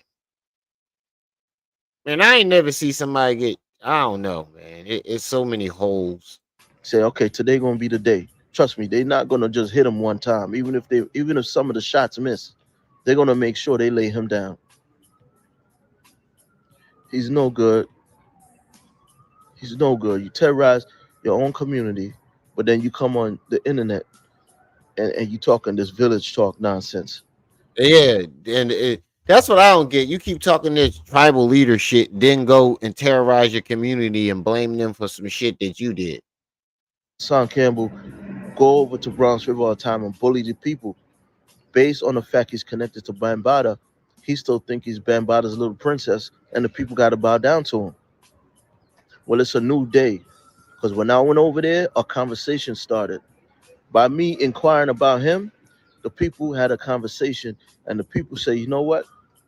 And I ain't never see somebody get. I don't know, man. It's so many holes. say, okay, today gonna be the day. Trust me, they're not gonna just hit him one time, even if some of the shots miss, they're gonna make sure they lay him down. He's no good. He's no good. You terrorize your own community, but then you come on the internet and you talking this village talk nonsense. Yeah, and that's what I don't get. You keep talking this tribal leader shit, then go and terrorize your community and blame them for some shit that you did. Son Campbell go over to Bronx River all the time and bully the people based on the fact he's connected to Bambada. He still think he's Bambada's little princess, and the people got to bow down to him. Well, it's a new day because when I went over there, a conversation started. By me inquiring about him, the people had a conversation, and the people say, you know what?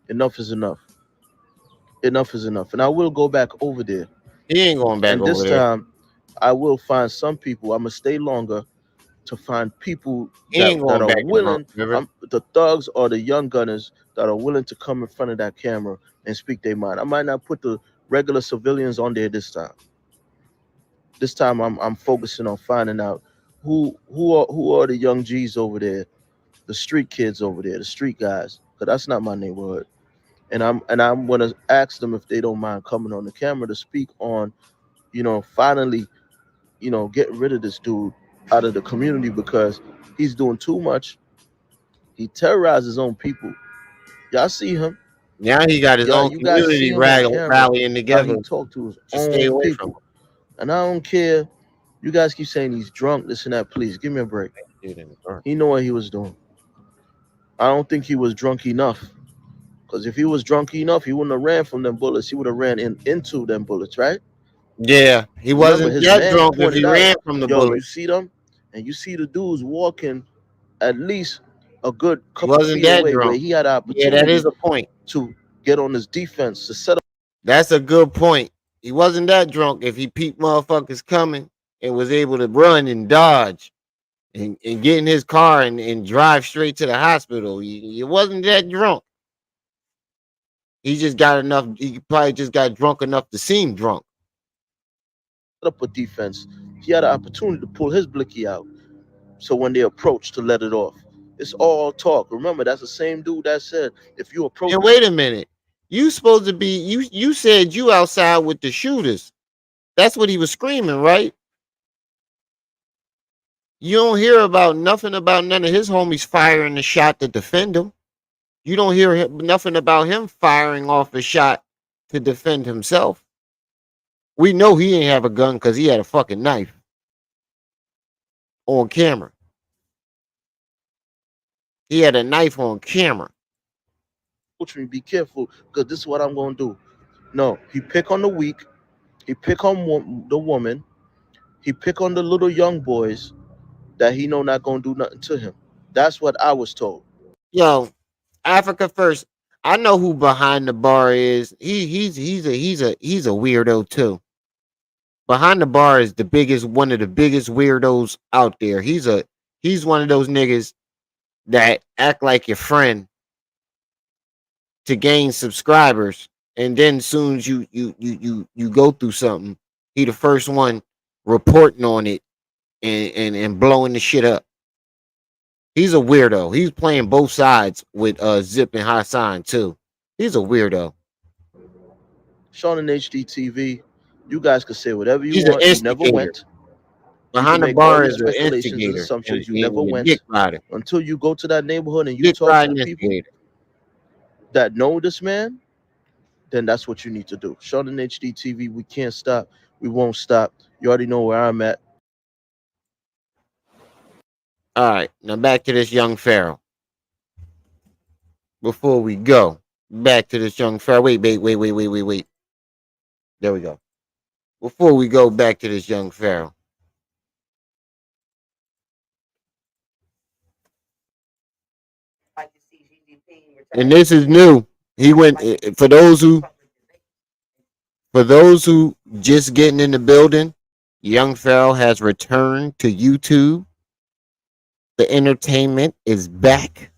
Enough is enough. Enough is enough. And I will go back over there. He ain't going back And over this there. time, I will find some people. I'm gonna stay longer to find people He that ain't that going are back to Bronx willing, River. the thugs or the young gunners that are willing to come in front of that camera and speak their mind. I might not put the regular civilians on there this time. This time I'm focusing on finding out who are the young G's over there, the street kids over there, the street guys. Cause that's not my neighborhood. And I'm gonna ask them if they don't mind coming on the camera to speak on, finally, getting rid of this dude out of the community because he's doing too much. He terrorizes his own people. Y'all see him. Now he got his Y'all, own you guys community see him on camera rallying how together he talked to his to stay own away from people. And I don't care. You guys keep saying he's drunk, this and that. Please give me a break. him. He know what he was doing. I don't think he was drunk enough. Because if he was drunk enough, he wouldn't have ran from them bullets. He would have ran into them bullets, right? Yeah, he Remember, wasn't his that man drunk if pointed he out, ran from the yo, you bullet. see them? And you see the dudes walking at least a good He couple wasn't feet that away where drunk. he had an Yeah, that is opportunity a point. to get on his defense, to set up. That's a good point. He wasn't that drunk if he peeped motherfuckers coming and was able to run and dodge and get in his car and drive straight to the hospital. He wasn't that drunk. He just got enough. He probably just got drunk enough to seem drunk. Up a defense. He had an opportunity to pull his blicky out. So when they approach to let it off, it's all talk. Remember, that's the same dude that said if you approach. And wait a minute, you supposed to be you? You said you outside with the shooters. That's what he was screaming, right? You don't hear about nothing about none of his homies firing the shot to defend him. You don't hear nothing about him firing off a shot to defend himself. We know he ain't have a gun because he had a fucking knife on camera. He had a knife on camera. Approach me, be careful, because this is what I'm gonna do. No, he pick on the weak. He pick on the woman. He pick on the little young boys that he know not gonna do nothing to him. That's what I was told. Yo, Africa first. I know who behind the bar is. He's a weirdo too. Behind the bar is one of the biggest weirdos out there. He's one of those niggas that act like your friend to gain subscribers, and then soon as you go through something, he the first one reporting on it and blowing the shit up. He's a weirdo. He's playing both sides with Zip and Hassan too. He's a weirdo. Sean and HDTV, you guys can say whatever you He's an want. You never instigator. went. You can Behind the make all bar your is an speculations and instigator assumptions. You never and a dick went rider. until you go to that neighborhood and you Dick talk to the riding people instigator. that know this man. Then that's what you need to do. Sean and HDTV, we can't stop. We won't stop. You already know where I'm at. All right, now back to this young Pharaoh. Before we go, back to this young Pharaoh. Wait. There we go. Before we go back to this young Pharaoh, and this is new. He went for those who just getting in the building. Young Pharaoh has returned to YouTube. The entertainment is back.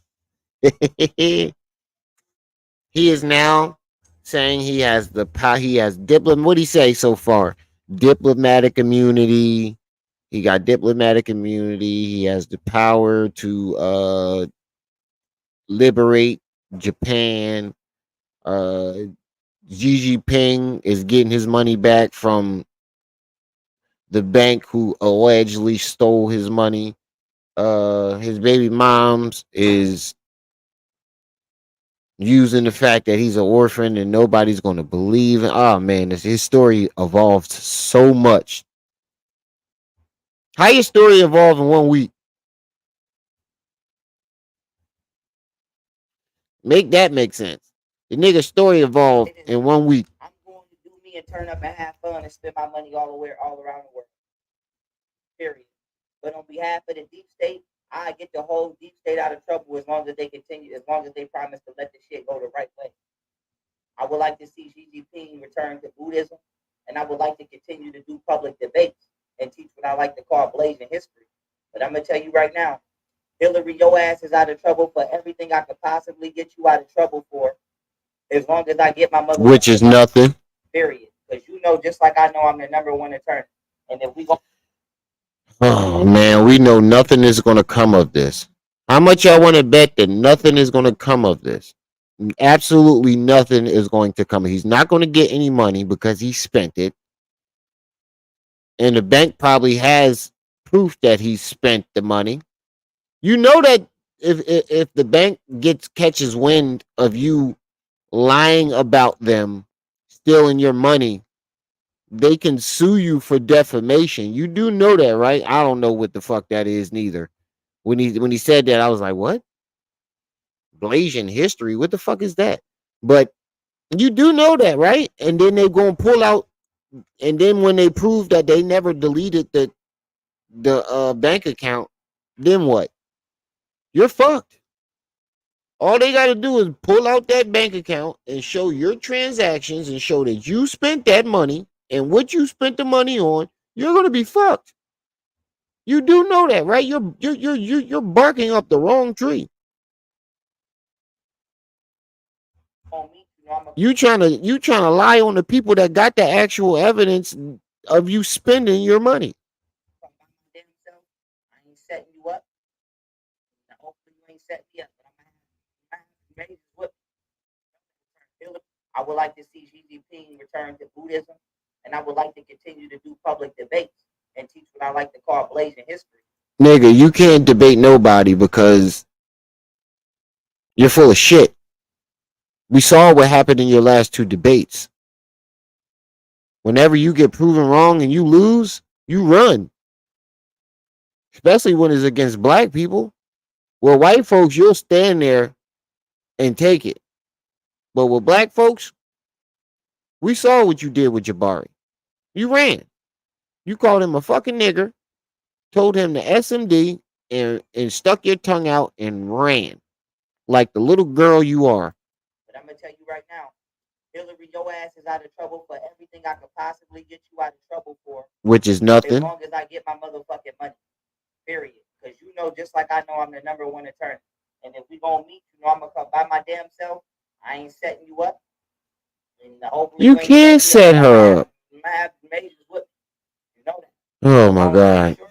He is now saying he has the power. He has What did he say so far? Diplomatic immunity. He got diplomatic immunity. He has the power to liberate Japan. Xi Jinping is getting his money back from the bank who allegedly stole his money. His baby mom's is using the fact that he's an orphan and nobody's going to believe. Oh man, his story evolved so much. How your story evolved in 1 week? Make that make sense. The nigga story evolved in 1 week. I'm going to do me and turn up and have fun and spend my money all around the world. Period. But on behalf of the deep state, I get the whole deep state out of trouble as long as they continue, as long as they promise to let the shit go the right way. I would like to see Xi Jinping return to Buddhism, and I would like to continue to do public debates and teach what I like to call blazing history. But I'm gonna tell you right now, Hillary, your ass is out of trouble for everything I could possibly get you out of trouble for, as long as I get my mother. Which is nothing. Period. Because you know, just like I know, I'm the number one attorney, and if we go. Oh man, we know nothing is going to come of this. How much y'all want to bet that nothing is going to come of this? Absolutely nothing is going to come. He's not going to get any money because he spent it. And the bank probably has proof that he spent the money. You know that if the bank catches wind of you lying about them stealing your money, they can sue you for defamation. You do know that, right? I don't know what the fuck that is neither. When he said that, I was like, what? Blasian history? What the fuck is that? But you do know that, right? And then they're gonna pull out, and then when they prove that they never deleted the bank account, then what? You're fucked. All they got to do is pull out that bank account and show your transactions and show that you spent that money and what you spent the money on. You're gonna be fucked. You do know that, right? You're barking up the wrong tree. You trying to lie on the people that got the actual evidence of you spending your money. I ain't setting you up. Hopefully you ain't setting me up. But I would like to see Xi Jinping return to Buddhism, and I would like to continue to do public debates and teach what I like to call blazing history. Nigga, you can't debate nobody because you're full of shit. We saw what happened in your last two debates. Whenever you get proven wrong and you lose, you run. Especially when it's against black people. Well, white folks, you'll stand there and take it. But with black folks, we saw what you did with Jabari. You ran. You called him a fucking nigger, told him to SMD, and stuck your tongue out and ran. Like the little girl you are. But I'm going to tell you right now, Hillary, your ass is out of trouble for everything I could possibly get you out of trouble for. Which is nothing. As long as I get my motherfucking money. Period. Because you know, just like I know, I'm the number one attorney. And if we gonna meet, you know, I'm gonna come by my damn self. I ain't setting you up. And you can't set her up. You know that. Oh my God. Sure.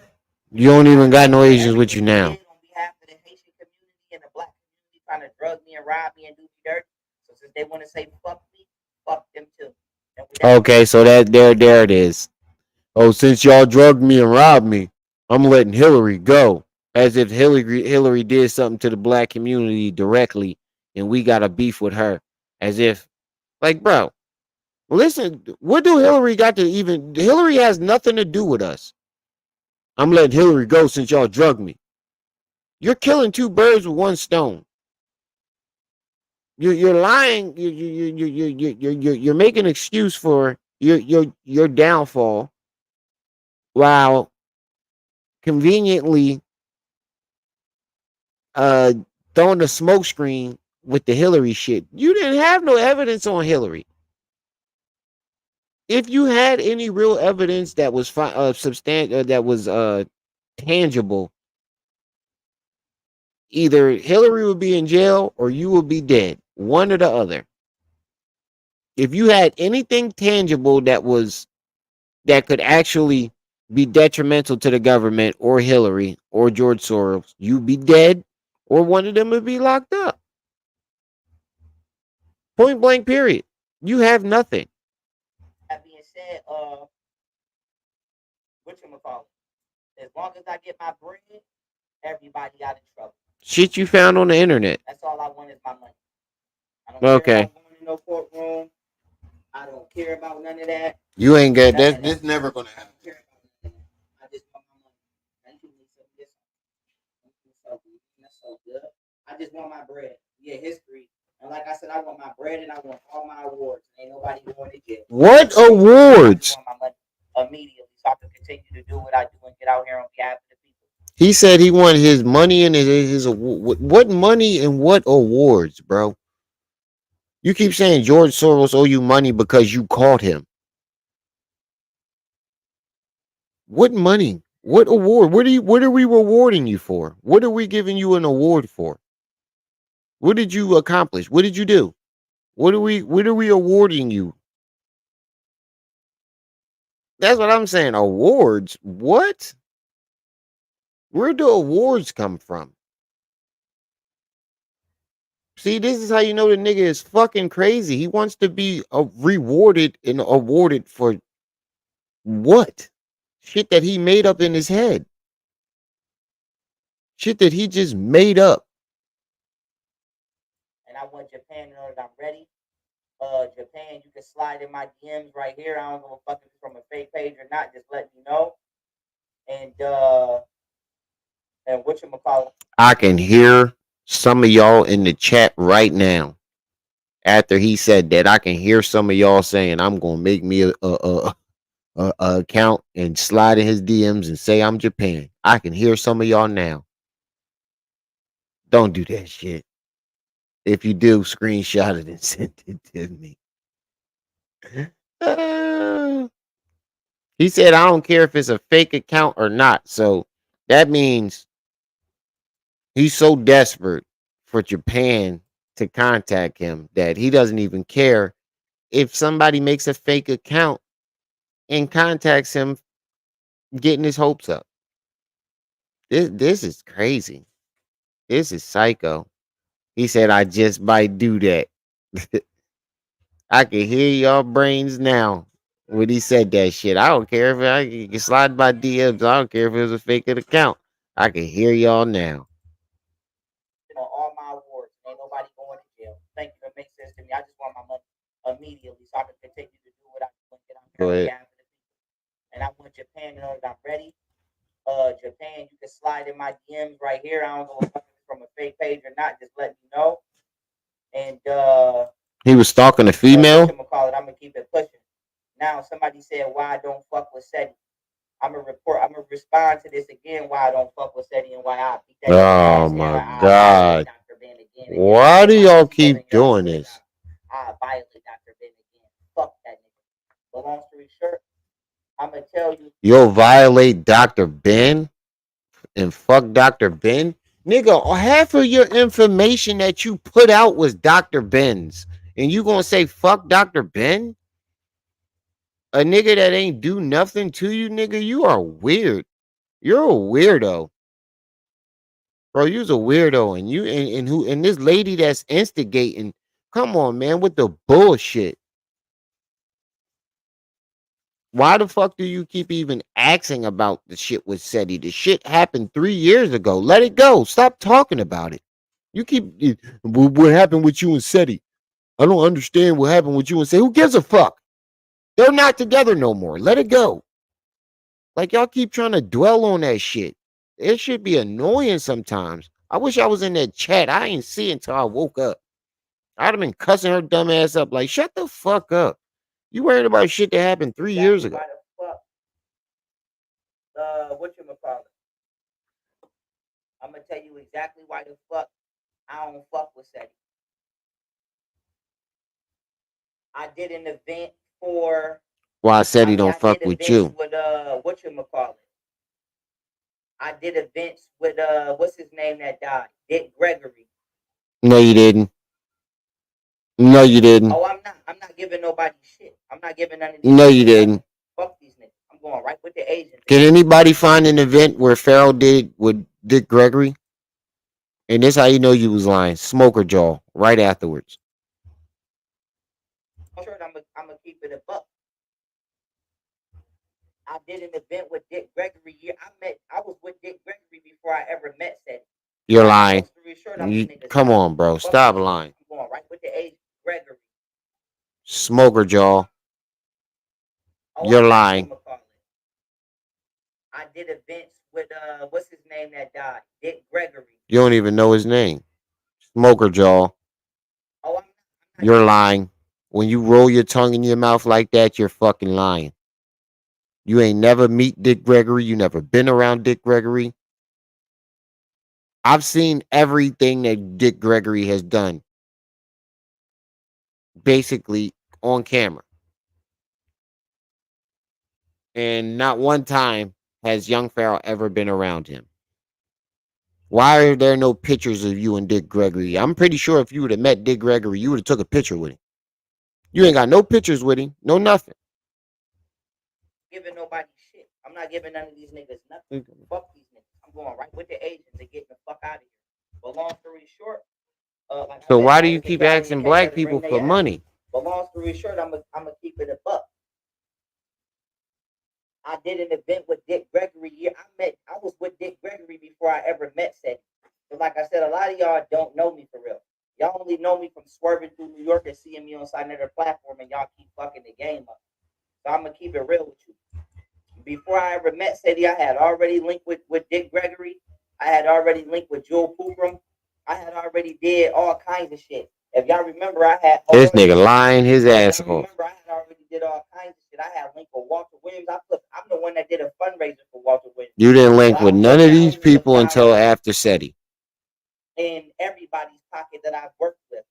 You don't even got no Asians with you now. On behalf of the Haitian community and the black community trying to drug me and rob me and do me dirty. So since they want to say fuck me, fuck them too. Okay, so that there it is. Oh, since y'all drugged me and robbed me, I'm letting Hillary go. As if Hillary did something to the black community directly and we got a beef with her. As if, like, bro, listen, what do Hillary got to even... Hillary has nothing to do with us. I'm letting Hillary go since y'all drugged me. You're killing two birds with one stone. You're lying. You're making an excuse for your downfall while conveniently throwing the smoke screen with the Hillary shit. You didn't have no evidence on Hillary. If you had any real evidence that was that was tangible, either Hillary would be in jail or you would be dead. One or the other. If you had anything tangible that could actually be detrimental to the government or Hillary or George Soros, you'd be dead or one of them would be locked up. Point blank, period. You have nothing. That being said, whatchamacallit, as long as I get my bread, everybody out of trouble. Shit you found on the internet. That's all I want is my money. I don't care Okay. about going to no courtroom. I don't care about none of that. You ain't got None that. of This that. never I gonna don't happen. care about none of that. I just want my money. Thank you, Lisa. Yes. That's so good. I just want my bread. Yeah, history. And like I said, I want my bread and I want all my awards. Ain't nobody going to jail. What I awards? just want my money immediately so I can continue to do what I do and get out here on behalf of the people. He said he wanted his money and his what money and what awards, bro? You keep saying George Soros owe you money because you caught him. What money? What award? What are we rewarding you for? What are we giving you an award for? What did you accomplish? What did you do? What are we awarding you? That's what I'm saying. Awards? What? Where do awards come from? See, this is how you know the nigga is fucking crazy. He wants to be rewarded and awarded for what? Shit that he made up in his head. Shit that he just made up. And I want Japan to know that I'm ready. Japan, you can slide in my DMs right here. I don't know if it's from a fake page or not. Just let me know. And whatchamacallit. I can hear some of y'all in the chat right now. After he said that, I can hear some of y'all saying, "I'm gonna make me a account and slide in his DMs and say I'm Japan." I can hear some of y'all now. Don't do that shit. If you do, screenshot it and send it to me. Uh, he said, "I don't care if it's a fake account or not." So that means he's so desperate for Japan to contact him that he doesn't even care if somebody makes a fake account and contacts him, getting his hopes up. This is crazy. This is psycho. He said, "I just might do that." I can hear y'all brains now when he said that shit. I don't care if I can slide my DMs. I don't care if it was a fake account. I can hear y'all now. All my awards. Ain't nobody going to jail. Thank you. It makes sense to me. I just want my money immediately so I can continue to do what I do and get out here Go on ahead. behalf of the people. And I want Japan to know that I'm ready. Japan, you can slide in my DMs right here. I don't know if it's from a fake page or not. Just let me know. And He was stalking a female. whatchamacallit, I'm gonna keep it pushing. Now somebody said why I don't fuck with SETI. I'm gonna respond to this again why I don't fuck with SETI and why I beat that Oh nigga my ass and I violate god. Dr. Ben again. Why do y'all keep doing this? I violate Dr. Ben again. Fuck that nigga. But long story short, I'm gonna tell you. You'll violate Dr. Ben and fuck Dr. Ben? Nigga, half of your information that you put out was Dr. Ben's. And you gonna say fuck Dr. Ben? A nigga that ain't do nothing to you, nigga, you are weird. You're a weirdo. Bro, you's a weirdo. And and this lady that's instigating, come on, man, with the bullshit. Why the fuck do you keep even asking about the shit with SETI? The shit happened 3 years ago. Let it go. Stop talking about it. You keep what happened with you and SETI. I don't understand what happened with you and SETI. Who gives a fuck? They're not together no more. Let it go. Like y'all keep trying to dwell on that shit. It should be annoying sometimes. I wish I was in that chat. I ain't see it until I woke up. I'd have been cussing her dumb ass up. Like, shut the fuck up. You worried about shit that happened 3 years ago. Why the fuck? Whatchamacallit? I'm gonna tell you exactly why the fuck I don't fuck with SETI. I did an event for. Well, I said I he mean, don't I fuck did with events you. with whatchamacallit. I did events with what's his name that died? Dick Gregory. No, you didn't. No, you didn't. Oh, I'm not. I'm not giving nobody shit. I'm not giving none of these No, you niggas nothing. didn't. Fuck these niggas. I'm going right with the agents. Can anybody find an event where Pharaoh did with Dick Gregory? And this how you know you was lying. Smoker jaw right afterwards. I'm gonna keep it a buck. I did an event with Dick Gregory. I was with Dick Gregory before I ever met Seth. You're Long lying. story short, I'm these niggas Come not. on, bro. Fuck Stop these niggas. lying. I'm going right with the agent Gregory. Smoker jaw. Oh, You're I'm not lying. whatchamacallit. I did events with what's his name that died? Dick Gregory. You don't even know his name. Smoker jaw. Oh, I'm not You're lying. When you roll your tongue in your mouth like that, you're fucking lying. You ain't never meet Dick Gregory. You never been around Dick Gregory. I've seen everything that Dick Gregory has done, basically on camera. And not one time has young Pharaoh ever been around him. Why are there no pictures of you and Dick Gregory? I'm pretty sure if you would have met Dick Gregory, you would have took a picture with him. You ain't got no pictures with him, no nothing. giving nobody shit. I'm not giving none of these niggas nothing. Fuck these niggas. I'm going right with the agents and getting the fuck out of here. But long story short, like So I said, why do y'all you niggas keep got on the asking case black that people bring for their ass. money? But long story short, I'm gonna keep it a buck. I did an event with Dick Gregory. I was with Dick Gregory before I ever met Seth. But like I said, a lot of y'all don't know me for real. Y'all only know me from swerving through New York and seeing me on another platform, and y'all keep fucking the game up. So I'm gonna keep it real with you. Before I ever met Seti, I had already linked with Dick Gregory. I had already linked with Joel Pookrum. I had already did all kinds of shit. If y'all remember, I had This nigga lying his ass off. remember I had already did all kinds of shit. I had linked with Walter Williams. I'm the one that did a fundraiser for Walter Williams. You didn't link So with I none put of these thousands of people until dollars after SETI. in everybody's pocket that I've worked with.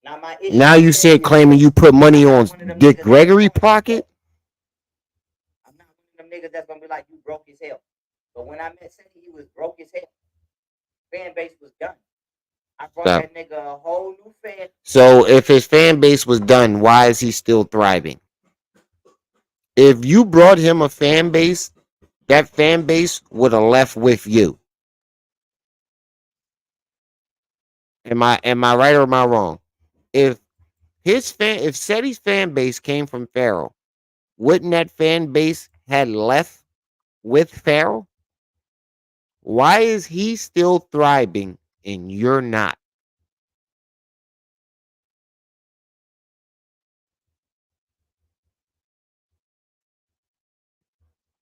Now my issue Now with you Seti said is claiming this. you put money I'm on not one of them Dick niggas that's Gregory going to pocket? I'm not one of them niggas that's gonna be like you broke as hell. But when I met Seti, he was broke as hell. Fan base was done. I brought Stop. that nigga a whole new fan. So if his fan base was done, why is he still thriving? If you brought him a fan base, that fan base would have left with you. Am I right or am I wrong? If if Seti's fan base came from Pharaoh, wouldn't that fan base had left with Pharaoh? Why is he still thriving and you're not?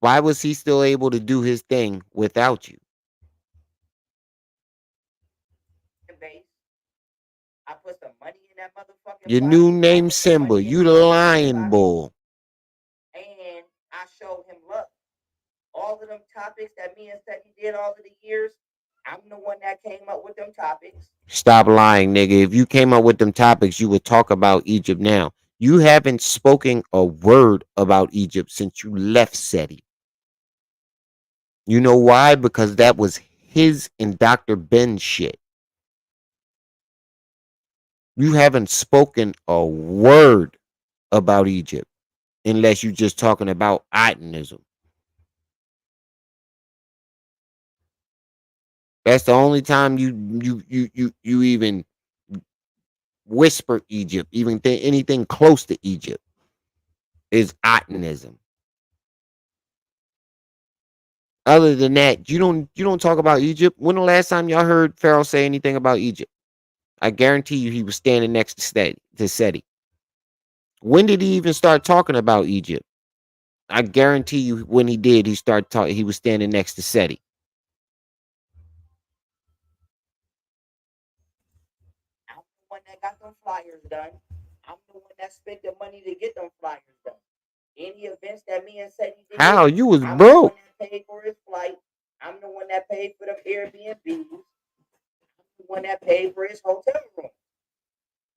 Why was he still able to do his thing without you? Base. I put some money in that motherfucking Your pot. new I name put some Simba, money in you the the motherfucking lion pot. bull. And I showed him love. All of them topics that me and Seti did all of the years, I'm the one that came up with them topics. Stop lying, nigga. If you came up with them topics, you would talk about Egypt now. You haven't spoken a word about Egypt since you left SETI. You know why? Because that was his and Dr. Ben's shit. You haven't spoken a word about Egypt unless you're just talking about Itonism. That's the only time you even whisper Egypt, even anything close to Egypt is Itonism. Other than that, you don't talk about Egypt. When the last time y'all heard Pharaoh say anything about Egypt? I guarantee you he was standing next to SETI. When did he even start talking about Egypt? I guarantee you when he did, he was standing next to SETI. I'm the one that got them flyers done. I'm the one that spent the money to get them flyers done. Any events that me and Seti did, How? You was I'm the one broke. that paid for his flight. I'm the one that paid for them Airbnbs. I'm the one that paid for his hotel room.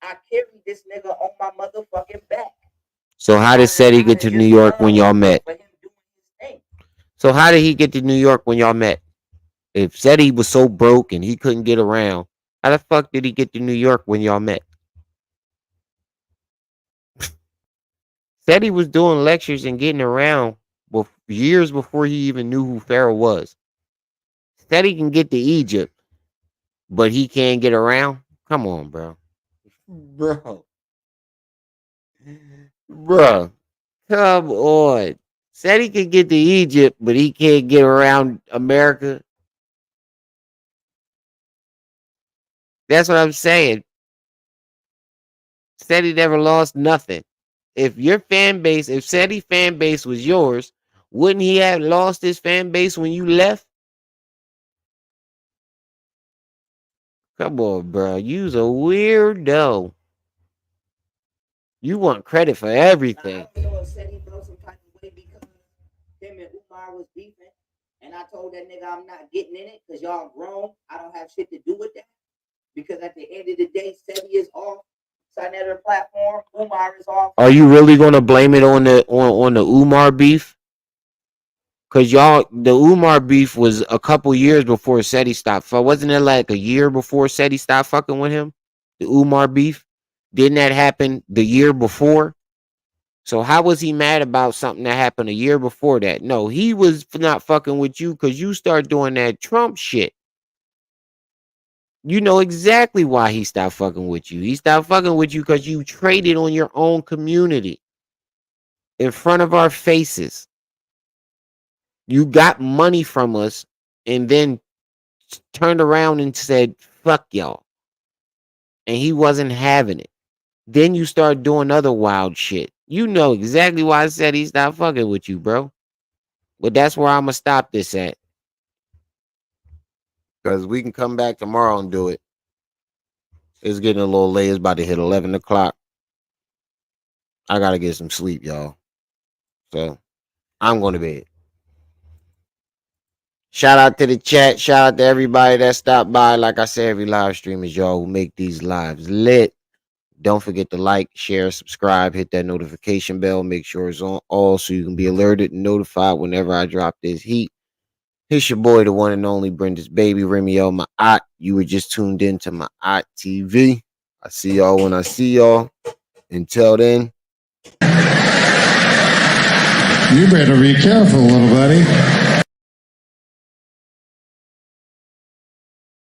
I carried this nigga on my motherfucking back. So how did Seti get to New York when y'all met? So how did he get to New York when y'all met? If Seti was so broke and he couldn't get around, how the fuck did he get to New York when y'all met? Seti was doing lectures and getting around years before he even knew who Pharaoh was. Seti can get to Egypt, but he can't get around? Come on, bro. Bro. Bro. Come on. Said he could get to Egypt, but he can't get around America. That's what I'm saying. Said he never lost nothing. If your fan base, if Seti fan base was yours, wouldn't he have lost his fan base when you left? Come on, bro. You's a weirdo. You want credit for everything. I don't know if Seti felt some type of way because him and Umar was beefing. And I told that nigga I'm not getting in it because y'all grown. I don't have shit to do with that. Because at the end of the day, Seti is off. Signature platform. Umar is off. Are you really gonna blame it on the Umar beef? Cause y'all, the Umar beef was a couple years before Seti stopped. Wasn't it like a year before Seti stopped fucking with him? The Umar beef, didn't that happen the year before? So how was he mad about something that happened a year before that? No, he was not fucking with you because you start doing that Trump shit. You know exactly why he stopped fucking with you. He stopped fucking with you because you traded on your own community in front of our faces. You got money from us and then turned around and said, fuck y'all. And he wasn't having it. Then you start doing other wild shit. You know exactly why I said he stopped fucking with you, bro. But that's where I'm going to stop this at. Because we can come back tomorrow and do it. It's getting a little late. It's about to hit 11 o'clock. I got to get some sleep, y'all. So I'm going to bed. Shout out to the chat. Shout out to everybody that stopped by. Like I said, every live stream is y'all who make these lives lit. Don't forget to like, share, subscribe, hit that notification bell. Make sure it's on all so you can be alerted and notified whenever I drop this heat. It's your boy, the one and only Brenda's baby, Remio, my aunt. You were just tuned in to my aunt TV. I see y'all when I see y'all. Until then. You better be careful, little buddy.